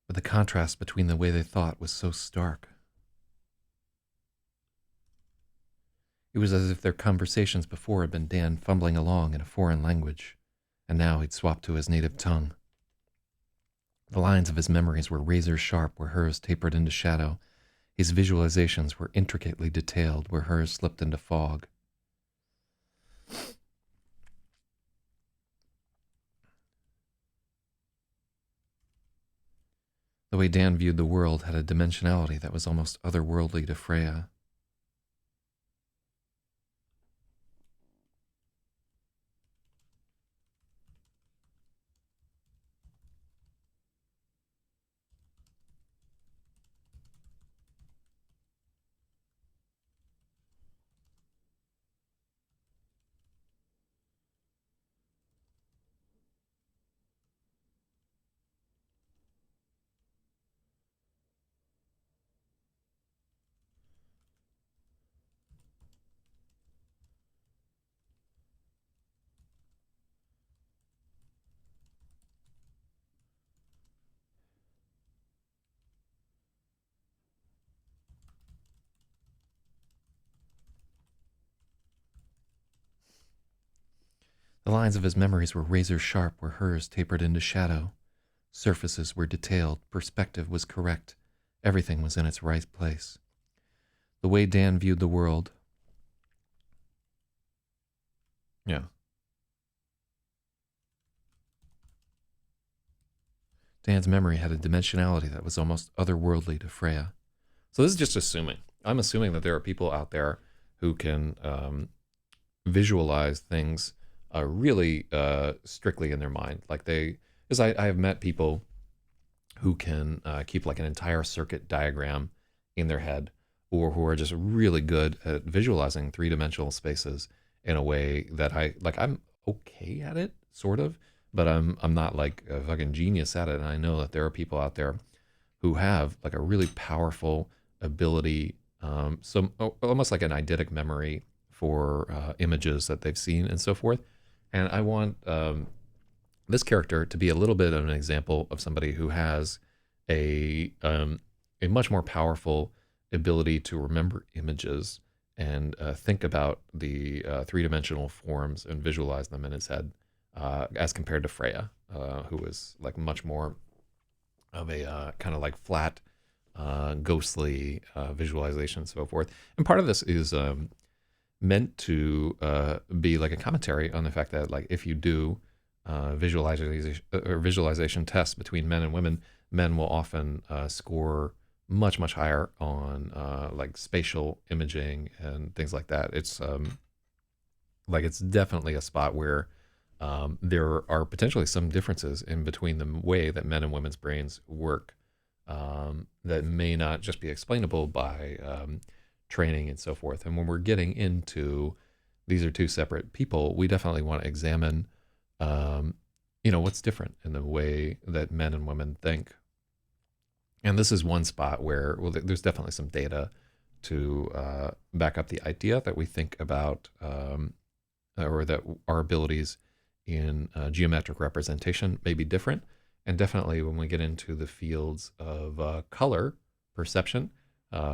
But the contrast between the way they thought was so stark. It was as if their conversations before had been Dan fumbling along in a foreign language, and now he'd swapped to his native tongue. The lines of his memories were razor sharp where hers tapered into shadow. His visualizations were intricately detailed where hers slipped into fog. The way Dan viewed the world had a dimensionality that was almost otherworldly to Freya. The lines of his memories were razor sharp where hers tapered into shadow. Surfaces were detailed, perspective was correct, everything was in its right place. The way Dan viewed the world. Yeah. Dan's memory had a dimensionality that was almost otherworldly to Freya. So this is just assuming. I'm assuming that there are people out there who can visualize things really strictly in their mind. Like because I have met people who can keep like an entire circuit diagram in their head, or who are just really good at visualizing three-dimensional spaces in a way that I'm okay at it, sort of, but I'm not like a fucking genius at it. And I know that there are people out there who have like a really powerful ability, almost like an eidetic memory for images that they've seen and so forth. And I want this character to be a little bit of an example of somebody who has a much more powerful ability to remember images and think about the three-dimensional forms and visualize them in his head, as compared to Freya, who is like much more of a kind of like flat, ghostly visualization and so forth. And part of this is meant to be like a commentary on the fact that, like, if you do visualization tests between men and women, men will often score much higher on like spatial imaging and things like that. It's it's definitely a spot where there are potentially some differences in between the way that men and women's brains work. that may not just be explainable by training and so forth. And when we're getting into these are two separate people, we definitely want to examine, um, what's different in the way that men and women think. And this is one spot where, well, there's definitely some data to back up the idea that we think about, or that our abilities in geometric representation may be different. And definitely when we get into the fields of color perception,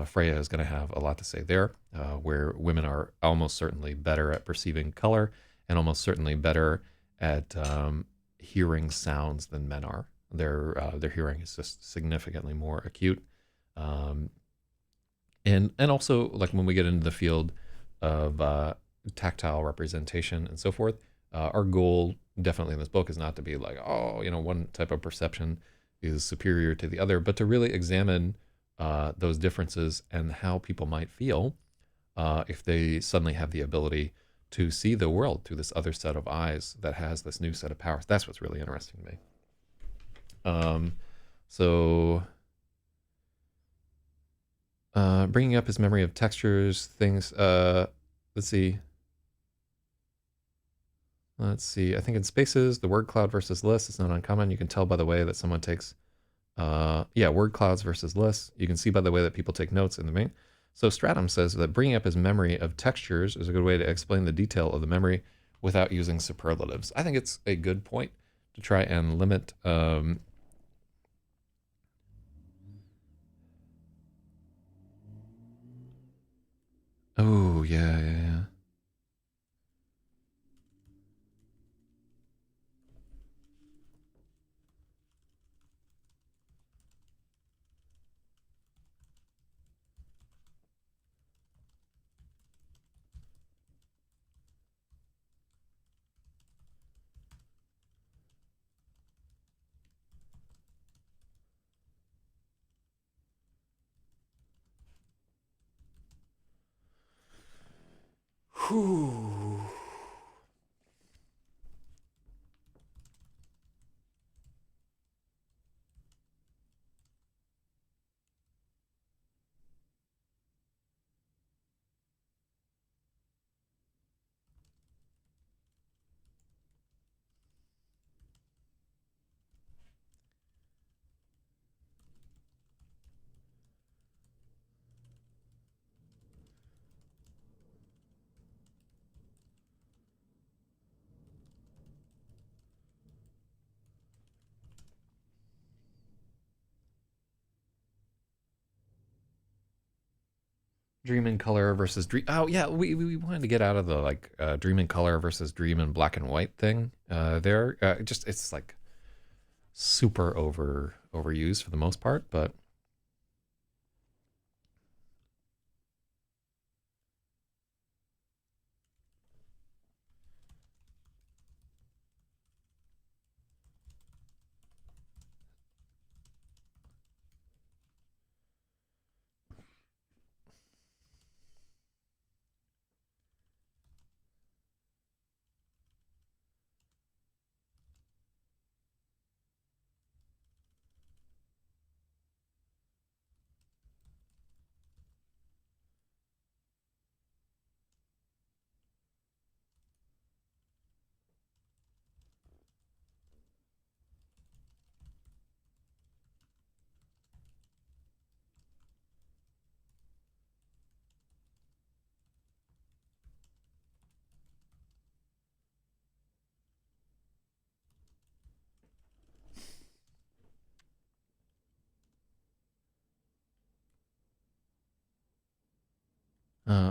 Freya is going to have a lot to say there, where women are almost certainly better at perceiving color and almost certainly better at hearing sounds than men are. Their hearing is just significantly more acute, um, and also like when we get into the field of tactile representation and so forth, our goal definitely in this book is not to be like, oh, one type of perception is superior to the other, but to really examine those differences and how people might feel if they suddenly have the ability to see the world through this other set of eyes that has this new set of powers. That's what's really interesting to me. So bringing up his memory of textures, things. Let's see. I think in spaces, the word cloud versus list is not uncommon. You can tell by the way that someone takes, word clouds versus lists. You can see by the way that people take notes in the main. So Stratum says that bringing up his memory of textures is a good way to explain the detail of the memory without using superlatives. I think it's a good point to try and limit. Oh, yeah. Whew. Dream in color versus dream. Oh yeah, we wanted to get out of the like dream in color versus dream in black and white thing. There, just it's like super overused for the most part, but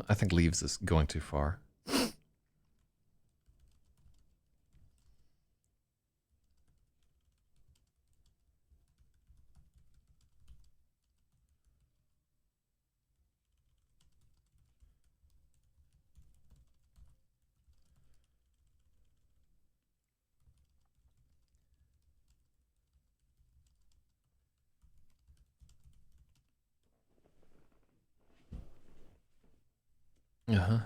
I think leaves is going too far. Uh-huh.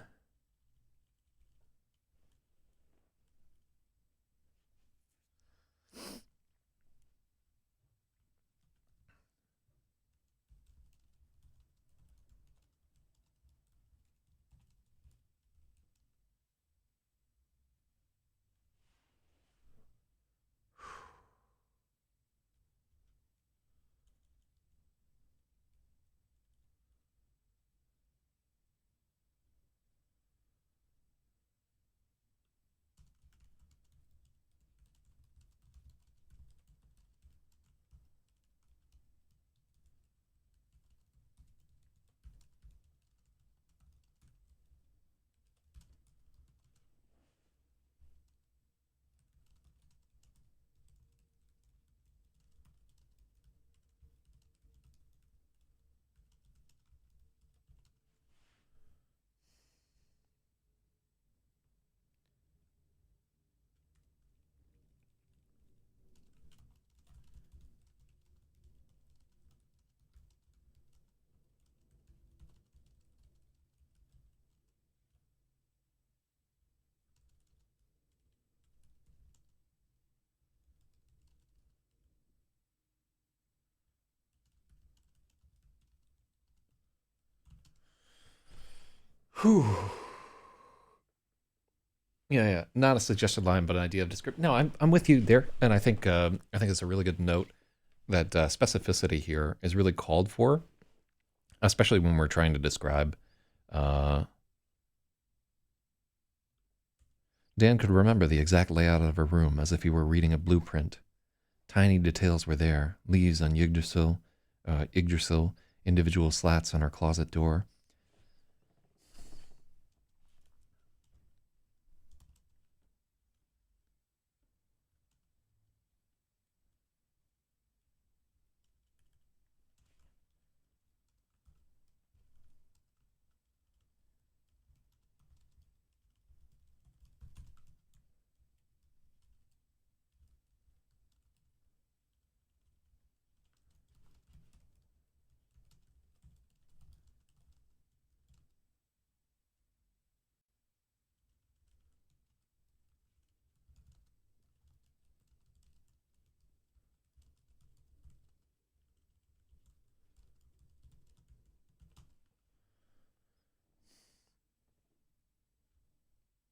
Whew. Yeah. Not a suggested line, but an idea of description. No, I'm with you there, and I think it's a really good note that specificity here is really called for, especially when we're trying to describe. Uh, Dan could remember the exact layout of her room as if he were reading a blueprint. Tiny details were there: leaves on Yggdrasil, individual slats on her closet door.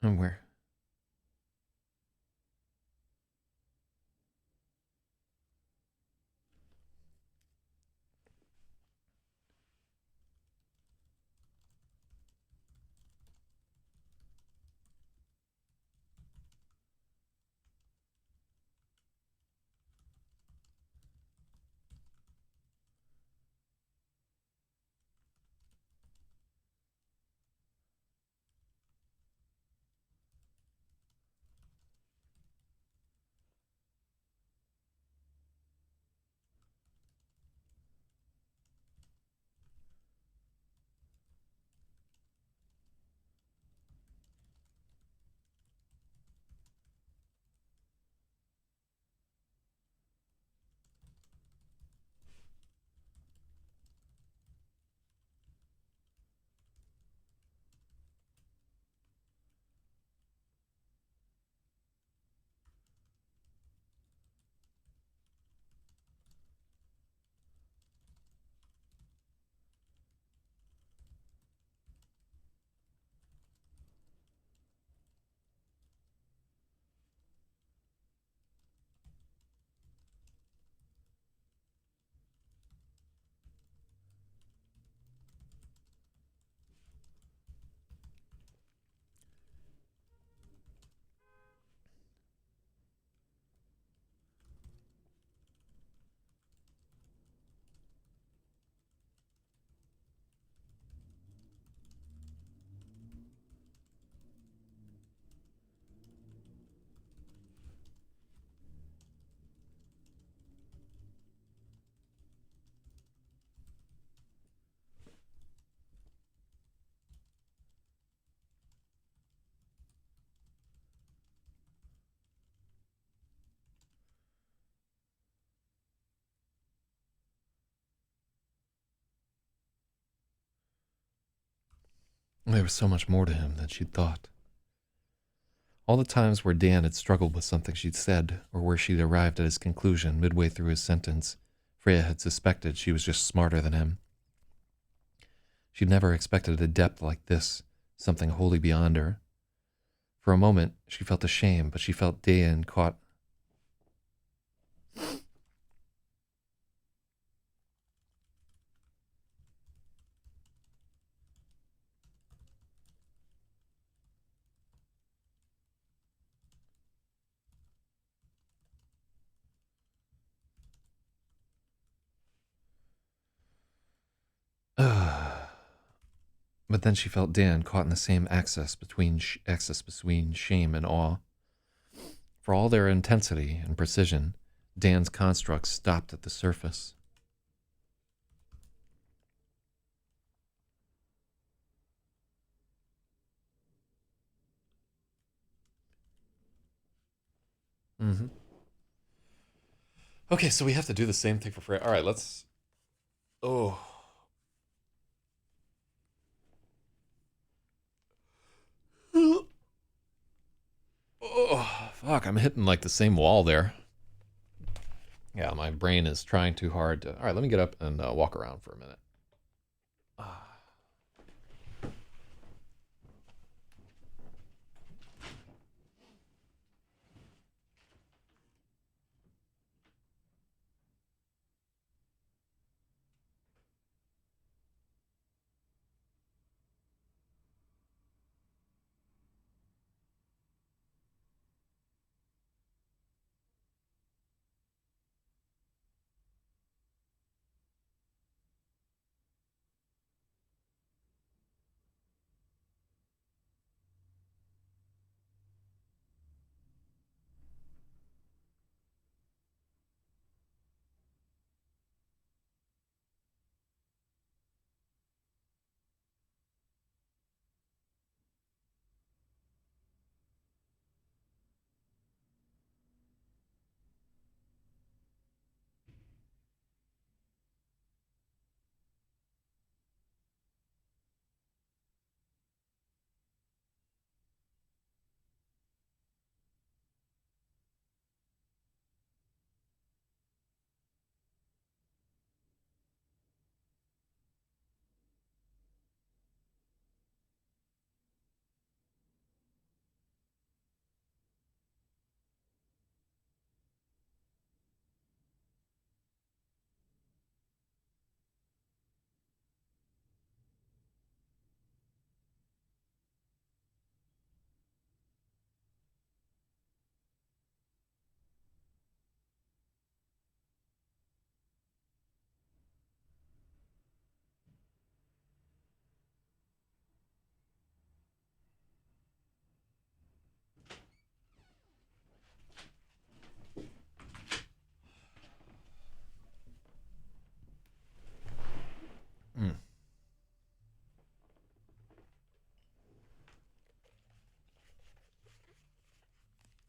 And where? There was so much more to him than she'd thought. All the times where Dan had struggled with something she'd said, or where she'd arrived at his conclusion midway through his sentence, Freya had suspected she was just smarter than him. She'd never expected a depth like this, something wholly beyond her. For a moment, she felt ashamed, but she felt Dan caught. But then she felt Dan caught in the same axis between shame and awe. For all their intensity and precision, Dan's constructs stopped at the surface. Mm-hmm. Okay, so we have to do the same thing for Freya. All right, let's. Oh. Oh, fuck, I'm hitting like the same wall there. Yeah, my brain is trying too hard to. All right, let me get up and walk around for a minute.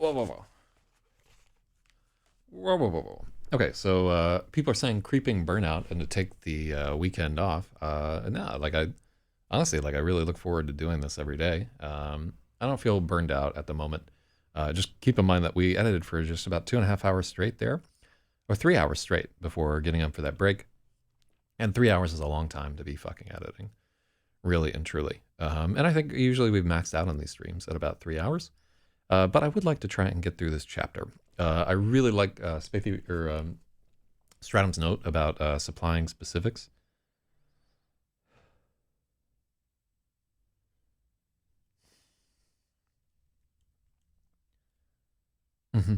Whoa, whoa, whoa. Whoa, whoa, whoa, whoa. Okay, so people are saying creeping burnout and to take the weekend off. No, like I honestly, like I really look forward to doing this every day. I don't feel burned out at the moment. Just keep in mind that we edited for just about 2.5 hours straight there, or 3 hours straight before getting up for that break. And 3 hours is a long time to be fucking editing, really and truly. And I think usually we've maxed out on these streams at about 3 hours. But I would like to try and get through this chapter. I really like Stratum's note about supplying specifics. Mm-hmm.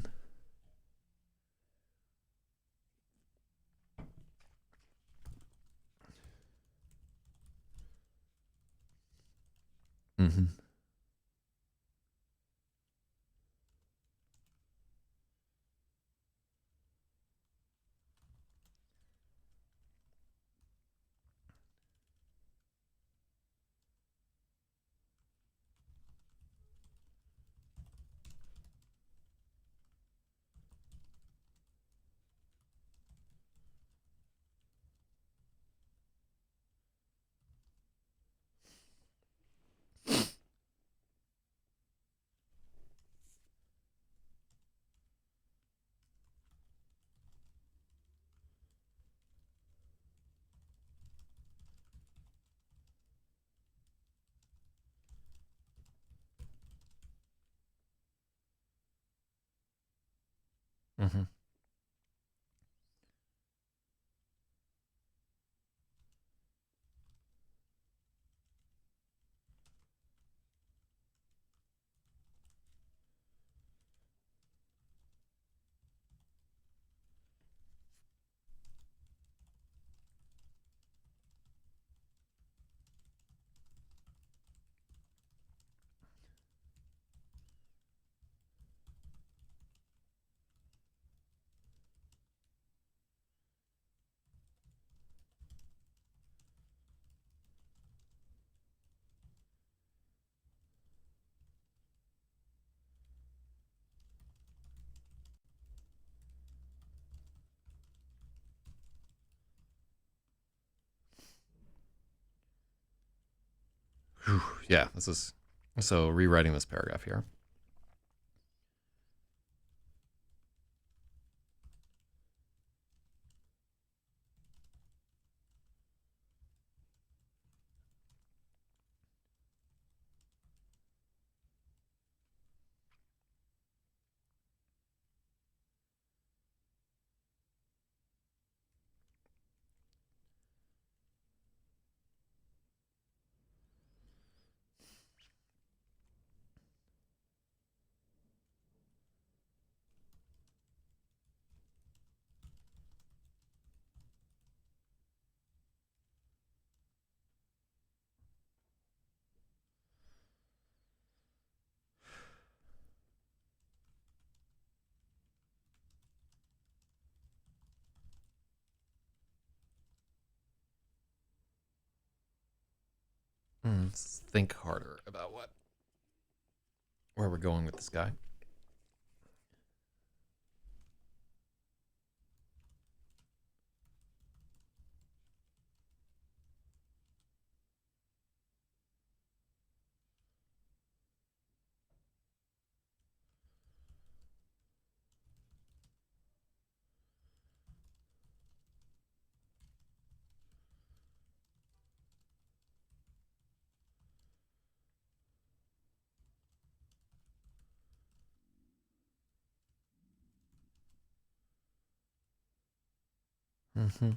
Mm-hmm. Mm-hmm. Whew, yeah, this is so rewriting this paragraph here. Let's think harder about where we're going with this guy. Mm-hmm.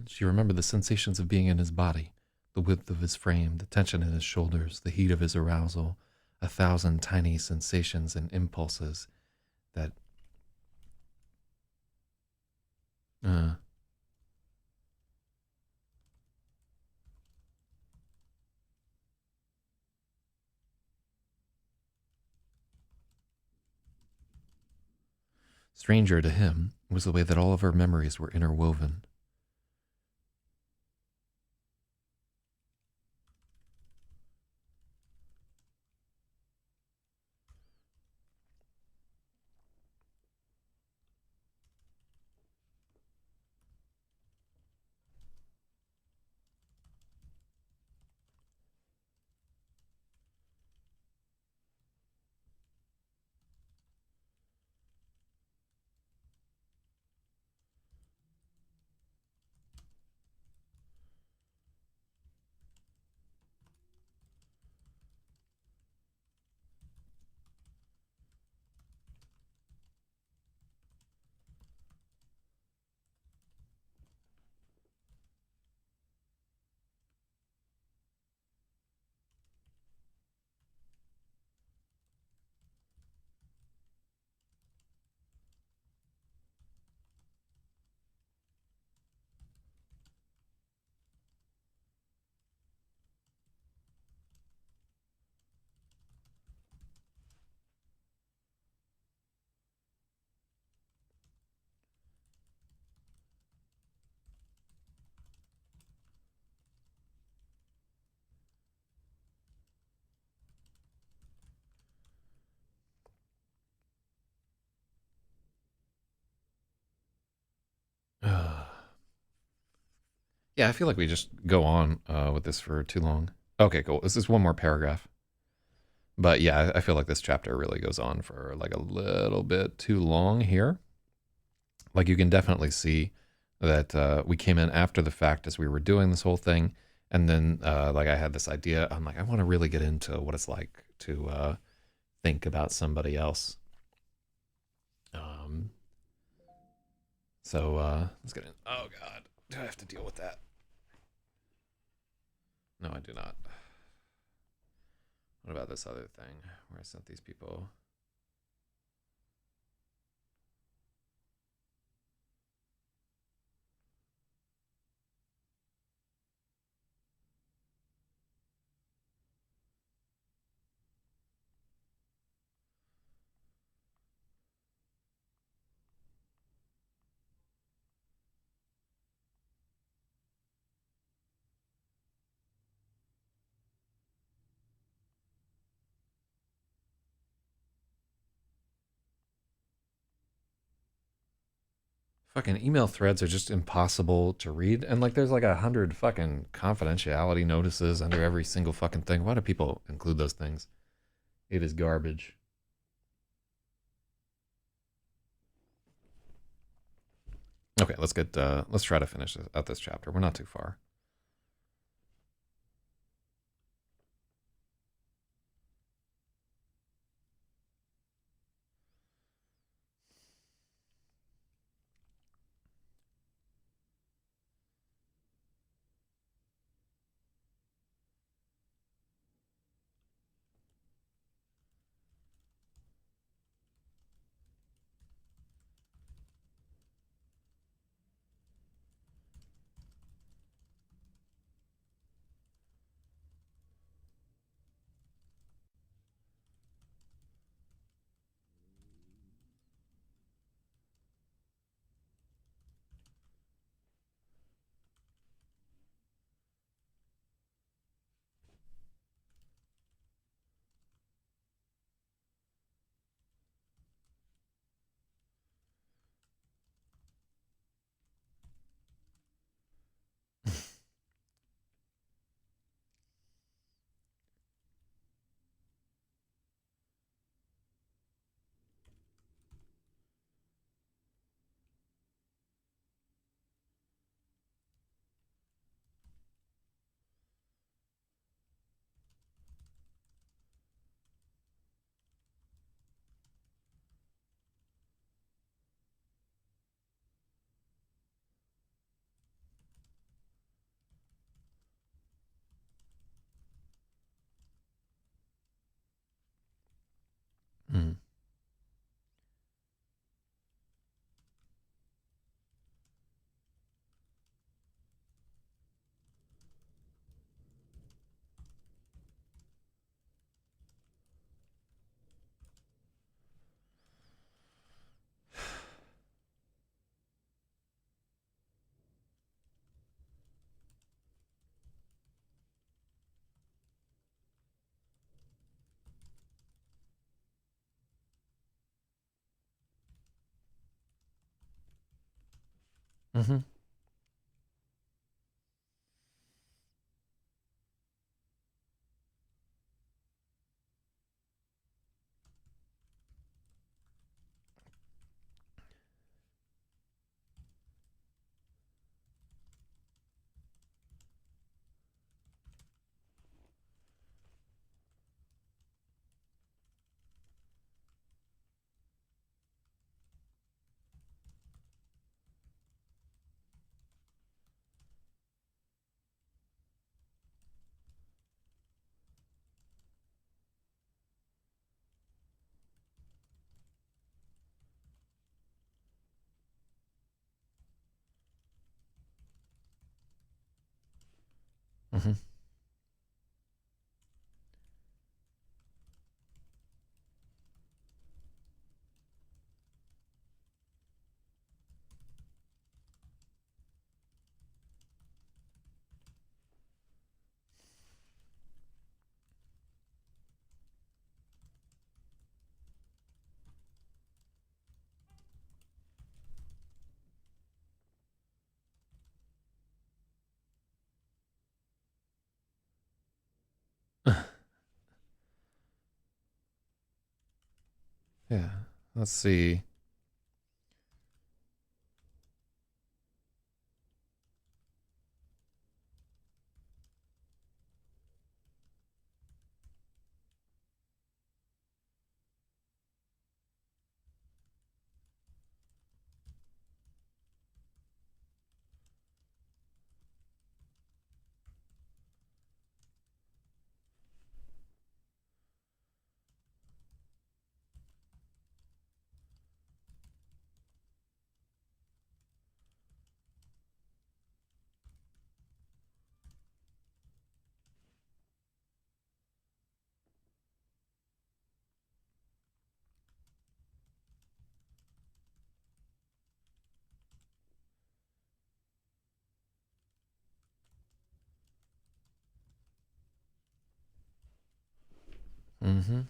She remembered the sensations of being in his body, the width of his frame, the tension in his shoulders, the heat of his arousal, 1,000 tiny sensations and impulses that stranger to him was the way that all of her memories were interwoven. Yeah, I feel like we just go on with this for too long. Okay, cool. This is one more paragraph. But yeah, I feel like this chapter really goes on for like a little bit too long here. Like you can definitely see that we came in after the fact as we were doing this whole thing. And then like I had this idea. I'm like, I want to really get into what it's like to think about somebody else. Um, so let's get in. Oh God, do I have to deal with that? No, I do not. What about this other thing where I sent these people? Fucking email threads are just impossible to read. And like there's like 100 fucking confidentiality notices under every single fucking thing. Why do people include those things? It is garbage. Okay, let's try to finish out this chapter. We're not too far. Mm-hmm. Mm-hmm. Yeah. Let's see. Mm-hmm.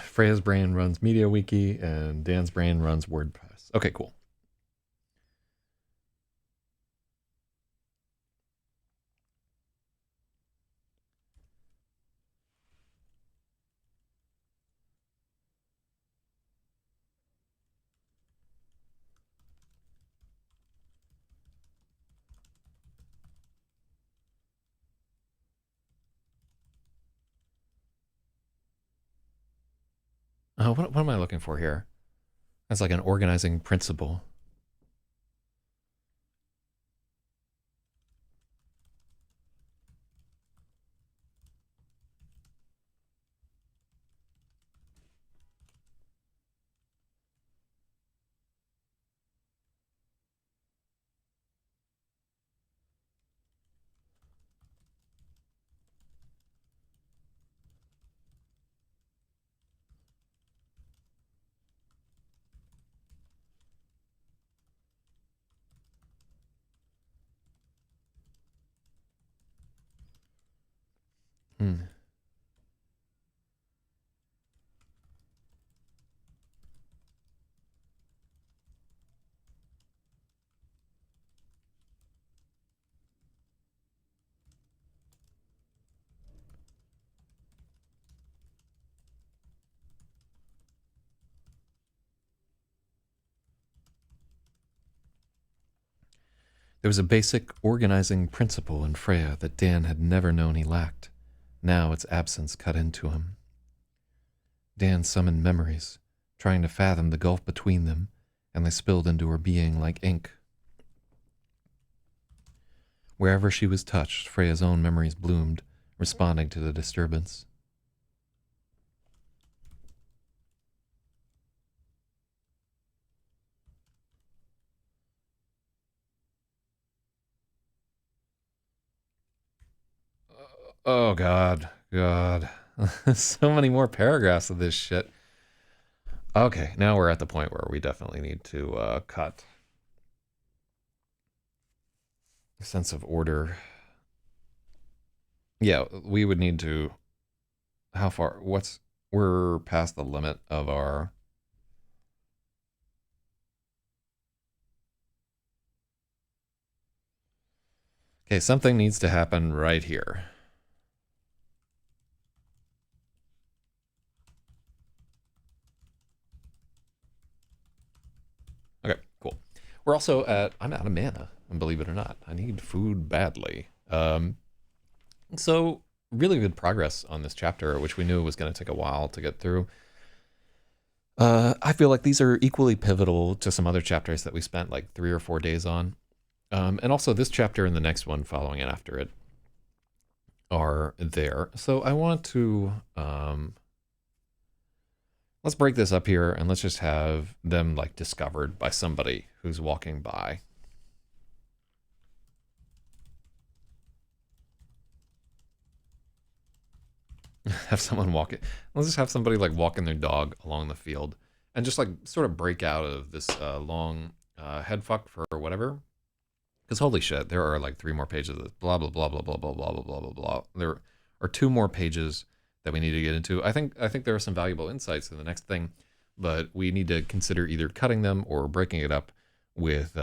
Freya's brain runs MediaWiki, and Dan's brain runs WordPress. Okay, cool. What am I looking for here? That's like an organizing principle. Hmm. There was a basic organizing principle in Freya that Dan had never known he lacked. Now its absence cut into him. Dan summoned memories, trying to fathom the gulf between them, and they spilled into her being like ink. Wherever she was touched, Freya's own memories bloomed, responding to the disturbance. Oh, God. God. So many more paragraphs of this shit. Okay, now we're at the point where we definitely need to cut. A sense of order. Yeah, we would need to... How far? We're past the limit of our... Okay, something needs to happen right here. Okay, cool. We're also at... I'm out of mana, and believe it or not. I need food badly. So, really good progress on this chapter, which we knew was going to take a while to get through. I feel like these are equally pivotal to some other chapters that we spent like 3 or 4 days on. And also this chapter and the next one following it after it are there. So I want to... let's break this up here and let's just have them like discovered by somebody who's walking by. Have someone walk it. Let's just have somebody like walking their dog along the field and just like sort of break out of this long head fuck for whatever. Because holy shit, there are like 3 more pages of this. Blah, blah, blah, blah, blah, blah, blah, blah, blah, blah, blah. There are 2 more pages that we need to get into. I think there are some valuable insights in the next thing, but we need to consider either cutting them or breaking it up with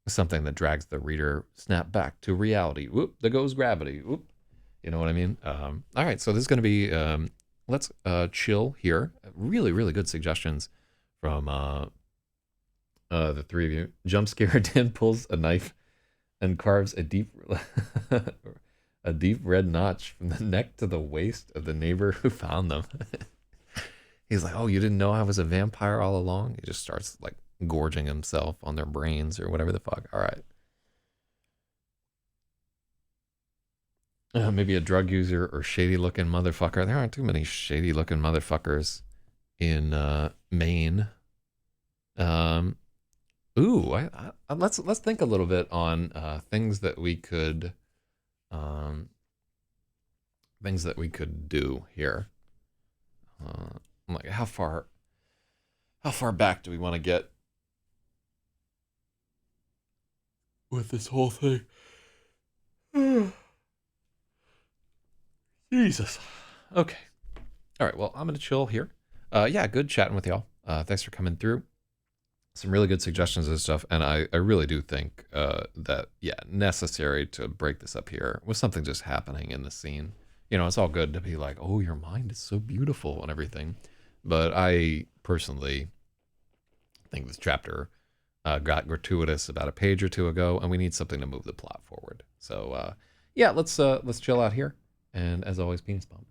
something that drags the reader snap back to reality. Whoop, there goes gravity. Whoop. You know what I mean? All right, so this is going to be, let's chill here. Really, really good suggestions from the 3 of you. Jump scare, Dan pulls a knife and carves a deep red notch from the neck to the waist of the neighbor who found them. He's like, oh, you didn't know I was a vampire all along? He just starts like gorging himself on their brains or whatever the fuck. All right. Maybe a drug user or shady looking motherfucker. There aren't too many shady looking motherfuckers in Maine. Ooh, let's think a little bit on things that we could do here. Like how far back do we want to get with this whole thing? Jesus. Okay. All right. Well, I'm gonna chill here. Yeah, good chatting with y'all. Thanks for coming through. Some really good suggestions and stuff, and I really do think that, yeah, necessary to break this up here with something just happening in the scene. You know, it's all good to be like, oh, your mind is so beautiful and everything, but I personally think this chapter got gratuitous about a page or 2 ago, and we need something to move the plot forward. So, yeah, let's chill out here, and as always, penis bump.